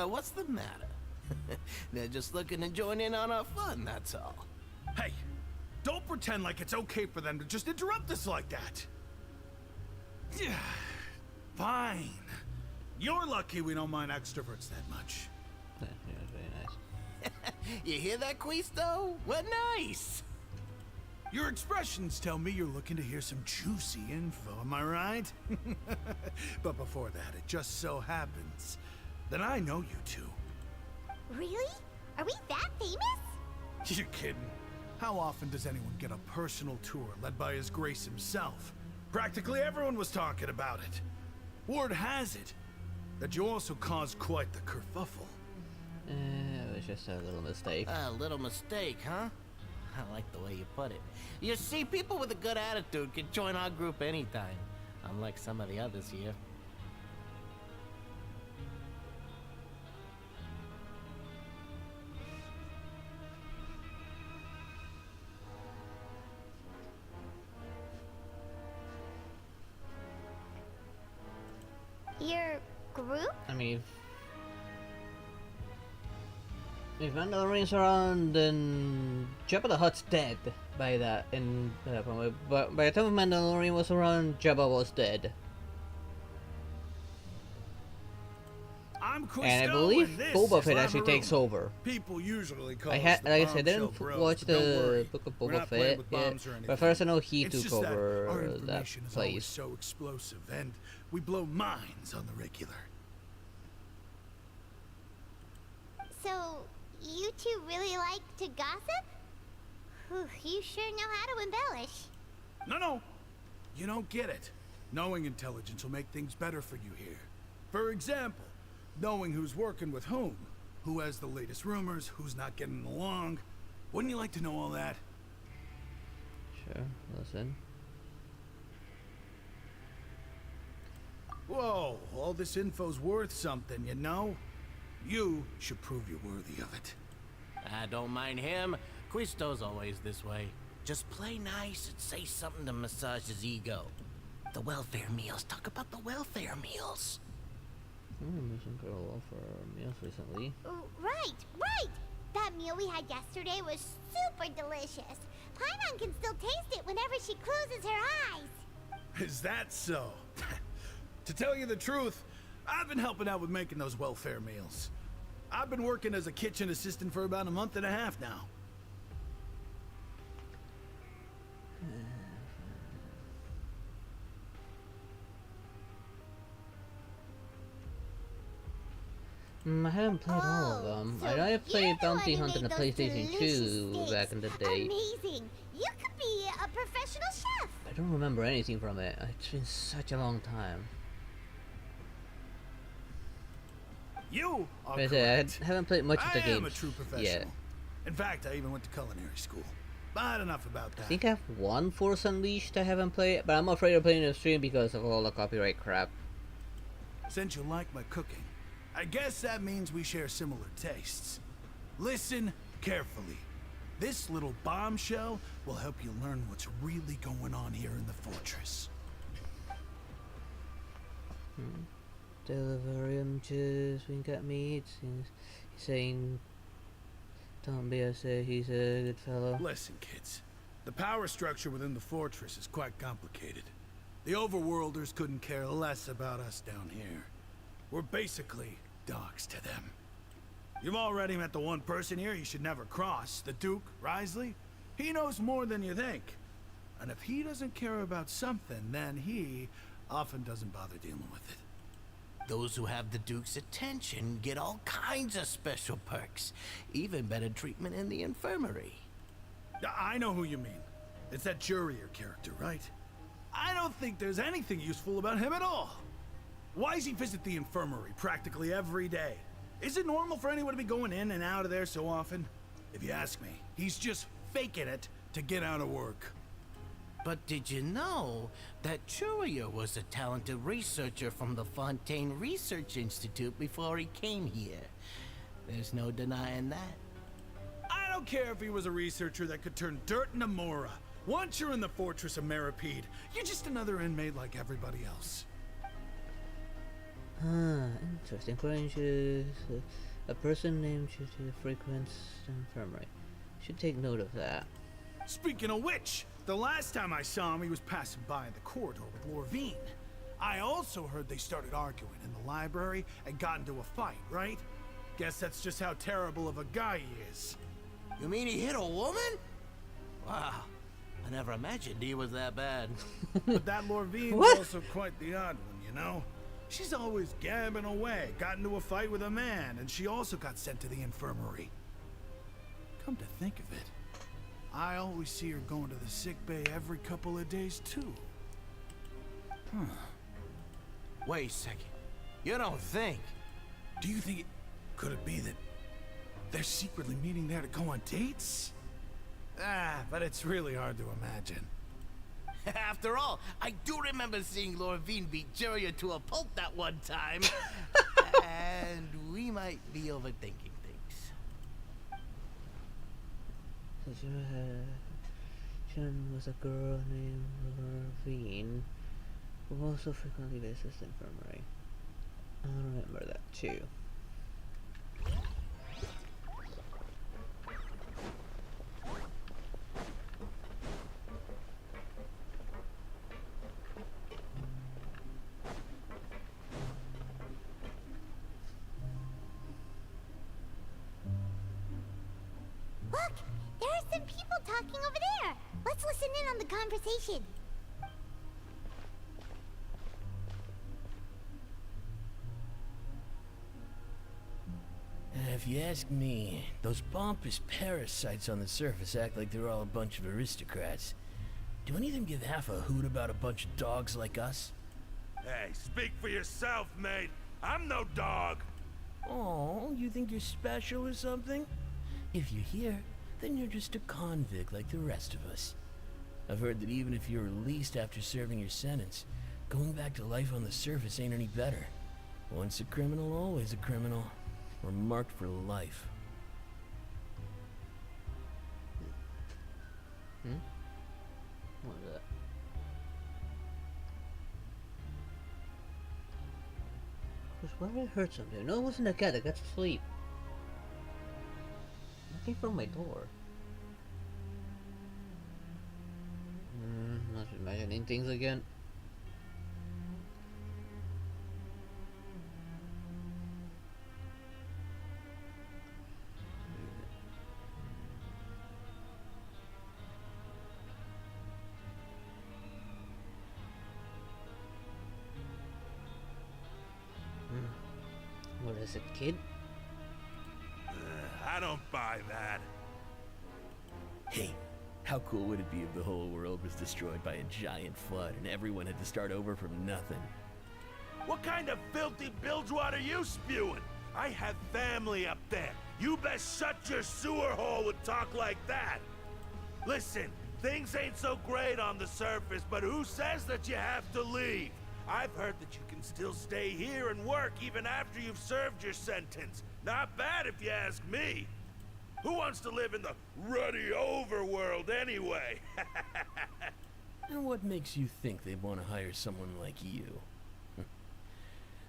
What's the matter? They're just looking to join in on our fun, that's all. Hey, don't pretend like it's okay for them to just interrupt us like that. Yeah, fine. You're lucky we don't mind extroverts that much. Yeah, very nice. You hear that, Quisto? What nice! Your expressions tell me you're looking to hear some juicy info, am I right? But before that, it just so happens that I know you two. Really? Are we that famous? You're kidding. How often does anyone get a personal tour led by His Grace himself? Practically everyone was talking about it. Word has it that you also caused quite the kerfuffle. It was just a little mistake. A little mistake, huh? I like the way you put it. You see, people with a good attitude can join our group anytime, unlike some of the others here. Your group? I mean, if Mandalorian's around, then Jabba the Hutt's dead by that. But by the time Mandalorian was around, Jabba was dead. I'm Quisto, and I believe and this Boba is Fett actually takes Lavarone. over. People usually call Like us the I said, I bombshell didn't bros, watch but don't the worry. Book of We're Boba not playing Fett with yet, bombs or but anything. first I know he It's took just that our over that information is always place. so explosive, and we blow minds on the regular. So, you two really like to gossip? Whew, you sure know how to embellish. No. You don't get it. Knowing intelligence will make things better for you here. For example, knowing who's working with whom, who has the latest rumors, who's not getting along. Wouldn't you like to know all that? Sure, listen. Whoa, all this info's worth something, you know? You should prove you're worthy of it. I don't mind him. Quisto's always this way. Just play nice and say something to massage his ego. The welfare meals. Talk about the welfare meals. Some girl for meals recently. Right! That meal we had yesterday was super delicious. Paimon can still taste it whenever she closes her eyes. Is that so? To tell you the truth, I've been helping out with making those welfare meals. I've been working as a kitchen assistant for about a month and a half now. I haven't played all of them. So I know I played you're the Bounty one who Hunt on the made those PlayStation delicious 2 steaks. back in the day. Amazing! You could be a professional chef. I don't remember anything from it. It's been such a long time. You are I correct. haven't played much of the I am game a true professional. yet. In fact, I even went to culinary school. But enough about that. I think I have one Force Unleashed I haven't played, but I'm afraid of playing it on stream because of all the copyright crap. Since you like my cooking, I guess that means we share similar tastes. Listen carefully. This little bombshell will help you learn what's really going on here in the fortress. Delivarium just wink at me. He's saying, don't be a say he's a good fellow. Listen, kids. The power structure within the fortress is quite complicated. The overworlders couldn't care less about us down here. We're basically dogs to them. You've already met the one person here you should never cross, the Duke, Risley. He knows more than you think. And if he doesn't care about something, then he often doesn't bother dealing with it. Those who have the Duke's attention get all kinds of special perks, even better treatment in the infirmary. I know who you mean. It's that Jurier character, right? I don't think there's anything useful about him at all. Why does he visit the infirmary practically every day? Is it normal for anyone to be going in and out of there so often? If you ask me, he's just faking it to get out of work. But did you know that Jurier was a talented researcher from the Fontaine Research Institute before he came here? There's no denying that. I don't care if he was a researcher that could turn dirt into Mora. Once you're in the fortress of Meripede, you're just another inmate like everybody else. Interesting. According a person named Chutu frequents the infirmary. Should take note of that. Speaking of which, the last time I saw him, he was passing by in the corridor with Lorvine. I also heard they started arguing in the library and got into a fight, right? Guess that's just how terrible of a guy he is. You mean he hit a woman? Wow, I never imagined he was that bad. But that Lorvine's also quite the odd one, you know? She's always gabbing away, got into a fight with a man, and she also got sent to the infirmary. Come to think of it, I always see her going to the sick bay every couple of days, too. Huh. Wait a second. You don't think? Do you think could it be that they're secretly meeting there to go on dates? But it's really hard to imagine. After all, I do remember seeing Lorvine beat Jurier to a pulp that one time. And we might be overthinking things. Chen was a girl named Lorvine who also frequently visits the infirmary. I remember that too. Look, there are some people talking over there. Let's listen in on the conversation. If you ask me, those pompous parasites on the surface act like they're all a bunch of aristocrats. Do any of them give half a hoot about a bunch of dogs like us? Hey, speak for yourself, mate. I'm no dog. Oh, you think you're special or something? If you're here, then you're just a convict like the rest of us. I've heard that even if you're released after serving your sentence, going back to life on the surface ain't any better. Once a criminal, always a criminal. We're marked for life. What was that? Why did I heard something? No, it wasn't a cat. I got to sleep. Nothing from my door. Not imagining things again. What is it, kid? I don't buy that. Hey, How cool would it be if the whole world was destroyed by a giant flood and everyone had to start over from nothing? What kind of filthy bilgewater are you spewing? I have family up there. You best shut your sewer hole with talk like that. Listen, things ain't so great on the surface, but who says that you have to leave? I've heard that you can still stay here and work even after you've served your sentence. Not bad if you ask me. Who wants to live in the ruddy overworld anyway? And what makes you think they'd want to hire someone like you?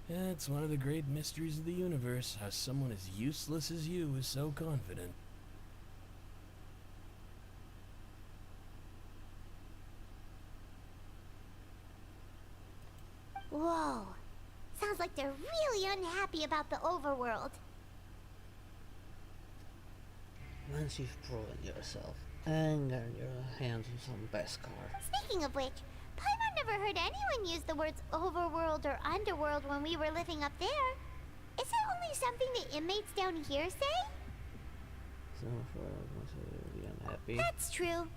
It's one of the great mysteries of the universe, how someone as useless as you is so confident. Whoa. Sounds like they're really unhappy about the overworld. Once you've proven yourself and gotten your hands on some best car. Speaking of which, Paimon never heard anyone use the words overworld or underworld when we were living up there. Is it only something the inmates down here say? So far, I be unhappy. That's true.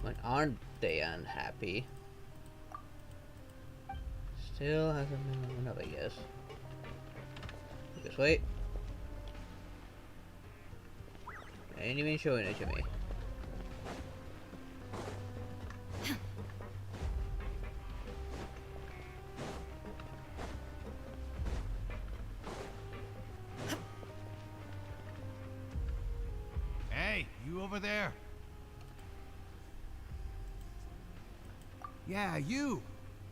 When aren't they unhappy? Still hasn't been enough, I guess. Just wait. Ain't even showing it to me. Hey, you over there? Yeah, you.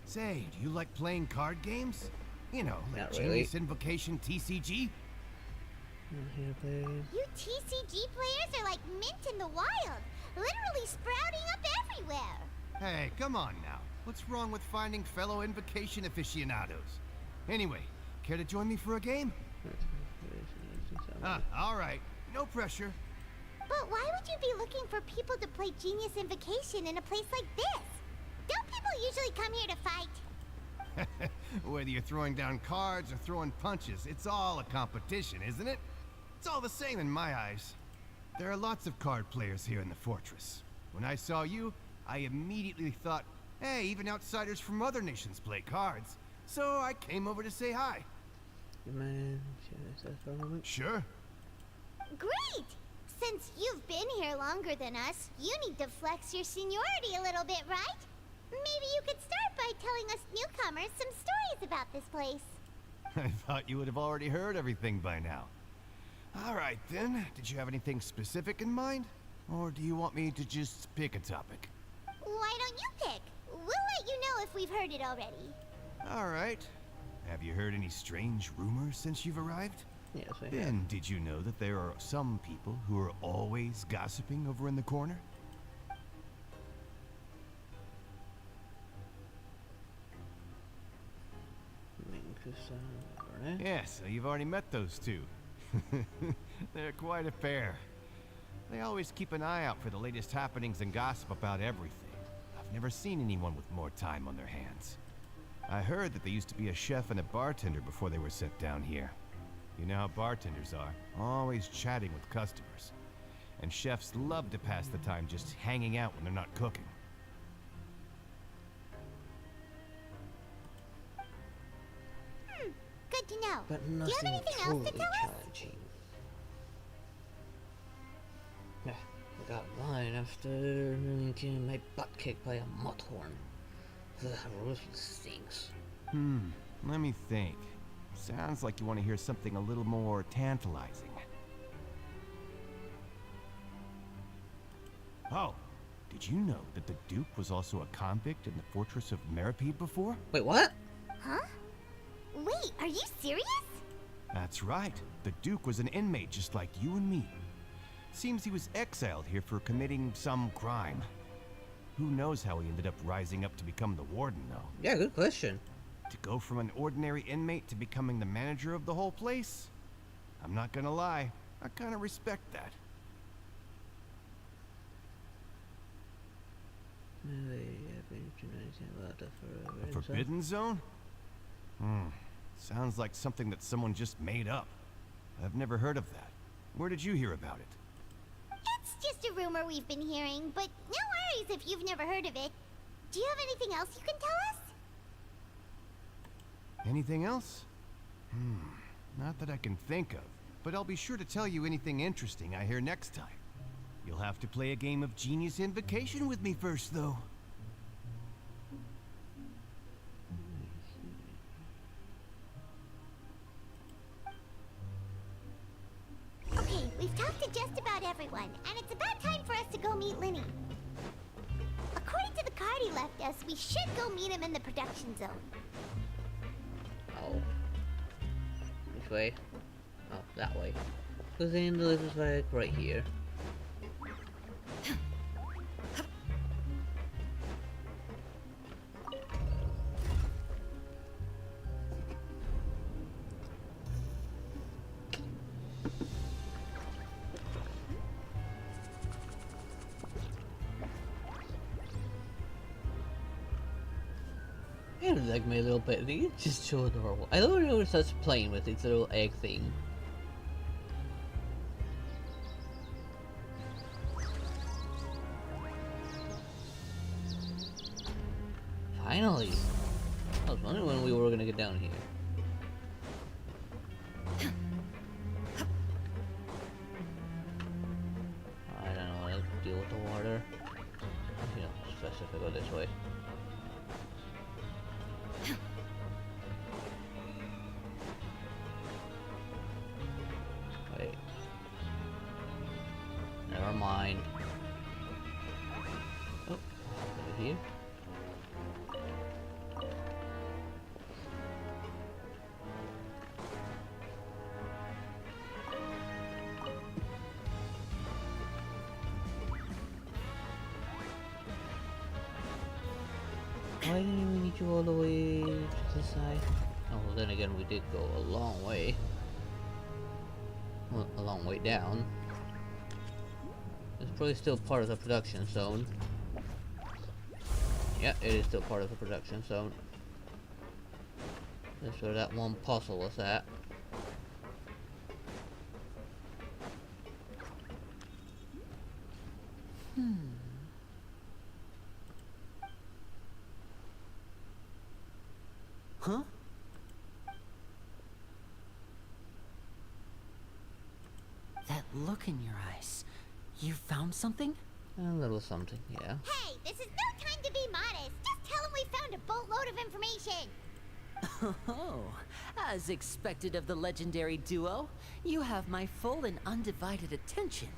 Say, do you like playing card games? You know, like Not really. Genius Invocation TCG? You TCG players are like mint in the wild, literally sprouting up everywhere. Hey, come on now. What's wrong with finding fellow Invocation aficionados? Anyway, care to join me for a game? All right. No pressure. But why would you be looking for people to play Genius Invocation in a place like this? Don't people usually come here to fight? Whether you're throwing down cards or throwing punches, it's all a competition, isn't it? It's all the same in my eyes. There are lots of card players here in the fortress. When I saw you, I immediately thought, hey, even outsiders from other nations play cards. So I came over to say hi. Sure. Great! Since you've been here longer than us, you need to flex your seniority a little bit, right? Maybe you could start by telling us newcomers some stories about this place. I thought you would have already heard everything by now. All right, then. Did you have anything specific in mind? Or do you want me to just pick a topic? Why don't you pick? We'll let you know if we've heard it already. All right. Have you heard any strange rumors since you've arrived? Yes, I have. Then did you know that there are some people who are always gossiping over in the corner? Yeah, so you've already met those two. They're quite a pair. They always keep an eye out for the latest happenings and gossip about everything. I've never seen anyone with more time on their hands. I heard that they used to be a chef and a bartender before they were sent down here. You know how bartenders are, always chatting with customers. And chefs love to pass the time just hanging out when they're not cooking. Good to know. But Do you have nothing anything else to truly tell us? challenging. Yeah, I got mine after getting my butt kicked by a mudhorn. Ugh, really stinks. Let me think. Sounds like you want to hear something a little more tantalizing. Oh, did you know that the Duke was also a convict in the fortress of Meripede before? Wait, what? Huh? Wait, are you serious? That's right. The Duke was an inmate just like you and me. Seems he was exiled here for committing some crime. Who knows how he ended up rising up to become the warden, though? Yeah, good question. To go from an ordinary inmate to becoming the manager of the whole place? I'm not gonna lie, I kinda respect that. A Forbidden Zone? Sounds like something that someone just made up. I've never heard of that. Where did you hear about it? It's just a rumor we've been hearing, but no worries if you've never heard of it. Do you have anything else you can tell us? Anything else? Not that I can think of, but I'll be sure to tell you anything interesting I hear next time. You'll have to play a game of Genius Invocation with me first, though. Okay, we've talked to just about everyone, and it's about time for us to go meet Linny. According to the card he left us, we should go meet him in the production zone. Oh. Which way? Oh, that way. Because then this is like right here. I like my little pet. It's just so adorable. I don't know it's just playing with its little egg thing. Finally! I was wondering when we were gonna get down here. I don't know how to deal with the water. You know, it's best if I go this way. Wait. Never mind. Oh, over here. Why didn't we need you all the way to the side? Oh, well, then again, we did go a long way. Well, a long way down. It's probably still part of the production zone. Yeah, it is still part of the production zone. That's where that one puzzle was at. Huh? That look in your eyes. You found something? A little something, yeah. Hey, this is no time to be modest. Just tell him we found a boatload of information. Oh, as expected of the legendary duo, you have my full and undivided attention.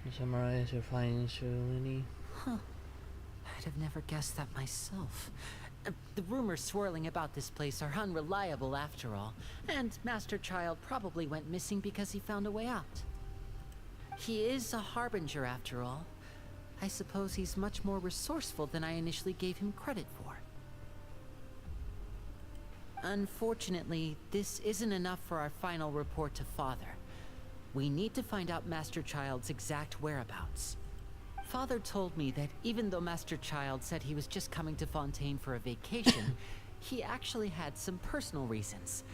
You summarize your findings, Linny. Huh. I'd have never guessed that myself. The rumors swirling about this place are unreliable after all, and Master Child probably went missing because he found a way out. He is a harbinger after all. I suppose he's much more resourceful than I initially gave him credit for. Unfortunately, this isn't enough for our final report to Father. We need to find out Master Child's exact whereabouts. Father told me that even though Master Child said he was just coming to Fontaine for a vacation, he actually had some personal reasons.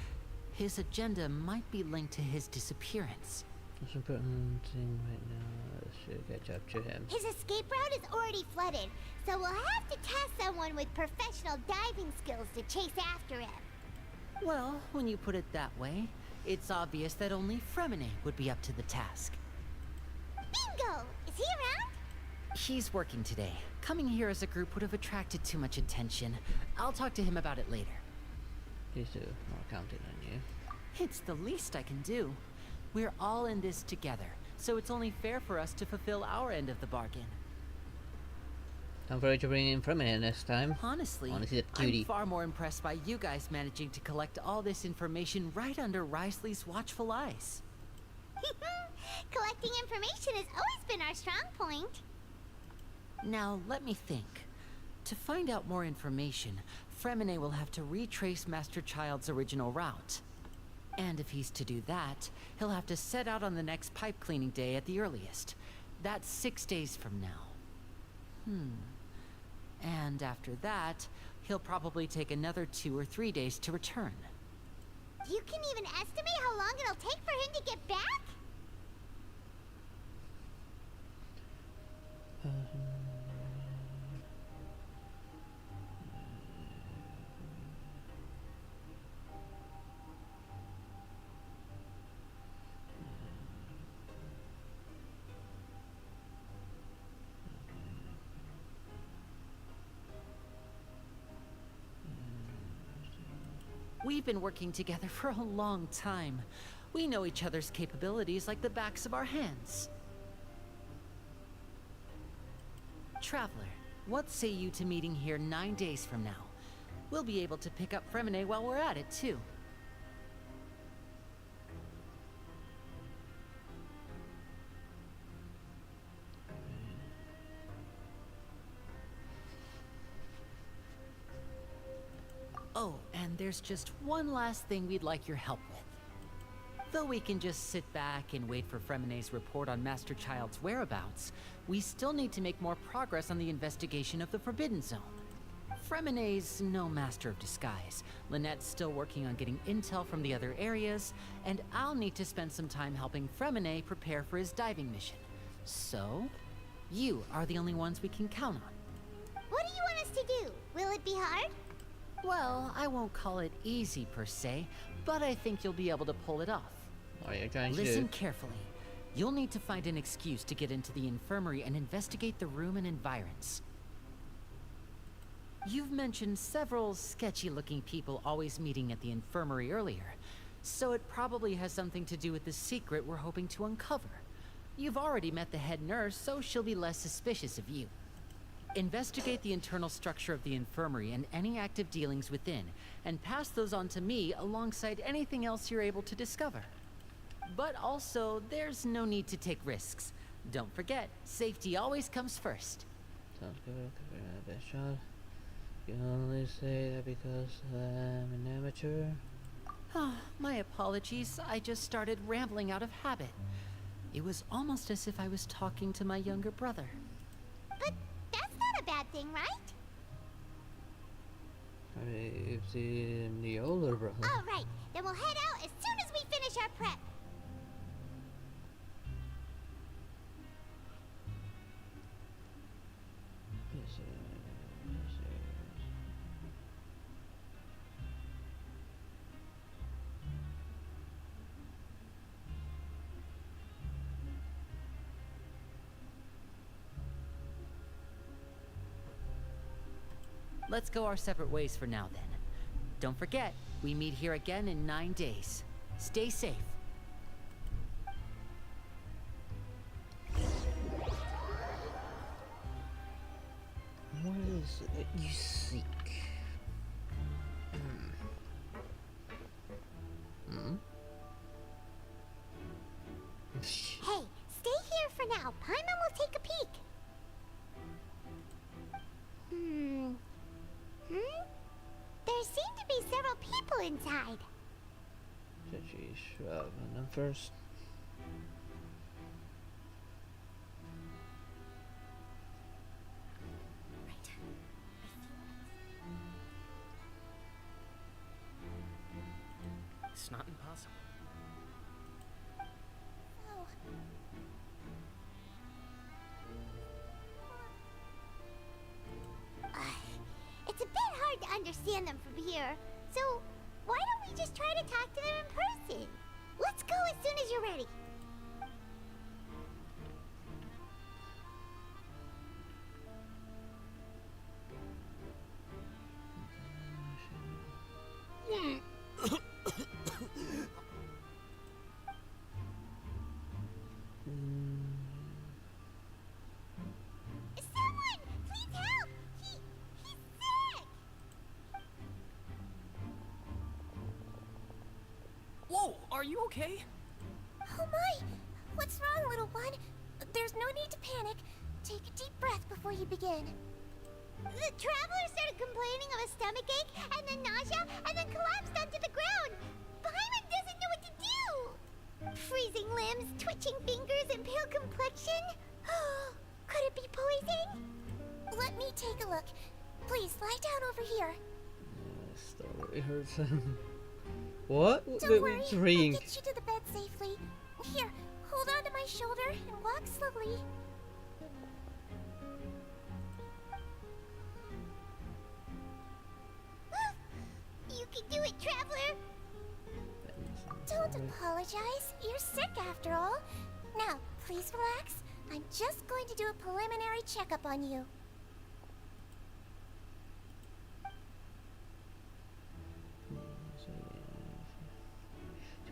His agenda might be linked to his disappearance. Most important thing right now is to catch up to him. His escape route is already flooded, so we'll have to task someone with professional diving skills to chase after him. Well, when you put it that way, it's obvious that only Fremine would be up to the task. Bingo! Is he around? He's working today. Coming here as a group would have attracted too much attention. I'll talk to him about it later. Please do. More counting on you. It's the least I can do. We're all in this together, so it's only fair for us to fulfill our end of the bargain. Time for you to bring in Fremine next time. Honestly, I wanna see that cutie. I'm far more impressed by you guys managing to collect all this information right under Risley's watchful eyes. Collecting information has always been our strong point. Now, let me think. To find out more information, Fremine will have to retrace Master Child's original route. And if he's to do that, he'll have to set out on the next pipe cleaning day at the earliest. That's 6 days from now. And and after that, he'll probably take another 2 or 3 days to return. You can even estimate how long it'll take for him to get back? We've been working together for a long time. We know each other's capabilities like the backs of our hands. Traveler, what say you to meeting here 9 days from now? We'll be able to pick up Fremine while we're at it, too. Oh, and there's just one last thing we'd like your help with. Though we can just sit back and wait for Fremine's report on Master Child's whereabouts, we still need to make more progress on the investigation of the Forbidden Zone. Fremine's no master of disguise, Lynette's still working on getting intel from the other areas, and I'll need to spend some time helping Fremine prepare for his diving mission. So, you are the only ones we can count on. What do you want us to do? Will it be hard? Well, I won't call it easy per se, but I think you'll be able to pull it off. What are you trying to Listen do? carefully. You'll need to find an excuse to get into the infirmary and investigate the room and environs. You've mentioned several sketchy-looking people always meeting at the infirmary earlier, so it probably has something to do with the secret we're hoping to uncover. You've already met the head nurse, so she'll be less suspicious of you. Investigate the internal structure of the infirmary and any active dealings within, and pass those on to me alongside anything else you're able to discover. But also, there's no need to take risks. Don't forget, safety always comes first. Sounds good. Best shot. You can only say that because I'm an amateur. My apologies, I just started rambling out of habit. It was almost as if I was talking to my younger brother. But that's not a bad thing, right? I mean, it's the older brother. All right, then we'll head out as soon as we finish our prep. Let's go our separate ways for now, then. Don't forget, we meet here again in 9 days. Stay safe. What is it you seek? Hey, stay here for now. Paimon will take a peek. There seem to be several people inside. Should she shove on them first? It's not impossible. Oh. It's a bit hard to understand them from here, so why don't we just try to talk to them in person? Let's go as soon as you're ready. Someone, please help! He's sick! Whoa, are you okay? Oh my! What's wrong, little one? There's no need to panic. Take a deep breath before you begin. The traveler started complaining of a stomachache, and then nausea, and then collapsed onto the ground. Paimon doesn't know what to do. Freezing limbs, twitching fingers, and pale complexion. Could it be poison? Let me take a look. Please, lie down over here. Still really hurts. What? Don't worry, It's I'll ring. get you to the bed safely. Here, hold on to my shoulder and walk slowly. You can do it, Traveler! Don't apologize. You're sick after all. Now, please relax. I'm just going to do a preliminary checkup on you.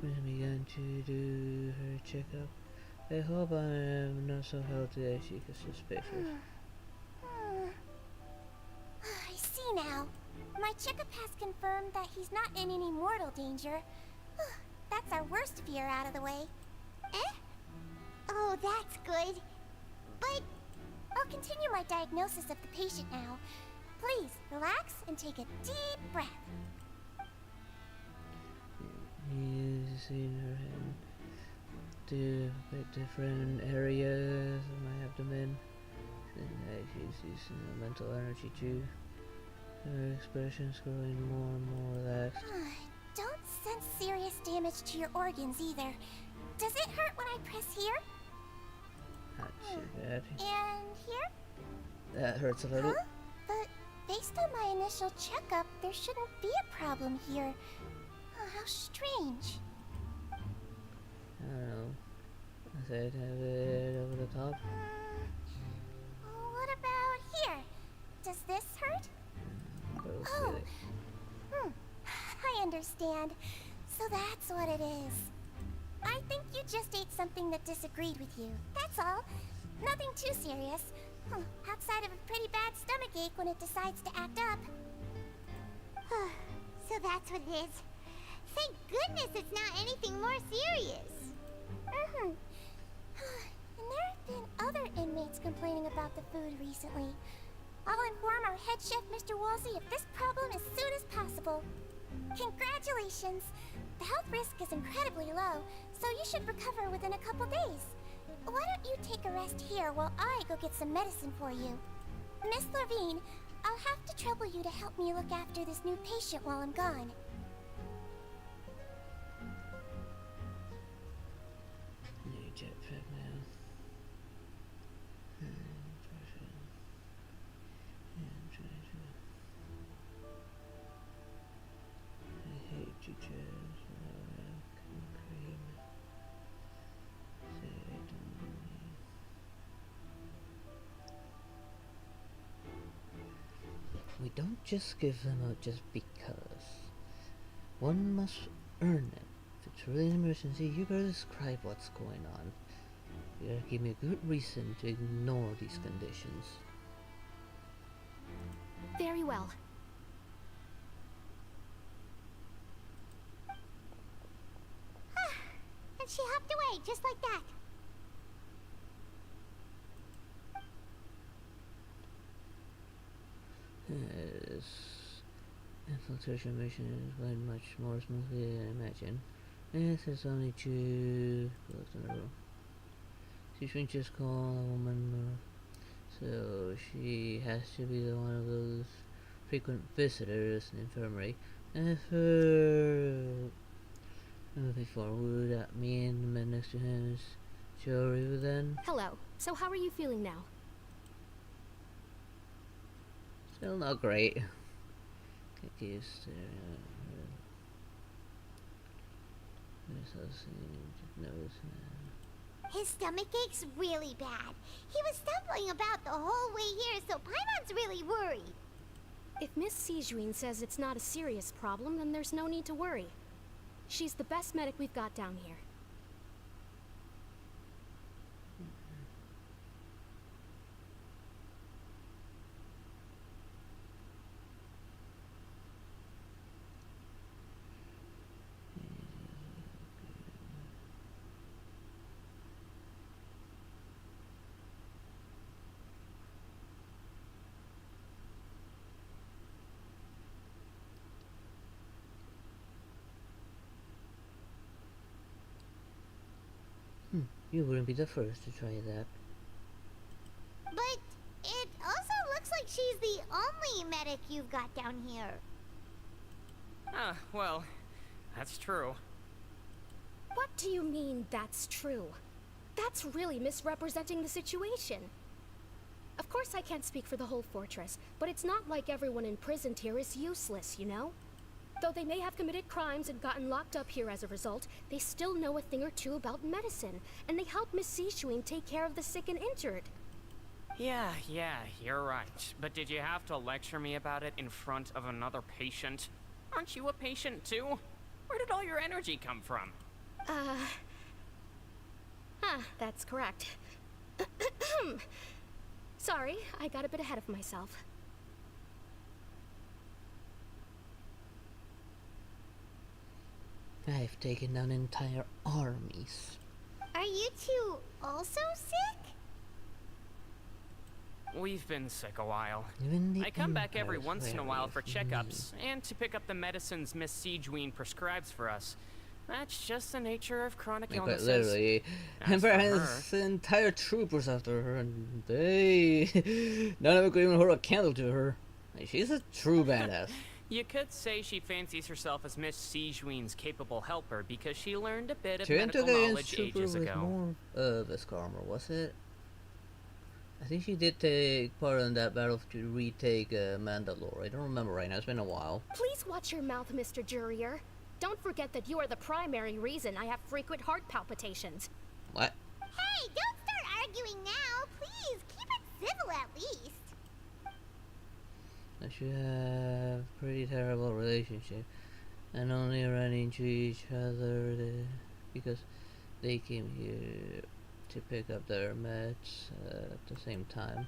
She's begun to do her checkup. I hope I am not so healthy as she could suspect. I see now. My checkup has confirmed that he's not in any mortal danger. That's our worst fear out of the way. Eh? Oh, that's good. But I'll continue my diagnosis of the patient now. Please, relax and take a deep breath. Using her hand to different areas of my abdomen. And she's using her mental energy too. Her expression's growing more and more relaxed. Don't sense serious damage to your organs either. Does it hurt when I press here? Not too bad. And here? That hurts a little. Huh? But based on my initial checkup, there shouldn't be a problem here. Oh, how strange. I don't know. I said have it over the top. What about here? Does this hurt? Oh. I understand. So that's what it is. I think you just ate something that disagreed with you. That's all. Nothing too serious. Outside of a pretty bad stomachache when it decides to act up. So that's what it is. Thank goodness it's not anything more serious. And there have been other inmates complaining about the food recently. I'll inform our head chef, Mr. Wolsey, of this problem as soon as possible. Congratulations! The health risk is incredibly low, so you should recover within a couple days. Why don't you take a rest here while I go get some medicine for you? Miss Levine, I'll have to trouble you to help me look after this new patient while I'm gone. New jetpack now. I hate you, Jazz. We don't just give them out just because. One must earn it. If it's really an emergency, you better describe what's going on. You gotta give me a good reason to ignore these conditions. Very well. And she hopped away, just like that. This infiltration mission went much more smoothly than I imagined. This is only two close in a row. She shouldn't just call a woman, so she has to be the one of those frequent visitors in the infirmary. Before, would that mean the man next to him is Jory then? Hello. So how are you feeling now? Still not great. Get used to His stomach ache's really bad. He was stumbling about the whole way here, so Paimon's really worried. If Miss Sijuin says it's not a serious problem, then there's no need to worry. She's the best medic we've got down here. You wouldn't be the first to try that. But it also looks like she's the only medic you've got down here. Ah, well, that's true. What do you mean, that's true? That's really misrepresenting the situation. Of course I can't speak for the whole fortress, but it's not like everyone imprisoned here is useless, you know? Though they may have committed crimes and gotten locked up here as a result, they still know a thing or two about medicine, and they help Miss Sishuin take care of the sick and injured. Yeah, you're right. But did you have to lecture me about it in front of another patient? Aren't you a patient too? Where did all your energy come from? That's correct. Sorry, I got a bit ahead of myself. I've taken down entire armies. Are you two also sick? We've been sick a while. Even the I come back every Empire's once in a wary while of for me. checkups, and to pick up the medicines Miss Siegewein prescribes for us. That's just the nature of chronic Like, quite illnesses. literally, As Emperor for has entire troopers after her, and they none of them could even hold a candle to her. Like, she's a true badass. You could say she fancies herself as Miss Siegewein's capable helper because she learned a bit of She medical took against knowledge trooper ages with ago. more of a armor, was it? I think she did take part in that battle to retake Mandalore. I don't remember right now. It's been a while. Please watch your mouth, Mr. Jurier. Don't forget that you are the primary reason I have frequent heart palpitations. What? Hey, don't start arguing now. Please, keep it civil at least. I should have pretty terrible relationship, and only ran into each other because they came here to pick up their meds at the same time.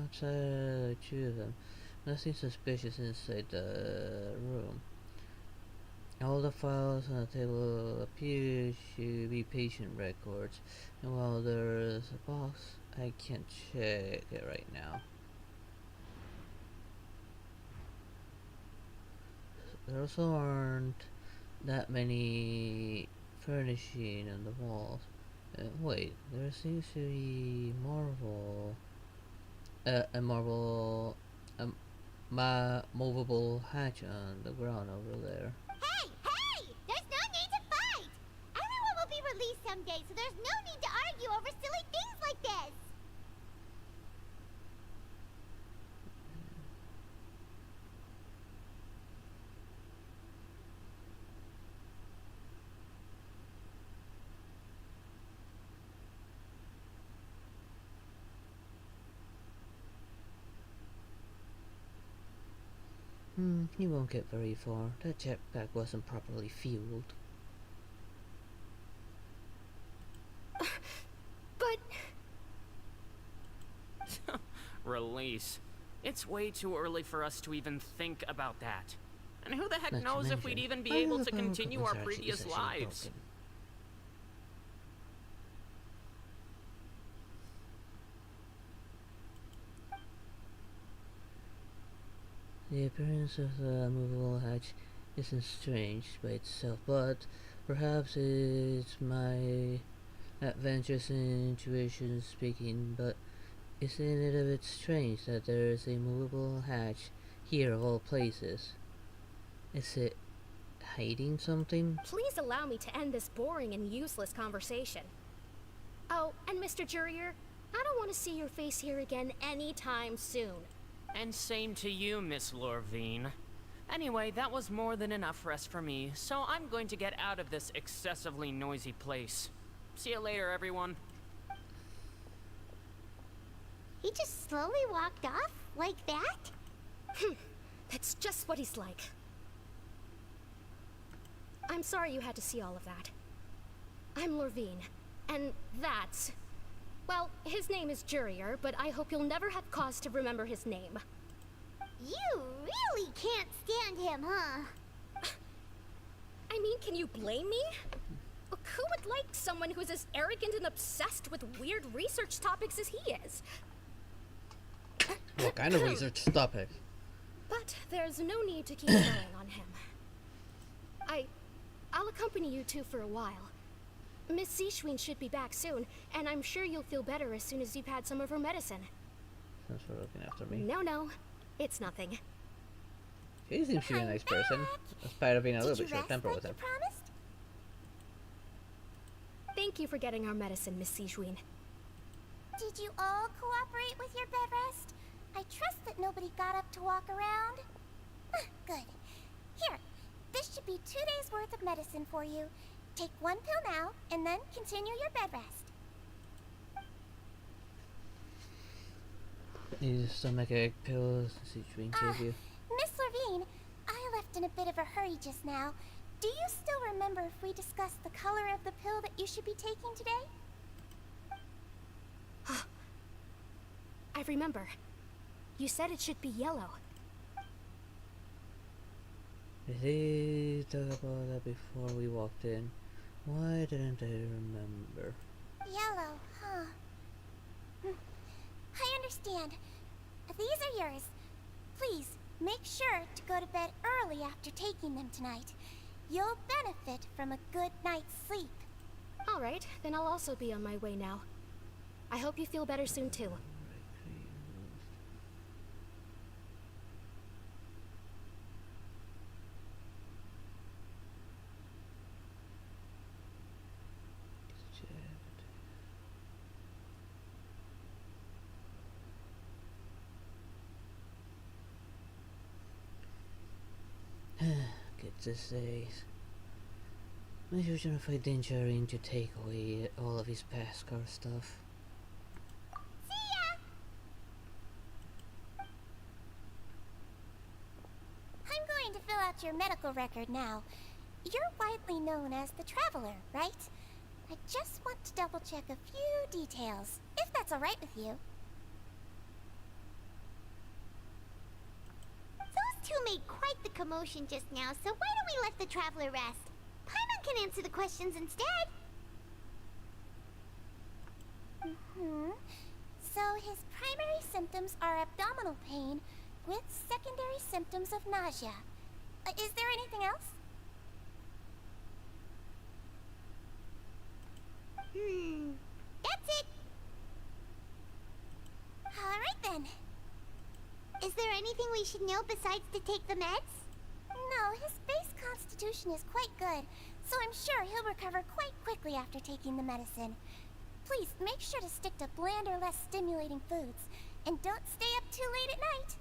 Outside the two of them, nothing suspicious inside the room. All the files on the table appear to be patient records, and while there's a box, I can't check it right now. There also aren't that many furnishing on the walls. Wait, there seems to be movable hatch on the ground over there. Hey! There's no need to fight! Everyone will be released someday, so there's no need to argue over silly things like this! You won't get very far. That jetpack wasn't properly fueled. But... Release. It's way too early for us to even think about that. And who the heck Not to knows if we'd mention, even be I able know to the power continue equipment's our actually previous essentially lives. broken. The appearance of the movable hatch isn't strange by itself, but perhaps it's my adventurous intuition speaking, but isn't it a bit strange that there is a movable hatch here of all places? Is it hiding something? Please allow me to end this boring and useless conversation. Oh, and Mr. Jurier, I don't want to see your face here again anytime soon. And same to you, Miss Lorvine. Anyway, that was more than enough rest for me, so I'm going to get out of this excessively noisy place. See you later, everyone. He just slowly walked off like that? That's just what he's like. I'm sorry you had to see all of that. I'm Lorvine, and that's... Well, his name is Jurier, but I hope you'll never have cause to remember his name. You really can't stand him, huh? I mean, can you blame me? Look, who would like someone who's as arrogant and obsessed with weird research topics as he is? What kind of research topic? But there's no need to keep going on him. I'll accompany you two for a while. Miss Seashween should be back soon, and I'm sure you'll feel better as soon as you've had some of her medicine. Thanks for looking after me. No, it's nothing. She seems to be a nice person, despite of being a little bit short-tempered with her. Thank you for getting our medicine, Miss Seashween. Did you all cooperate with your bed rest? I trust that nobody got up to walk around. Good. Here, this should be 2 days worth of medicine for you. Take 1 pill now, and then continue your bed rest. Need stomachache pills, Seashween gave you. Miss Levine, I left in a bit of a hurry just now. Do you still remember if we discussed the color of the pill that you should be taking today? I remember. You said it should be yellow. We did talk about that before we walked in. Why didn't I remember? Yellow, huh? I understand. These are yours. Please, make sure to go to bed early after taking them tonight. You'll benefit from a good night's sleep. Alright, then I'll also be on my way now. I hope you feel better soon too. Get to say, maybe we're gonna fight Dinjarin to take away all of his past car stuff. See ya! I'm going to fill out your medical record now. You're widely known as the Traveler, right? I just want to double check a few details, if that's alright with you. Those two made quite the commotion just now, so why don't we let the Traveler rest? Paimon can answer the questions instead. So his primary symptoms are abdominal pain with secondary symptoms of nausea. Is there anything else? That's it. Alright then. Is there anything we should know besides to take the meds? No, his base constitution is quite good, so I'm sure he'll recover quite quickly after taking the medicine. Please make sure to stick to bland or less stimulating foods, and don't stay up too late at night.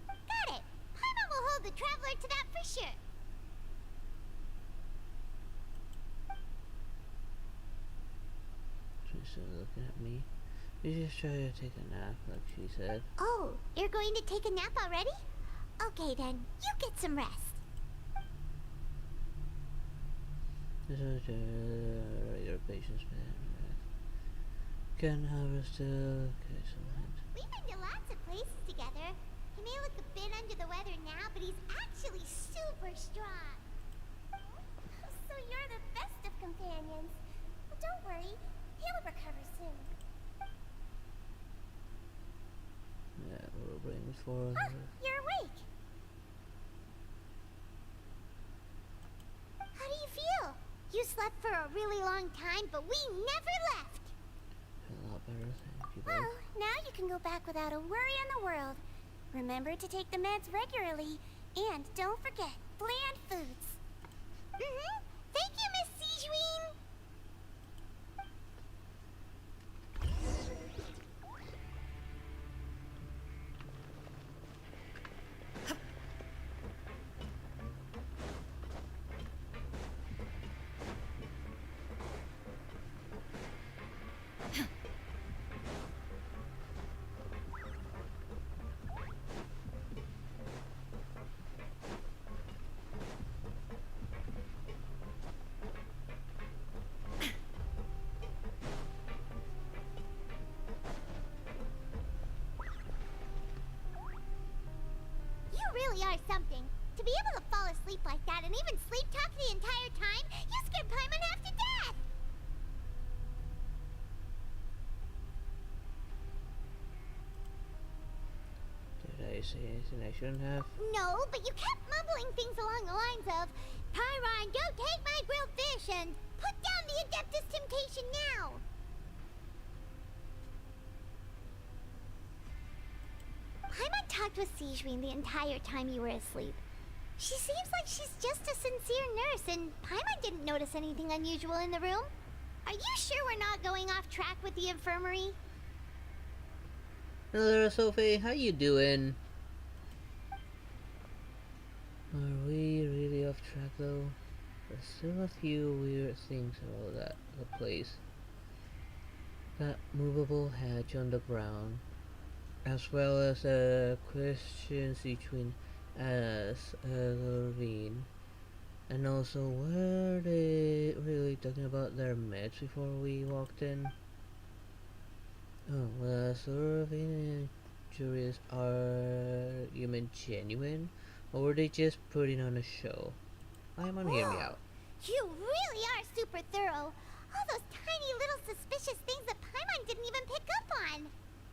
Got it. Paimon will hold the Traveler to that for sure. She's still looking at me. You just try to take a nap, like she said. Oh, you're going to take a nap already? Okay then, you get some rest. This is your patient's bed. Can harvest still. Okay, so We've been to lots of places together. He may look a bit under the weather now, but he's actually super strong. So you're the best of companions. Well, don't worry, he'll recover soon. yeah, we'll bring this forward. You're awake. How do you feel? You slept for a really long time, but we never left. A lot better, thank you. Well, now you can go back without a worry in the world. Remember to take the meds regularly, and don't forget bland foods. Thank you, Miss Seashween. Really are something. To be able to fall asleep like that and even sleep talk the entire time, you scared Paimon half to death! Did I say anything I shouldn't have? No, but you kept mumbling things along the lines of, Pyron, don't take my grilled fish, and Put down the Adeptus Temptation now! Paimon talked with Sijwin the entire time you were asleep. She seems like she's just a sincere nurse, and Paimon didn't notice anything unusual in the room. Are you sure we're not going off track with the infirmary? Hello there, Sophie. How you doing? Are we really off track though? There's still a few weird things about that the place. That movable hatch on the ground, as well as questions between us and Lorraine. And also, were they really talking about their meds before we walked in? Oh, well, Lorraine and Julius' argument genuine? Or were they just putting on a show? Paimon, hear me out. You really are super thorough. All those tiny little suspicious things that Paimon didn't even pick up on.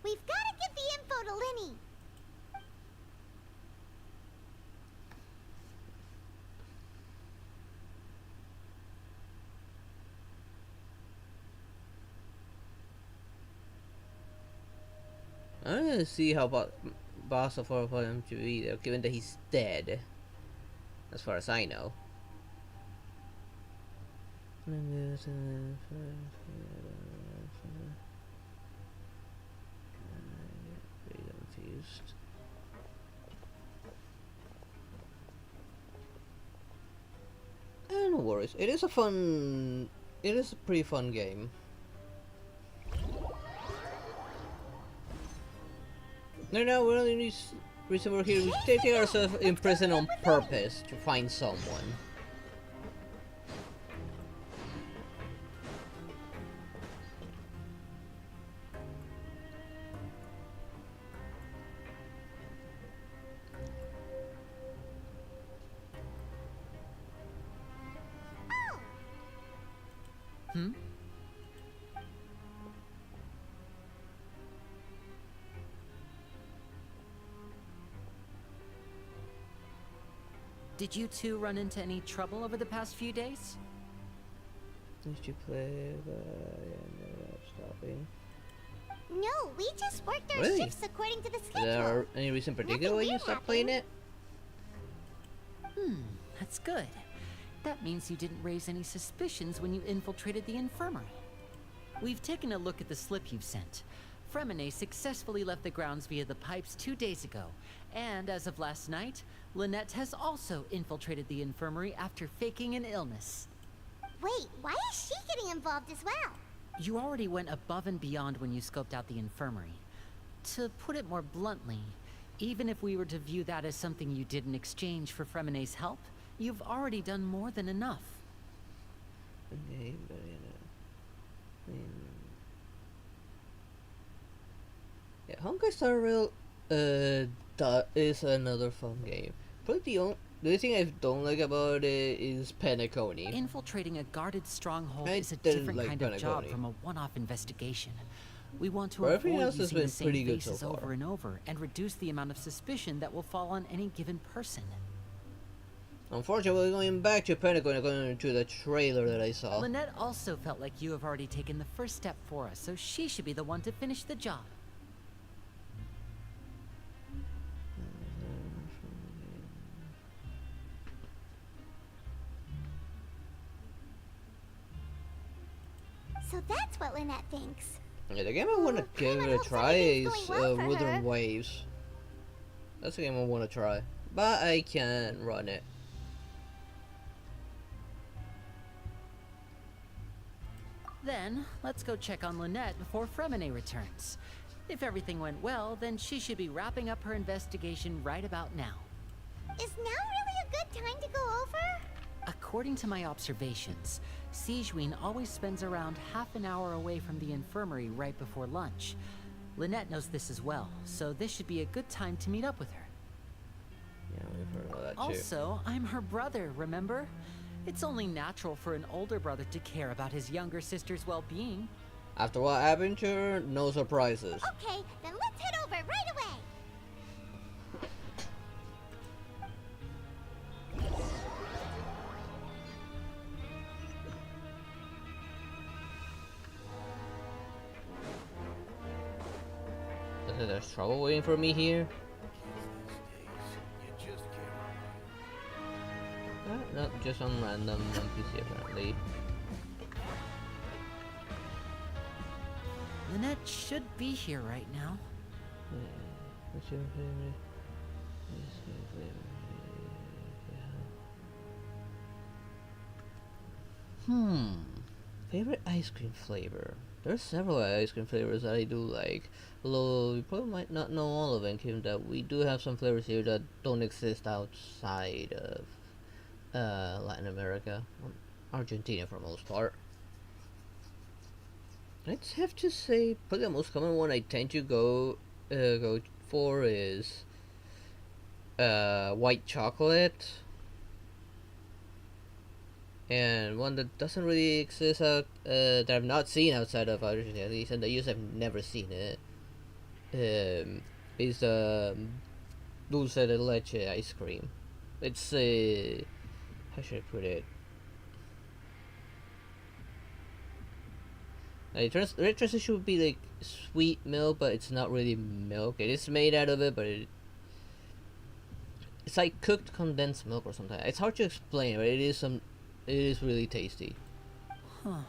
We've got to give the info to Linny. I'm gonna see how possible for him to be there, given that he's dead. As far as I know. Very confused. No worries. It is a pretty fun game. No, we're only reason we're here. We're taking ourselves in prison on purpose to find someone. Hmm? Did you two run into any trouble over the past few days? Did you play, but I ended up stopping. No, we just worked our Really? shifts according to the Is schedule. there any reason particular why you stopped playing it? That's good. That means you didn't raise any suspicions when you infiltrated the infirmary. We've taken a look at the slip you've sent. Fremine successfully left the grounds via the pipes 2 days ago, and as of last night, Lynette has also infiltrated the infirmary after faking an illness. Wait, why is she getting involved as well? You already went above and beyond when you scoped out the infirmary. To put it more bluntly, even if we were to view that as something you did in exchange for Fremine's help, you've already done more than enough. Okay, but yeah, Honkai Star Rail that is another fun game. Probably the only thing I don't like about it is Penacony. Infiltrating a guarded stronghold I is a didn't different like kind of job Penacony. from a one-off investigation. We want to But everything avoid else has using been the same pretty good so faces far. over and over and reduce the amount of suspicion that will fall on any given person. Unfortunately, going back to Penacony according to the trailer that I saw. Lynette also felt like you have already taken the first step for us, so she should be the one to finish the job. So that's what Lynette thinks. Yeah, the game I want to give it a try is Wuthering Waves. That's the game I want to try, but I can't run it. Then, let's go check on Lynette before Fremine returns. If everything went well, then she should be wrapping up her investigation right about now. Is now really a good time to go over? According to my observations, Sijwin always spends around half an hour away from the infirmary right before lunch. Lynette knows this as well, so this should be a good time to meet up with her. Yeah, we've heard about that too. Also, I'm her brother, remember? It's only natural for an older brother to care about his younger sister's well-being. After what happened to her, no surprises. Okay, then let's head over right away. There's trouble waiting for me here. No, just some random NPC apparently. Lynette should be here right now. What's your favorite? Favorite ice cream flavor. There's several ice cream flavors that I do like. Although you probably might not know all of them, given that we do have some flavors here that don't exist outside of Latin America, Argentina for the most part. I'd have to say, probably the most common one I tend to go for is white chocolate, and one that doesn't really exist out that I've not seen outside of Argentina, at least, and the use I've never seen it. Is dulce de leche ice cream. It's how should I put it? Like, the translation would be like sweet milk, but it's not really milk. It is made out of it, but it's like cooked condensed milk or something. It's hard to explain, but it is really tasty. Huh.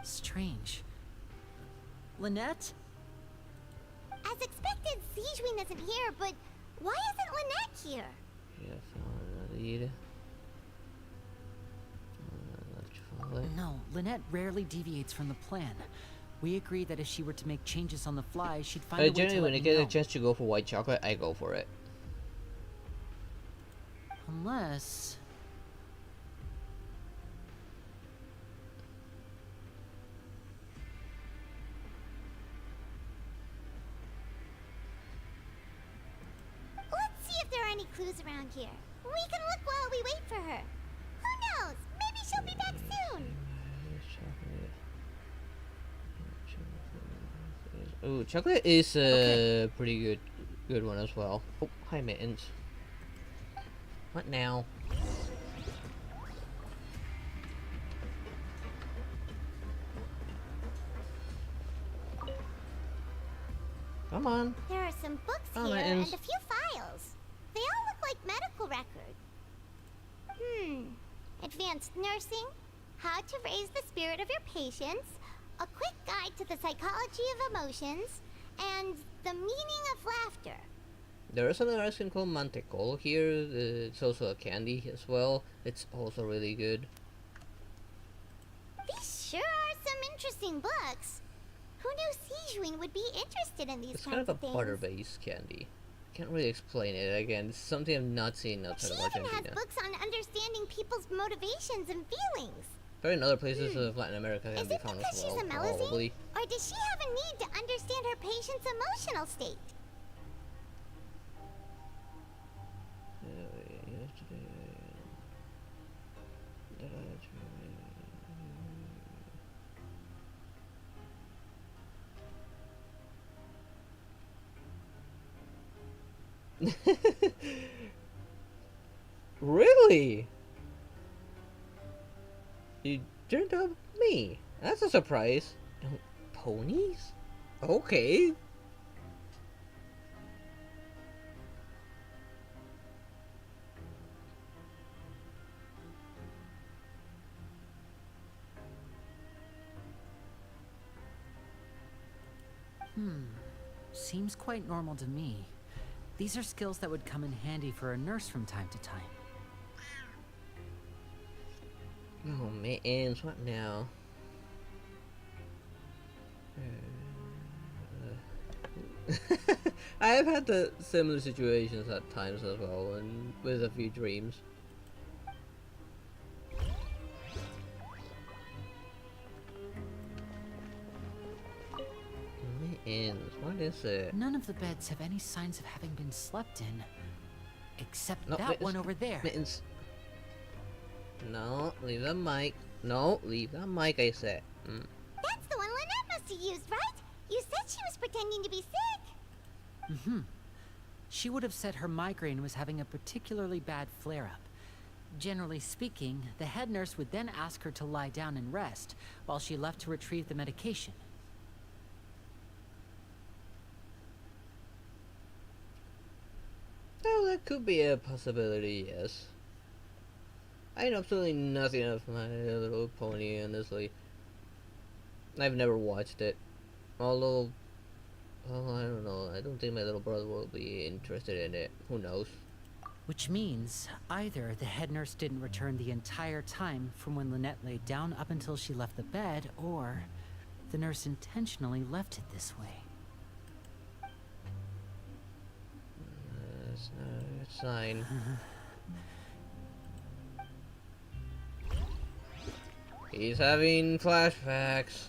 Strange. Lynette? As expected, Zijwin isn't here, but why isn't Lynette here? Yeah, found No, Lynette rarely deviates from the plan. We agreed that if she were to make changes on the fly, she'd find a way to generally, when let I me get know. a chance to go for white chocolate, I go for it. Unless... Let's see if there are any clues around here. We can look while we wait for her. Who knows? Maybe she'll be back soon. Ooh, chocolate is a pretty good one as well. Oh, hi Mittens. What now? Come on. There are some books Oh, here and Mittens. a few files. They all look like medical records. Advanced nursing, how to raise the spirit of your patients, a quick guide to the psychology of emotions, and the meaning of laughter. There is another ice cream called Mantecol here. It's also a candy as well. It's also really good. These sure are some interesting books. Who knew Zijwin would be interested in these It's kind kinds of a things? butter-based candy. Can't really explain it. Again, it's something I've not seen outside She of even has Argentina. books on understanding people's motivations and feelings. But in other places of Latin America can Is be it found because as she's well, a Melusine? probably. Or does she have a need to understand her patient's emotional state? Really? You turned up me. That's a surprise. Ponies? Okay. Seems quite normal to me. These are skills that would come in handy for a nurse from time to time. Oh, Mittens, what now? I have had the similar situations at times as well, and with a few dreams. Mittens, what is it? None of the beds have any signs of having been slept in. Except No, that Mittens, one over there. Mittens. No, leave the mic. No, leave the mic, I said. That's the one Lynette must have used, right? You said she was pretending to be sick. She would have said her migraine was having a particularly bad flare-up. Generally speaking, the head nurse would then ask her to lie down and rest, while she left to retrieve the medication. that could be a possibility, yes. I know absolutely nothing of My Little Pony, honestly. I've never watched it. Although, well, I don't know. I don't think my little brother will be interested in it. Who knows? Which means either the head nurse didn't return the entire time from when Lynette laid down up until she left the bed, or the nurse intentionally left it this way. That's not a good sign. He's having flashbacks.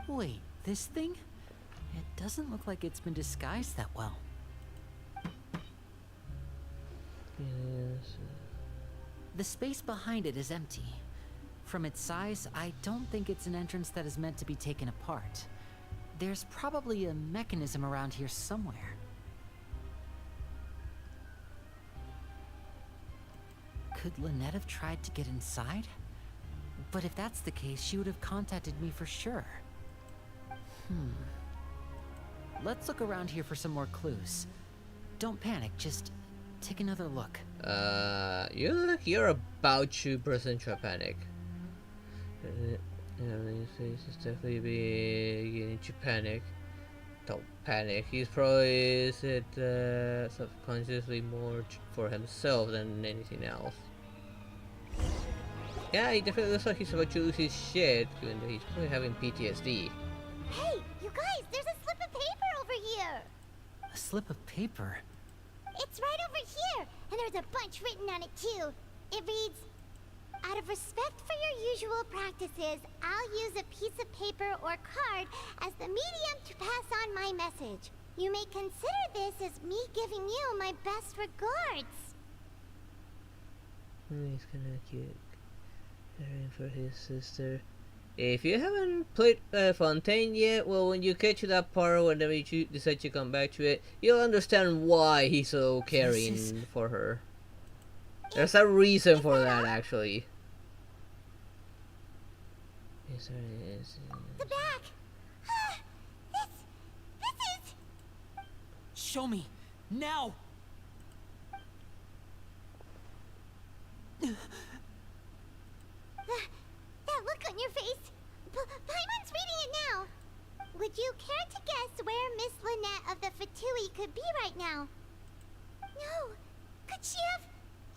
Wait, this thing? It doesn't look like it's been disguised that well. Yes. The space behind it is empty. From its size, I don't think it's an entrance that is meant to be taken apart. There's probably a mechanism around here somewhere. Could Lynette have tried to get inside? But if that's the case, she would have contacted me for sure. Let's look around here for some more clues. Don't panic, just take another look. You look like you're about to burst into a panic. His face is definitely beginning to panic. Don't panic. He's probably said subconsciously more for himself than anything else. Yeah, he definitely looks like he's about to lose his shit, even though he's probably having PTSD. Hey, you guys, there's a slip of paper over here. A slip of paper? It's right over here, and there's a bunch written on it too. It reads, "Out of respect for your usual practices, I'll use a piece of paper or card as the medium to pass on my message. You may consider this as me giving you my best regards." He's kinda cute. Caring for his sister. If you haven't played Fontaine yet, well, when you get to that part, whenever you decide to come back to it, you'll understand why he's so caring for her. There's a reason for that, actually. The back! This is... Show me! Now! That look on your face! Paimon's reading it now! Would you care to guess where Miss Lynette of the Fatui could be right now? No! Could she have...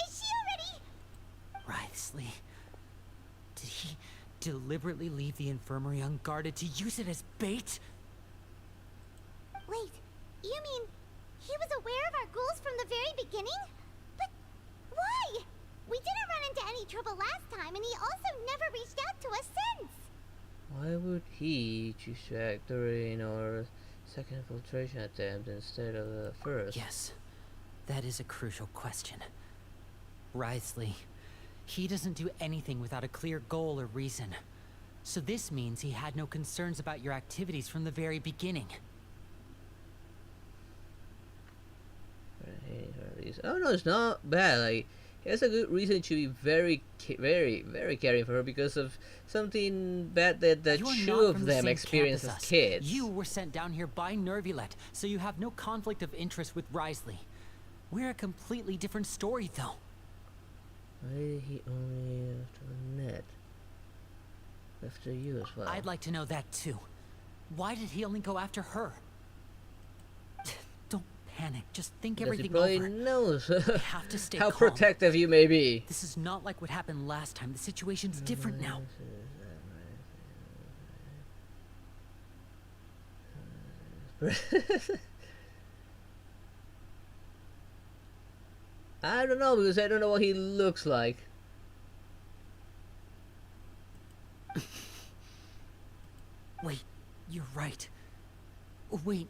Is she already... Wriothesley. Did he deliberately leave the infirmary unguarded to use it as bait? Wait, you mean he was aware of our goals from the very beginning? But why? We didn't run into any trouble last time, and he also never reached out to us since. Why would he choose to act during our second infiltration attempt instead of the first? Yes, that is a crucial question. Wriothesley, he doesn't do anything without a clear goal or reason. So this means he had no concerns about your activities from the very beginning. Oh no, it's not bad. Like, he has a good reason to be very caring for her because of something bad that the two of them experienced as kids. You were sent down here by Nervulette, so you have no conflict of interest with Wriothesley. We're a completely different story, though. Why did he only after Lynette? After you as well. I'd like to know that too. Why did he only go after her? Don't panic. Just think everything over. He probably knows you have to stay how calm. protective you may be. This is not like what happened last time. The situation's different now. I don't know, because I don't know what he looks like. Wait, you're right. Wait,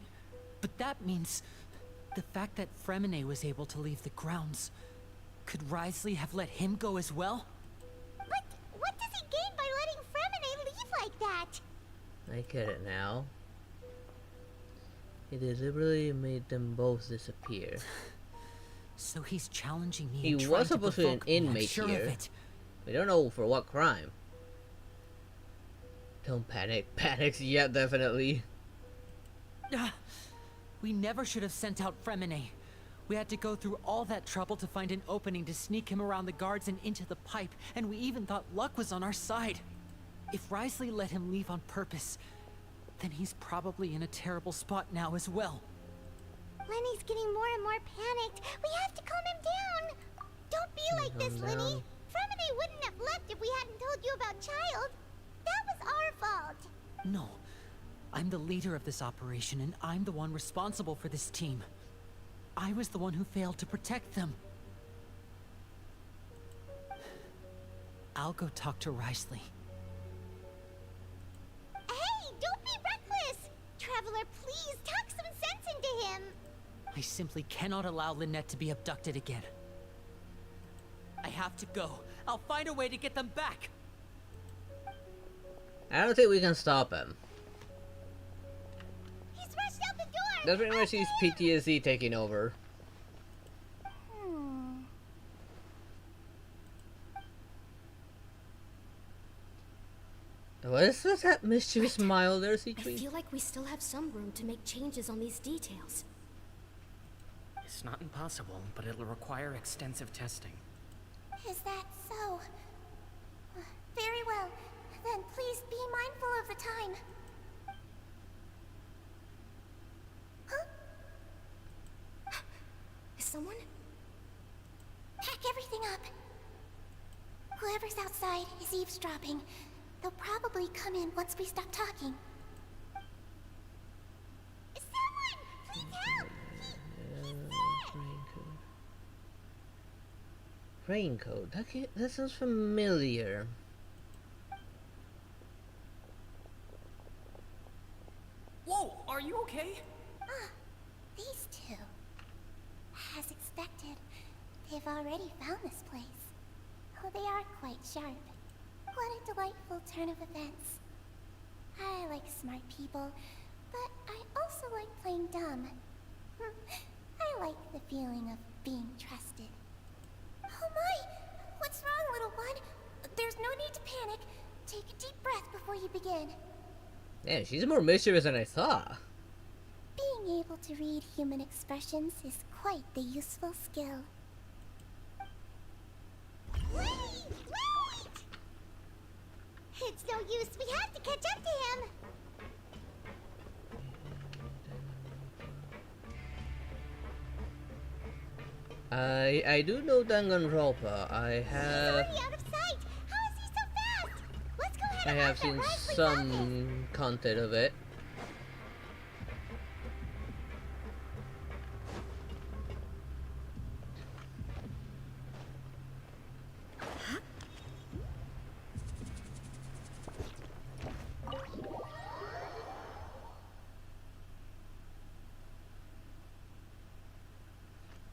but that means the fact that Fremine was able to leave the grounds. Could Wriothesley have let him go as well? But what does he gain by letting Fremine leave like that? I get it now. He deliberately made them both disappear. So he's challenging me. He was supposed to be an inmate here. We don't know for what crime. Don't panic. Panics, yeah, definitely. We never should have sent out Fremine. We had to go through all that trouble to find an opening to sneak him around the guards and into the pipe, and we even thought luck was on our side. If Risley let him leave on purpose, then he's probably in a terrible spot now as well. Lenny's getting more and more panicked. We have to calm him down. Don't be like this, Lenny. Fremine wouldn't have left if we hadn't told you about Child. That was our fault. No. I'm the leader of this operation, and I'm the one responsible for this team. I was the one who failed to protect them. I'll go talk to Risley. Hey, don't be reckless! Traveler, please talk some sense into him. I simply cannot allow Lynette to be abducted again. I have to go. I'll find a way to get them back. I don't think we can stop him. He's rushed out the door. That's pretty much his PTSD taking over. What is that mischievous smile there, I feel like we still have some room to make changes on these details. It's not impossible, but it'll require extensive testing. Is that so? Very well. Then please be mindful of the time. Huh? Is someone? Pack everything up. Whoever's outside is eavesdropping. They'll probably come in once we stop talking. Someone! Please help! Raincoat. That sounds familiar. Whoa, are you okay? Ah, these two. As expected, they've already found this place. Oh, they are quite sharp. What a delightful turn of events. I like smart people, but I also like playing dumb. I like the feeling of being trusted. Oh my! What's wrong, little one? There's no need to panic. Take a deep breath before you begin. Man, she's more mischievous than I thought. Being able to read human expressions is quite the useful skill. Wait! It's no use. We have to catch up to him. I do know Danganronpa. I have. He's already out of sight. How is he so fast? Let's go ahead I and have seen some content of it.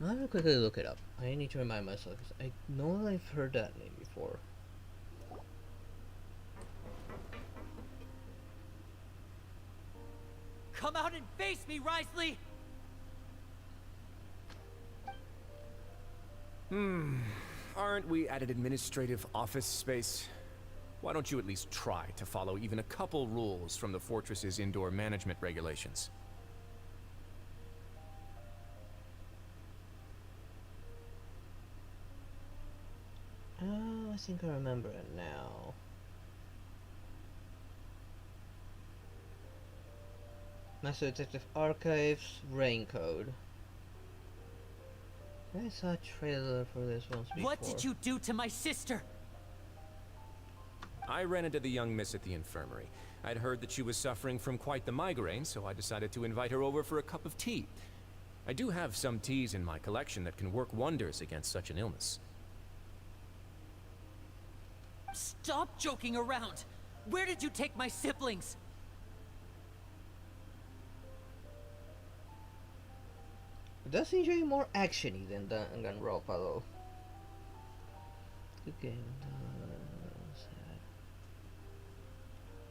I'm gonna quickly look it up. I need to remind myself because I know I've heard that name before. Come out and face me, Risley! Aren't we at an administrative office space? Why don't you at least try to follow even a couple rules from the fortress's indoor management regulations? Oh, I think I remember it now. Master Detective Archives, Rain Code. I saw a trailer for this once before. What did you do to my sister? I ran into the young miss at the infirmary. I'd heard that she was suffering from quite the migraine, so I decided to invite her over for a cup of tea. I do have some teas in my collection that can work wonders against such an illness. Stop joking around! Where did you take my siblings? It does seem to be more actiony than Danganronpa though. Good game.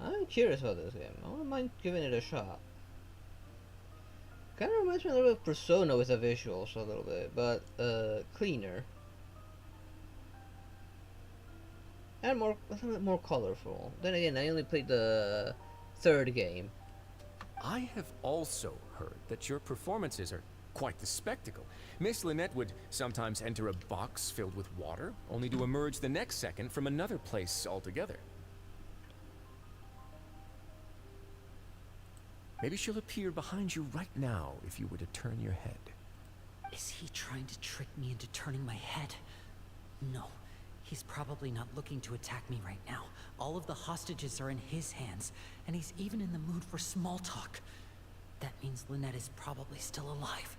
I'm curious about this game. I wouldn't mind giving it a shot. Kind of reminds me a little bit of Persona with the visuals a little bit, but cleaner. And a little bit more colorful. Then again, I only played the third game. I have also heard that your performances are quite the spectacle. Miss Lynette would sometimes enter a box filled with water, only to emerge the next second from another place altogether. Maybe she'll appear behind you right now if you were to turn your head. Is he trying to trick me into turning my head? No. He's probably not looking to attack me right now. All of the hostages are in his hands, and he's even in the mood for small talk. That means Lynette is probably still alive.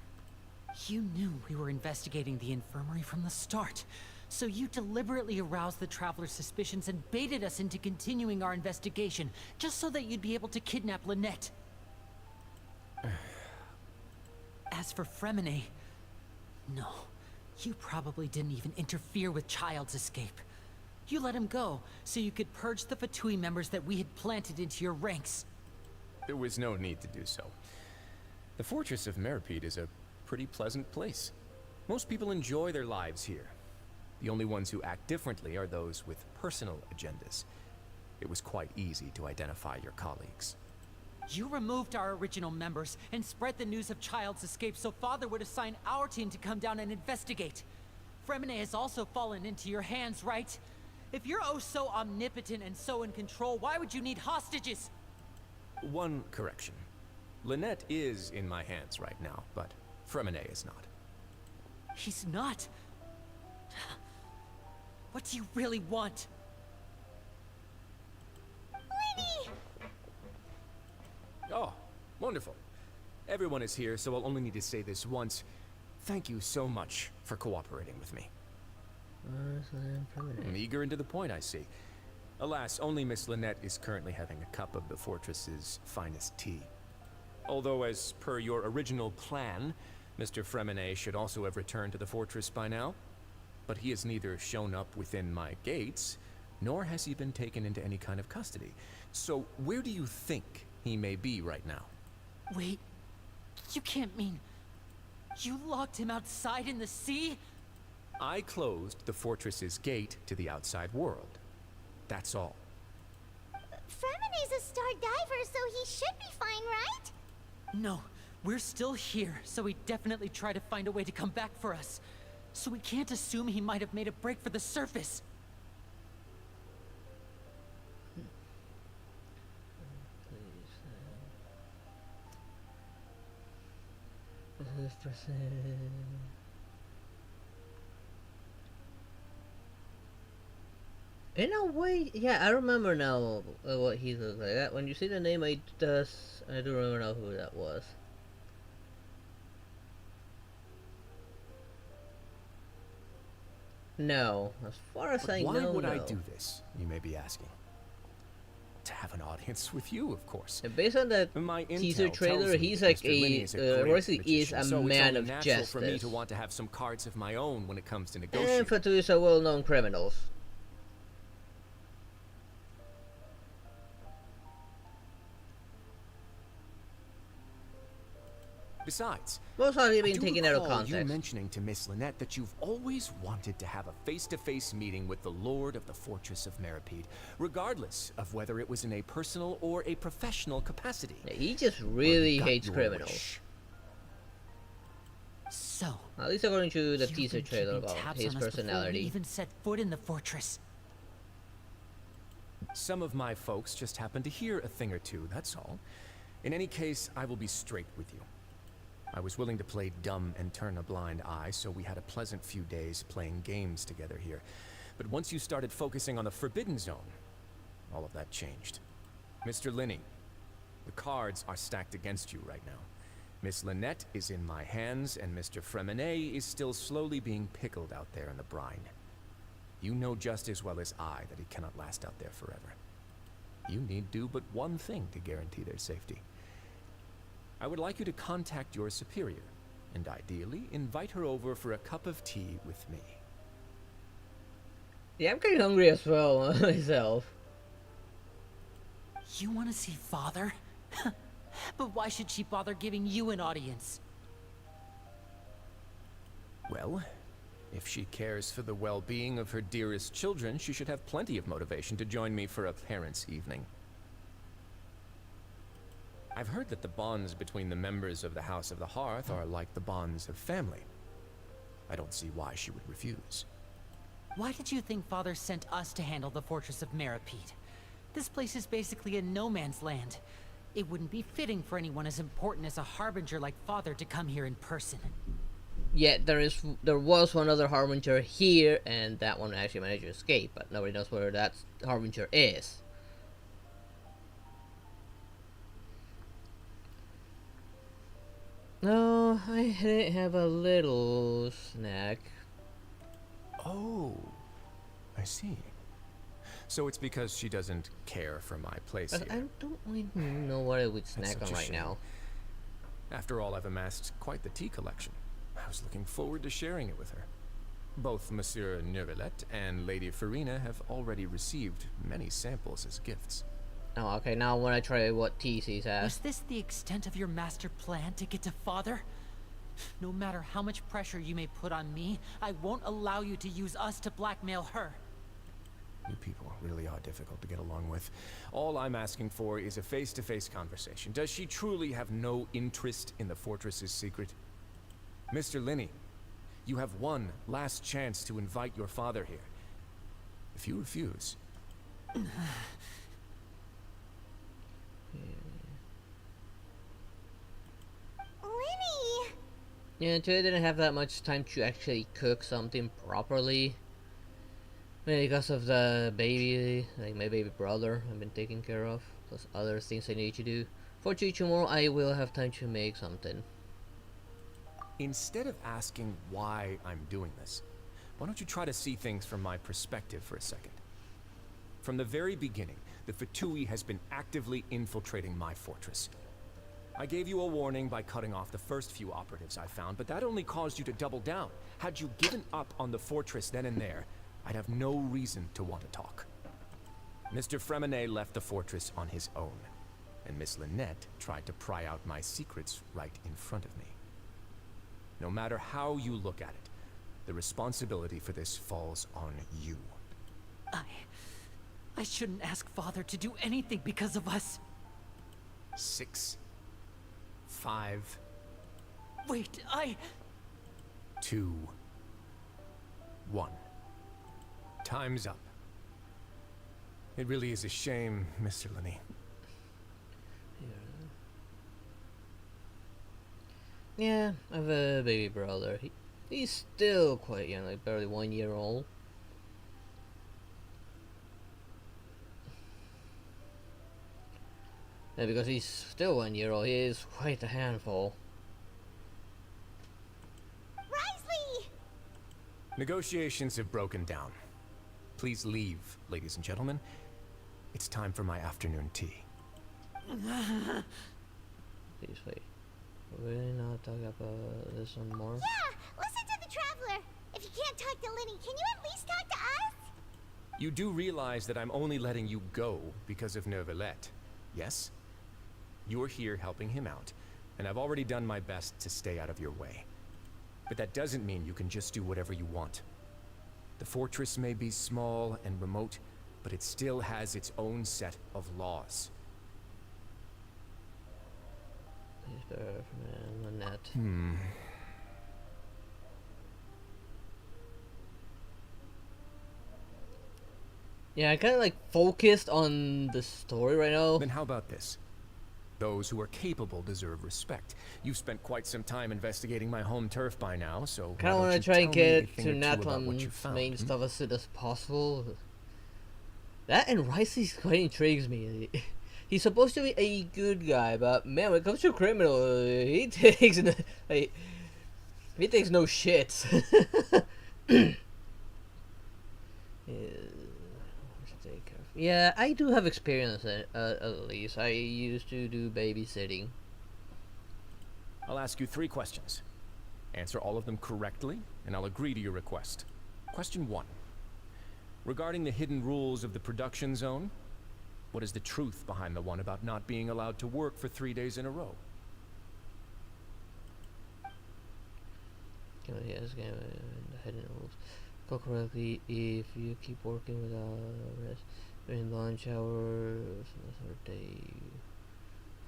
You knew we were investigating the infirmary from the start, so you deliberately aroused the Traveler's suspicions and baited us into continuing our investigation, just so that you'd be able to kidnap Lynette. As for Fremine, no. You probably didn't even interfere with Child's escape. You let him go, so you could purge the Fatui members that we had planted into your ranks. There was no need to do so. The Fortress of Meripede is a pretty pleasant place. Most people enjoy their lives here. The only ones who act differently are those with personal agendas. It was quite easy to identify your colleagues. You removed our original members and spread the news of Child's escape so Father would assign our team to come down and investigate. Fremine has also fallen into your hands, right? If you're oh so omnipotent and so in control, why would you need hostages? One correction. Lynette is in my hands right now, but Fremine is not. He's not? What do you really want? Liddy! Oh, wonderful. Everyone is here, so I'll only need to say this once. Thank you so much for cooperating with me. Eager and to the point, I see. Alas, only Miss Lynette is currently having a cup of the fortress's finest tea. Although, as per your original plan, Mr. Fremine should also have returned to the fortress by now. But he has neither shown up within my gates, nor has he been taken into any kind of custody. So, where do you think he may be right now? Wait, you can't mean... You locked him outside in the sea? I closed the fortress's gate to the outside world. That's all. Fremine's a star diver, so he should be fine, right? No, we're still here, so he definitely tried to find a way to come back for us. So we can't assume he might have made a break for the surface. In a way, yeah, I remember now what he looks like. That when you see the name, I do remember now who that was. No, as far as I know, why would no. I do this, you may be asking? To have an audience with you, of course. And based on that teaser trailer, he's like Royce is a man of justice. For me to want to have some cards of my own when it comes to negotiating. And Fatui are well-known criminals. Besides, most likely being taken out of you context. mentioning to Miss Lynette that you've always wanted to have a face-to-face meeting with the Lord of the Fortress of Meripede, regardless of whether it was in a personal or a professional capacity. Yeah, he just really hates criminals. Wish. So, at least according to the teaser trailer about his personality. We even set foot in the fortress. Some of my folks just happened to hear a thing or two, that's all. In any case, I will be straight with you. I was willing to play dumb and turn a blind eye, so we had a pleasant few days playing games together here. But once you started focusing on the Forbidden Zone, all of that changed. Mr. Linney, the cards are stacked against you right now. Miss Lynette is in my hands, and Mr. Fremine is still slowly being pickled out there in the brine. You know just as well as I that he cannot last out there forever. You need do but one thing to guarantee their safety. I would like you to contact your superior, and ideally invite her over for a cup of tea with me. Yeah, I'm getting hungry as well myself. You want to see Father? But why should she bother giving you an audience? Well, If she cares for the well-being of her dearest children, she should have plenty of motivation to join me for a parents' evening. I've heard that the bonds between the members of the House of the Hearth are like the bonds of family. I don't see why she would refuse. Why did you think Father sent us to handle the Fortress of Meripede? This place is basically a no man's land. It wouldn't be fitting for anyone as important as a Harbinger like Father to come here in person. Yeah, there was one other Harbinger here, and that one actually managed to escape, but nobody knows where that Harbinger is. No, I didn't have a little snack. Oh, I see. So it's because she doesn't care for my place But here. I don't really know what I would snack on right now. After all, I've amassed quite the tea collection. I was looking forward to sharing it with her. Both Monsieur Neuvillette and Lady Farina have already received many samples as gifts. Oh, okay, now when I try what TC's has. Was this the extent of your master plan to get to Father? No matter how much pressure you may put on me, I won't allow you to use us to blackmail her. You people really are difficult to get along with. All I'm asking for is a face-to-face conversation. Does she truly have no interest in the fortress's secret? Mr. Linney, you have one last chance to invite your father here. If you refuse... Linny! Yeah, today I didn't have that much time to actually cook something properly. Maybe because of the baby, like my baby brother I've been taking care of, plus other things I need to do. Fortunately, tomorrow I will have time to make something. Instead of asking why I'm doing this, why don't you try to see things from my perspective for a second? From the very beginning, the Fatui has been actively infiltrating my fortress. I gave you a warning by cutting off the first few operatives I found, but that only caused you to double down. Had you given up on the fortress then and there, I'd have no reason to want to talk. Mr. Fremenet left the fortress on his own, and Miss Lynette tried to pry out my secrets right in front of me. No matter how you look at it, the responsibility for this falls on you. I shouldn't ask Father to do anything because of us. 6, 5... Wait, 2, 1. Time's up. It really is a shame, Mr. Linney. Yeah, I have a baby brother. He's still quite young, like barely 1 year old. And because he's still 1 year old, he is quite a handful. Risley! Negotiations have broken down. Please leave, ladies and gentlemen. It's time for my afternoon tea. Please wait. Will we not talk about this one more? Yeah! Listen to the Traveler! If you can't talk to Linny, can you at least talk to us? You do realize that I'm only letting you go because of Neuvillette, yes? You're here helping him out, and I've already done my best to stay out of your way. But that doesn't mean you can just do whatever you want. The fortress may be small and remote, but it still has its own set of laws. He's better from Lynette. Yeah, I kind of like focused on the story right now. Then how about this? Those who are capable deserve respect. You've spent quite some time investigating my home turf by now, so Kind of want to try and get to Nathan's main stuff as soon as possible. That and Risley quite intrigues me. He's supposed to be a good guy, but man, when it comes to criminal, he takes like, he takes no shits. Yeah, I do have experience in it, at least. I used to do babysitting. I'll ask you 3 questions. Answer all of them correctly, and I'll agree to your request. Question 1. Regarding the hidden rules of the production zone, what is the truth behind the one about not being allowed to work for 3 days in a row? Yes, game the hidden rules. Go correctly if you keep working without rest. During lunch hours, another day,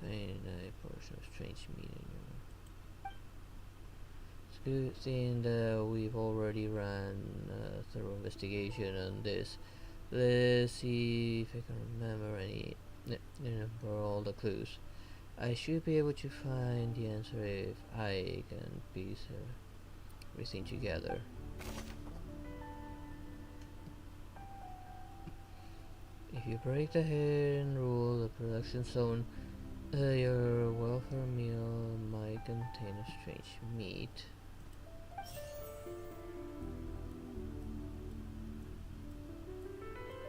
find a portion of strange meat in your. It's a good thing that we've already ran a thorough investigation on this. Let's see if I can remember remember all the clues. I should be able to find the answer if I can piece everything together. If you break the hidden rule, the production zone, your welfare meal might contain a strange meat.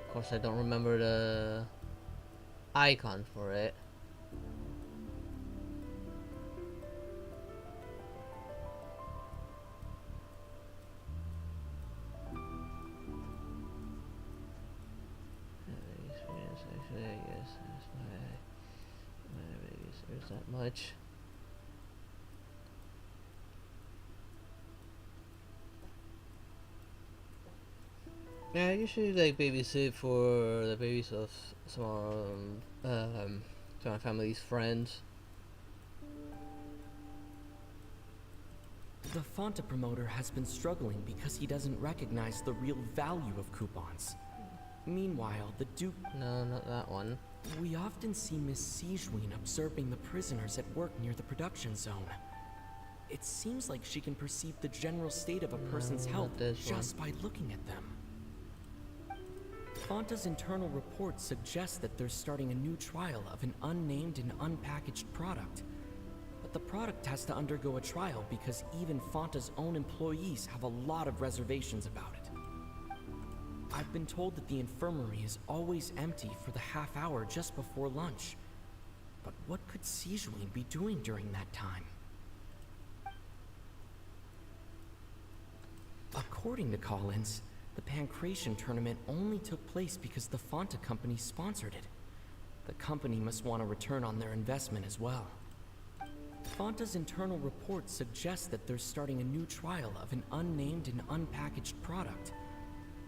Of course, I don't remember the icon for it. Actually, I guess that's why there's that much. Yeah, I usually like babysit for the babies of some my family's friends. The Fonta promoter has been struggling because he doesn't recognize the real value of coupons. Meanwhile, the Duke... No, not that one. We often see Miss Sijween observing the prisoners at work near the production zone. It seems like she can perceive the general state of a person's health just by looking at them. Fonta's internal report suggests that they're starting a new trial of an unnamed and unpackaged product. But the product has to undergo a trial because even Fonta's own employees have a lot of reservations about it. I've been told that the infirmary is always empty for the half hour just before lunch. But what could Sijween be doing during that time? According to Collins, the Pancration tournament only took place because the Fonta company sponsored it. The company must want a return on their investment as well. Fonta's internal report suggests that they're starting a new trial of an unnamed and unpackaged product.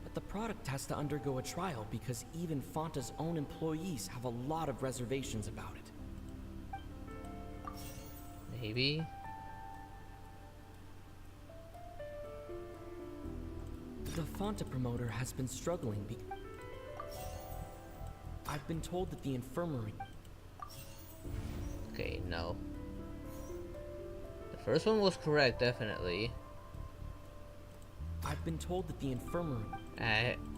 But the product has to undergo a trial because even Fonta's own employees have a lot of reservations about it. Maybe? The Fonta promoter has been struggling I've been told that the infirmary... Okay, no. The first one was correct, definitely. I've been told that the infirmary...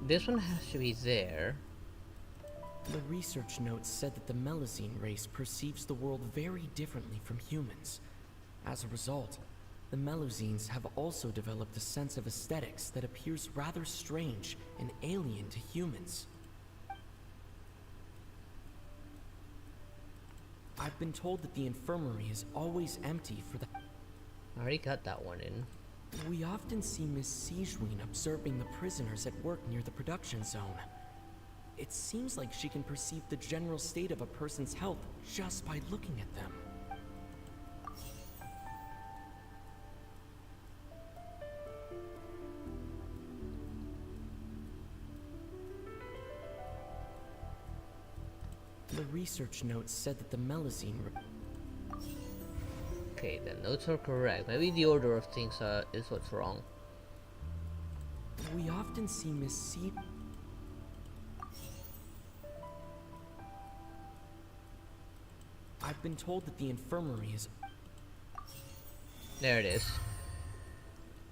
This one has to be there. The research notes said that the Melazine race perceives the world very differently from humans. As a result, the Melazines have also developed a sense of aesthetics that appears rather strange and alien to humans. I've been told that the infirmary is always empty for the... I already got that one in. We often see Miss Sijween observing the prisoners at work near the production zone. It seems like she can perceive the general state of a person's health just by looking at them. The research notes said that the Melazine... Okay, the notes are correct. Maybe the order of things is what's wrong. We often see Miss C... I've been told that the infirmary is... There it is.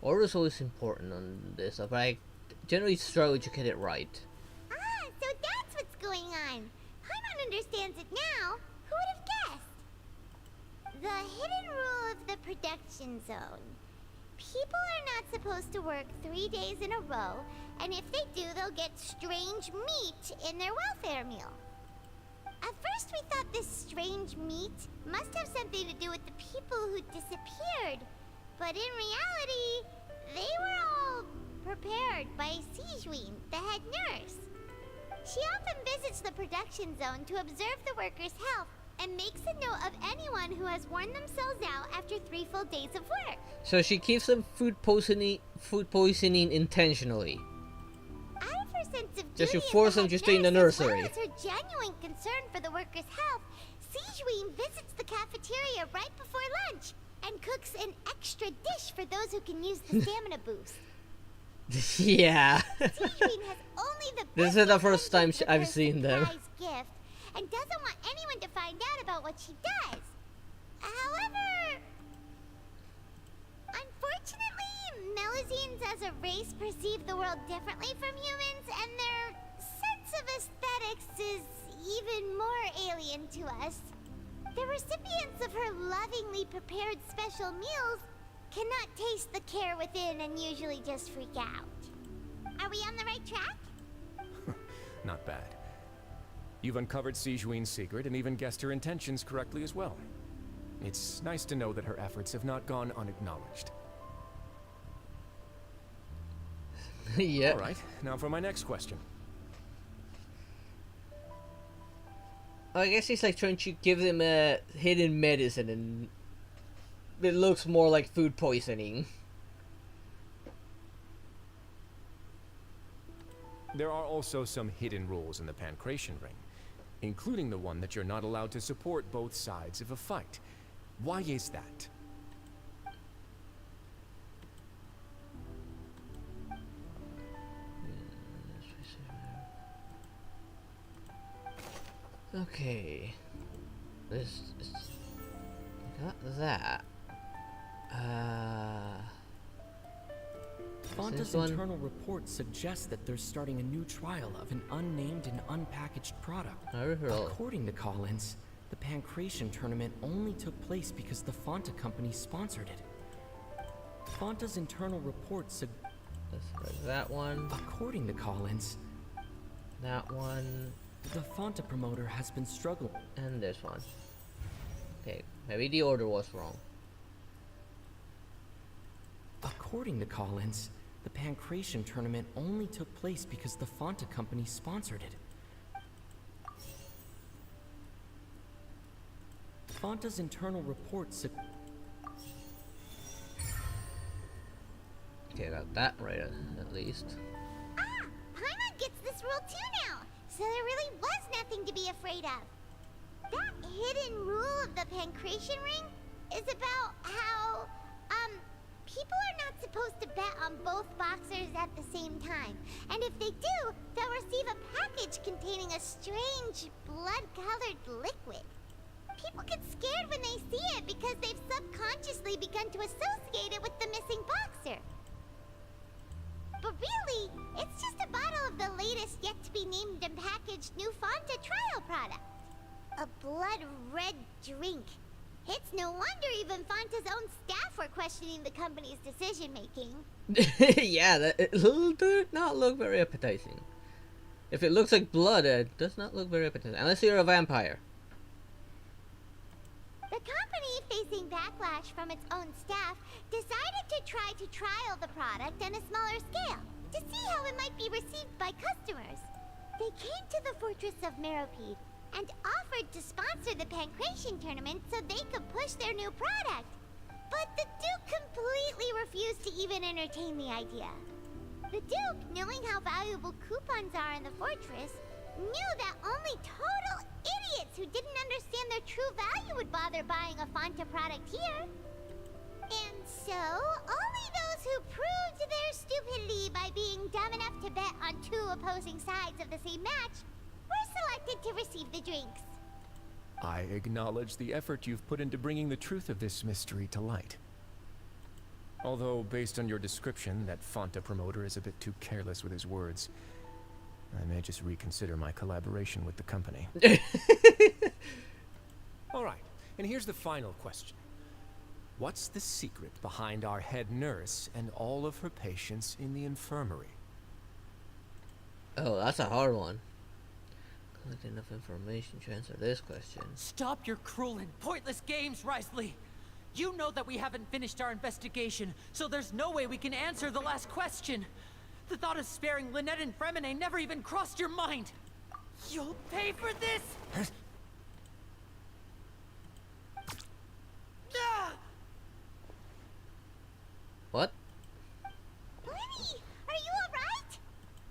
Order is always important on this stuff, but I generally struggle to get it right. Ah, so that's what's going on. Paimon understands it now. Who would have guessed? The hidden rule of the production zone. People are not supposed to work 3 days in a row, and if they do, they'll get strange meat in their welfare meal. At first we thought this strange meat must have something to do with the people who disappeared, but in reality, they were all prepared by Sijween, the head nurse. She often visits the production zone to observe the workers' health and makes a note of anyone who has worn themselves out after 3 full days of work. So she gives them food poisoning intentionally. Out of her sense of Just duty to force as the them to head stay in the nurse, nursery. As well as her genuine concern for the workers' health, Sijuin visits the cafeteria right before lunch and cooks an extra dish for those who can use the stamina boost. Yeah. Sijuin has only the This is the first time I've seen them. surprise gift and doesn't want anyone to find out about what she does. However, unfortunately, Melazines as a race perceive the world differently from humans, and their sense of aesthetics is even more alien to us. The recipients of her lovingly prepared special meals cannot taste the care within and usually just freak out. Are we on the right track? Not bad. You've uncovered Sijuin's secret and even guessed her intentions correctly as well. It's nice to know that her efforts have not gone unacknowledged. Yeah. Alright, now for my next question. I guess he's like trying to give them a hidden medicine, and it looks more like food poisoning. There are also some hidden rules in the Pancration Ring, including the one that you're not allowed to support both sides of a fight. Why is that? Okay. This got that. Fonta's internal report suggests that they're starting a new trial of an unnamed and unpackaged product. According to Collins, the Pancration tournament only took place because the Fonta company sponsored it. Fonta's internal report that one. According to Collins, that one. The Fonta promoter has been struggling. And this one. Okay, maybe the order was wrong. According to Collins, the Pancration tournament only took place because the Fonta company sponsored it. Fonta's internal report Okay, I got that right at least. Ah! Paimon gets this rule too now, so there really was nothing to be afraid of. That hidden rule of the Pancration Ring is about how, people are not supposed to bet on both boxers at the same time. And if they do, they'll receive a package containing a strange, blood-colored liquid. People get scared when they see it because they've subconsciously begun to associate it with the missing boxer. But really, it's just a bottle of the latest yet-to-be-named and packaged new Fonta trial product. A blood-red drink. It's no wonder even Fonta's own staff were questioning the company's decision-making. Yeah, it does not look very appetizing. If it looks like blood, it does not look very appetizing. Unless you're a vampire. The company, facing backlash from its own staff, decided to try to trial the product on a smaller scale to see how it might be received by customers. They came to the fortress of Meropide and offered to sponsor the Pancration tournament so they could push their new product. But the Duke completely refused to even entertain the idea. The Duke, knowing how valuable coupons are in the fortress, knew that only total idiots who didn't understand their true value would bother buying a Fonta product here. And so, only those who proved their stupidity by being dumb enough to bet on two opposing sides of the same match were selected to receive the drinks. I acknowledge the effort you've put into bringing the truth of this mystery to light. Although, based on your description, that Fonta promoter is a bit too careless with his words. I may just reconsider my collaboration with the company. Alright, and here's the final question. What's the secret behind our head nurse and all of her patients in the infirmary? Oh, that's a hard one. Collect enough information to answer this question. Stop your cruel and pointless games, Risley! You know that we haven't finished our investigation, so there's no way we can answer the last question. The thought of sparing Lynette and Fremine never even crossed your mind. You'll pay for this!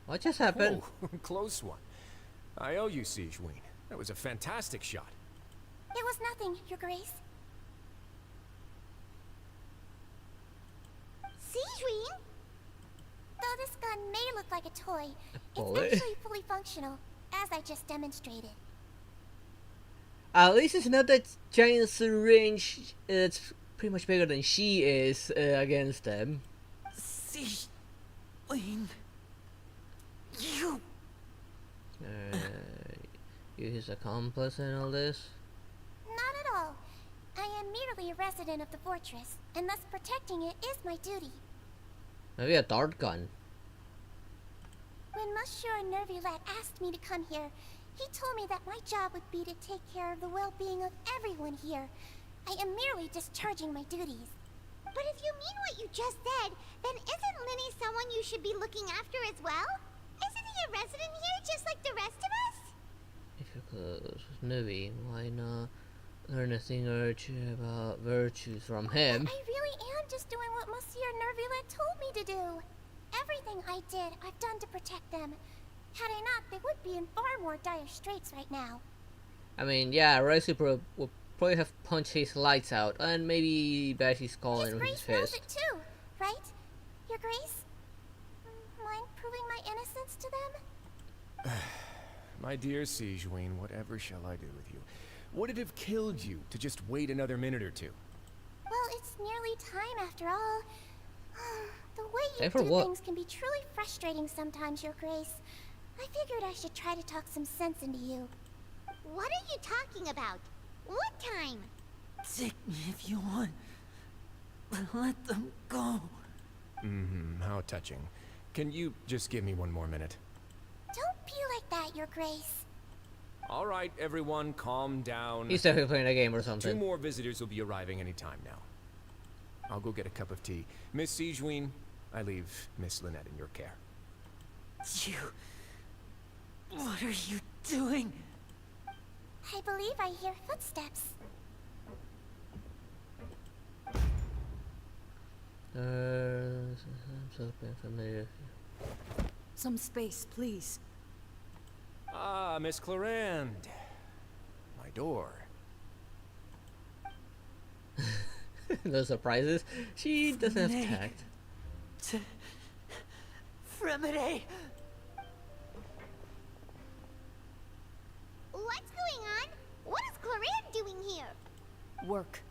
What just happened? Whoa, close one. I owe you, Siege Ween. That was a fantastic shot. It was nothing, Your Grace. Sejuin? Though this gun may look like a toy, bullet? it's actually fully functional, as I just demonstrated. At least it's not that giant syringe. It's pretty much bigger than she is against them. Wayne, you. You his accomplice in all this? Not at all. I am merely a resident of the fortress, and thus protecting it is my duty. Maybe a dart gun. When Monsieur Nervulet asked me to come here, he told me that my job would be to take care of the well-being of everyone here. I am merely discharging my duties. But if you mean what you just said, then isn't Linny someone you should be looking after as well? Isn't he a resident here just like the rest of us? If you're close with Nubi, why not learn a thing or two about virtues from him? I really am just doing what Monsieur Nervulet told me to do. Everything I did, I've done to protect them. Had I not, they would be in far more dire straits right now. I mean, yeah, Super would probably have punched his lights out and maybe bash his skull in with his Grace knows fist. it too, right? Your Grace? Mind proving my innocence to them? My dear Siege Ween, whatever shall I do with you? Would it have killed you to just wait another minute or two? Well, it's nearly time after all. The way you Time for do what? things can be truly frustrating sometimes, Your Grace. I figured I should try to talk some sense into you. What are you talking about? What time? Take me if you want, but let them go. How touching. Can you just give me one more minute? Don't be like that, Your Grace. All right, everyone, calm down. He's definitely playing a game or 2 something. more visitors will be arriving any time now. I'll go get a cup of tea. Miss Siege Ween, I leave Miss Lynette in your care. You. What are you doing? I believe I hear footsteps. Something familiar. Some space, please. Ah, Miss Clarand. My door. No surprises. She doesn't have tact. Fremine! What's going on? What is Clarand doing here? Work.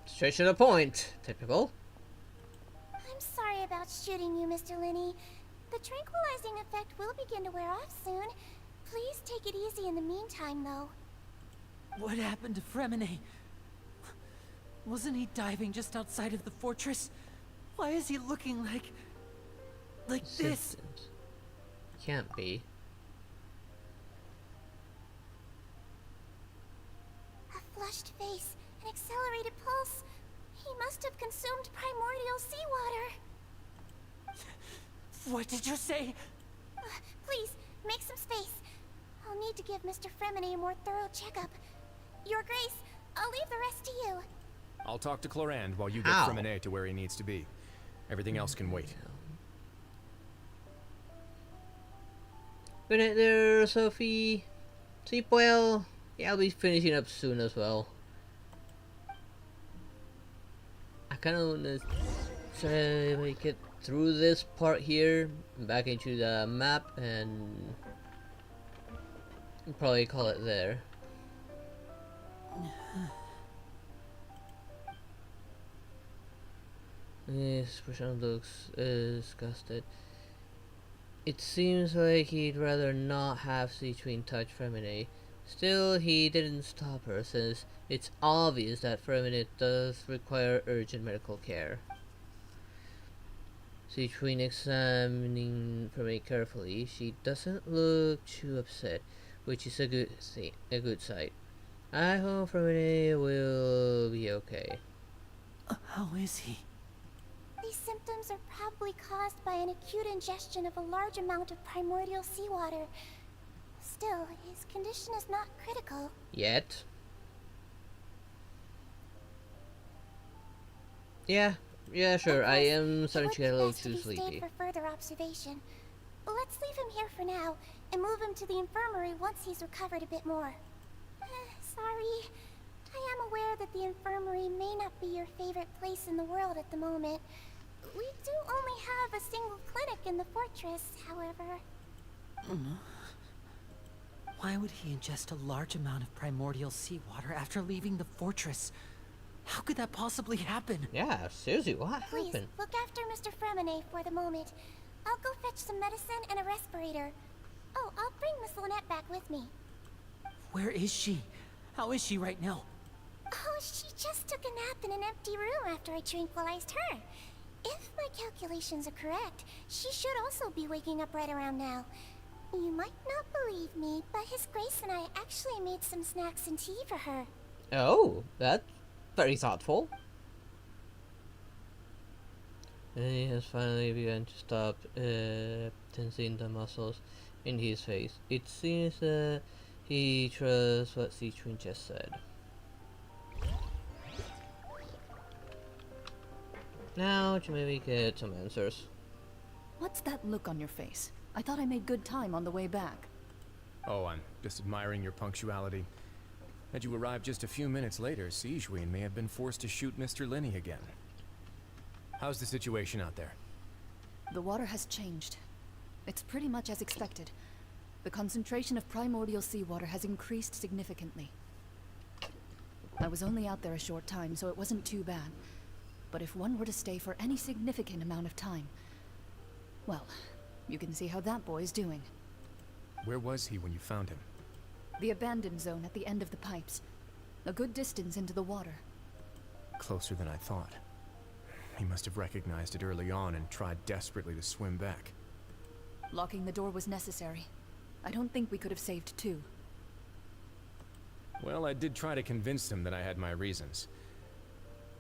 Straight to the point. Typical. I'm sorry about shooting you, Mr. Linney. The tranquilizing effect will begin to wear off soon. Please take it easy in the meantime, though. What happened to Fremine? Wasn't he diving just outside of the fortress? Why is he looking like this? Symptoms. Can't be. A flushed face, an accelerated pulse. He must have consumed primordial seawater. What did you say? Please, make some space. I'll need to give Mr. Fremine a more thorough checkup. Your Grace, I'll leave the rest to you. I'll talk to Clarand while you get Ow. Fremine to where he needs to be. Everything else can wait. Good night there, Sophie. Sleep well. Yeah, I'll be finishing up soon as well. I kind of want to try to make it through this part here, back into the map, and probably call it there. Yes, Prashant looks disgusted. It seems like he'd rather not have Sejuin touch Fremine. Still, he didn't stop her, since it's obvious that Fremine does require urgent medical care. Sejuin examining Fremine carefully, she doesn't look too upset, which is a good sight. I hope Fremine will be okay. How is he? These symptoms are probably caused by an acute ingestion of a large amount of primordial seawater. Still, his condition is not critical. Yet. Yeah, Yeah, sure. I am starting to get a little Best to too be stayed sleepy. for further observation. Let's leave him here for now and move him to the infirmary once he's recovered a bit more. Sorry. I am aware that the infirmary may not be your favorite place in the world at the moment. We do only have a single clinic in the fortress, however. Why would he ingest a large amount of primordial seawater after leaving the fortress? How could that possibly happen? Yeah, seriously, what Please, happened? look after Mr. Fremine for the moment. I'll go fetch some medicine and a respirator. Oh, I'll bring Miss Lynette back with me. Where is she? How is she right now? Oh, she just took a nap in an empty room after I tranquilized her. If my calculations are correct, she should also be waking up right around now. You might not believe me, but His Grace and I actually made some snacks and tea for her. Oh, that's very thoughtful. And he has finally begun to stop tensing the muscles in his face. It seems that he trusts what Citron just said. Now to maybe get some answers. What's that look on your face? I thought I made good time on the way back. Oh, I'm just admiring your punctuality. Had you arrived just a few minutes later, Sigewinne may have been forced to shoot Mr. Linney again. How's the situation out there? The water has changed. It's pretty much as expected. The concentration of primordial seawater has increased significantly. I was only out there a short time, so it wasn't too bad. But if one were to stay for any significant amount of time, well, you can see how that boy's doing. Where was he when you found him? The abandoned zone at the end of the pipes. A good distance into the water. Closer than I thought. He must have recognized it early on and tried desperately to swim back. Locking the door was necessary. I don't think we could have saved two. Well, I did try to convince him that I had my reasons.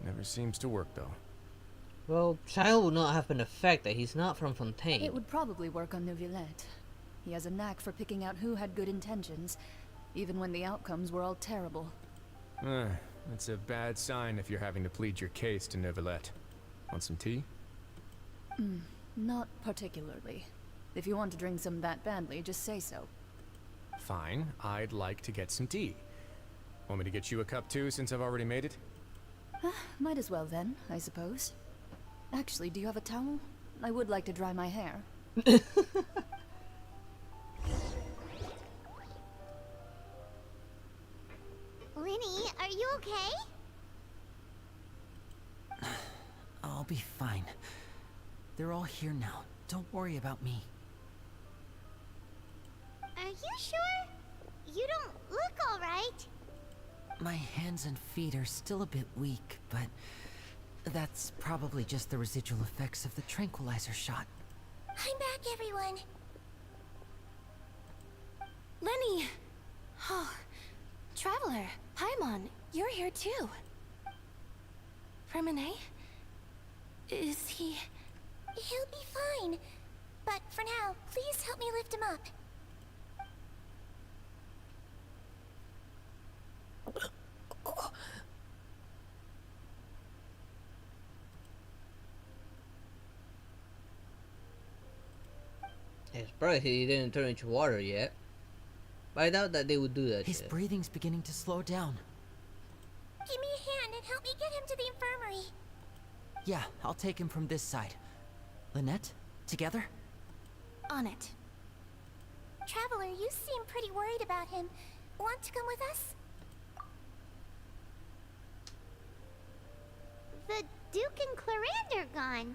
Never seems to work, though. Well, Child would not have an effect that he's not from Fontaine. It would probably work on Neuvillette. He has a knack for picking out who had good intentions, even when the outcomes were all terrible. That's a bad sign if you're having to plead your case to Neuvillette. Want some tea? Not particularly. If you want to drink some that badly, just say so. Fine, I'd like to get some tea. Want me to get you a cup too, since I've already made it? Might as well then, I suppose. Actually, do you have a towel? I would like to dry my hair. Linny, are you okay? I'll be fine. They're all here now. Don't worry about me. Are you sure? You don't look alright. My hands and feet are still a bit weak, but that's probably just the residual effects of the tranquilizer shot. I'm back, everyone. Lenny! Oh, Traveler, Paimon, you're here too. Fremine? Is he... He'll be fine. But for now, please help me lift him up. It's probably he didn't turn into water yet. But I doubt that they would do that. His breathing's beginning to slow down. Give me a hand and help me get him to the infirmary. Yeah, I'll take him from this side. Lynette, together? On it. Traveler, you seem pretty worried about him. Want to come with us? The Duke and Clarande are gone.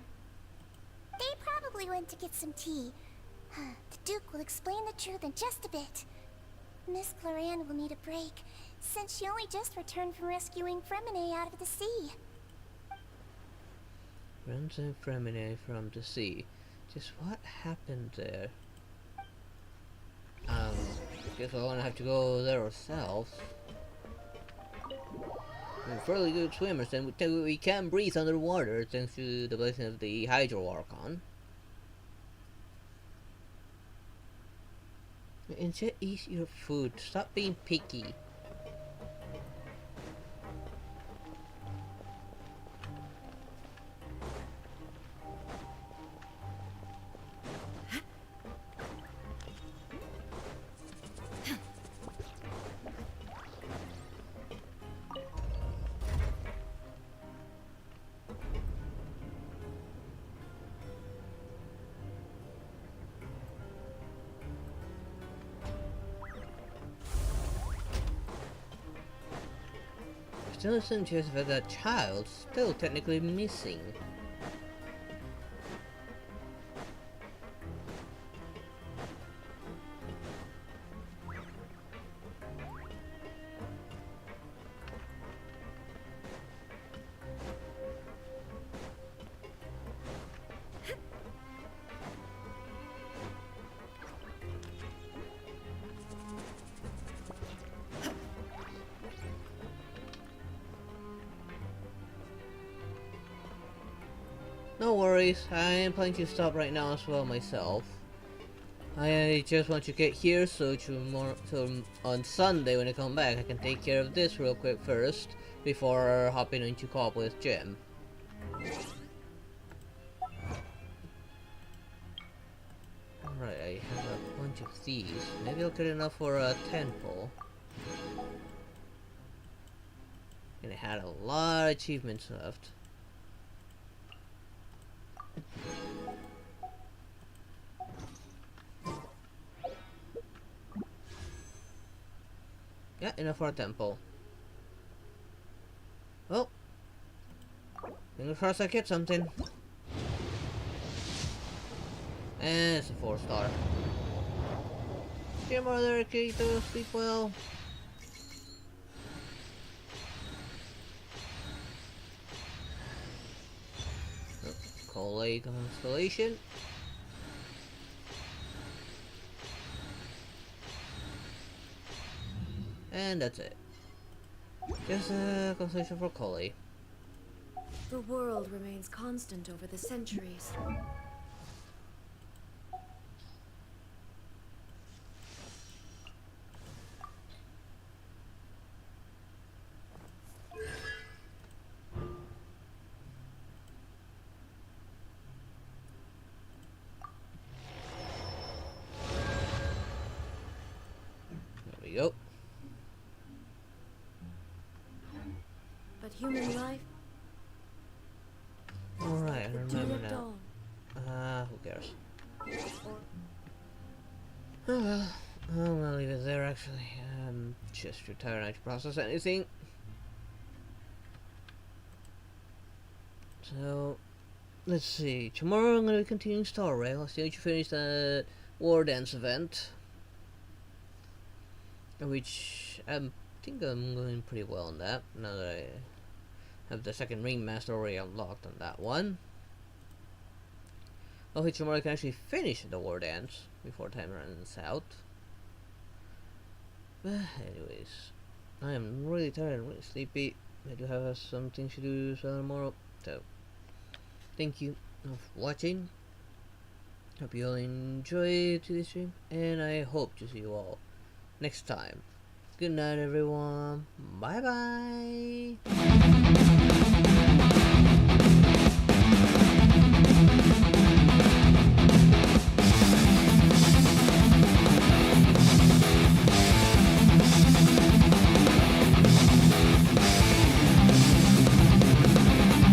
They probably went to get some tea. The Duke will explain the truth in just a bit. Miss Clarande will need a break, since she only just returned from rescuing Fremine out of the sea. Ransom Fremine from the sea. Just what happened there? Guess we're gonna have to go there ourselves. We're fairly good swimmers, and we can breathe underwater thanks to the blessing of the Hydro Archon. Instead, eat your food. Stop being picky. still suggests that that child's still technically missing. No worries, I am planning to stop right now as well myself. I just want to get here so tomorrow, on Sunday when I come back, I can take care of this real quick first before hopping into co-op with Jim. Alright, I have a bunch of these. Maybe I'll get enough for a temple. And I had a lot of achievements left. Yeah, enough for a temple. Well, fingers crossed I get something. And it's a 4-star. Dear mother, Keito, sleep well. Collate constellation. And that's it. Just a constellation for Collie. The world remains constant over the centuries. There we go. But human life... Alright, I the remember dead now. dawn. Who cares? Oh well, I'm gonna leave it there actually. I'm just too tired to process anything. So, let's see. Tomorrow I'm gonna be continuing Star Rail. I still need to finish the War Dance event, which I think I'm going pretty well on that. Now that I have the second Ringmaster already unlocked on that one. Hopefully tomorrow I can actually finish the War Dance before time runs out. But anyways, I am really tired and really sleepy. I do have some things to do tomorrow. So, thank you for watching. Hope you all enjoyed today's stream, and I hope to see you all next time. Good night, everyone. Bye bye.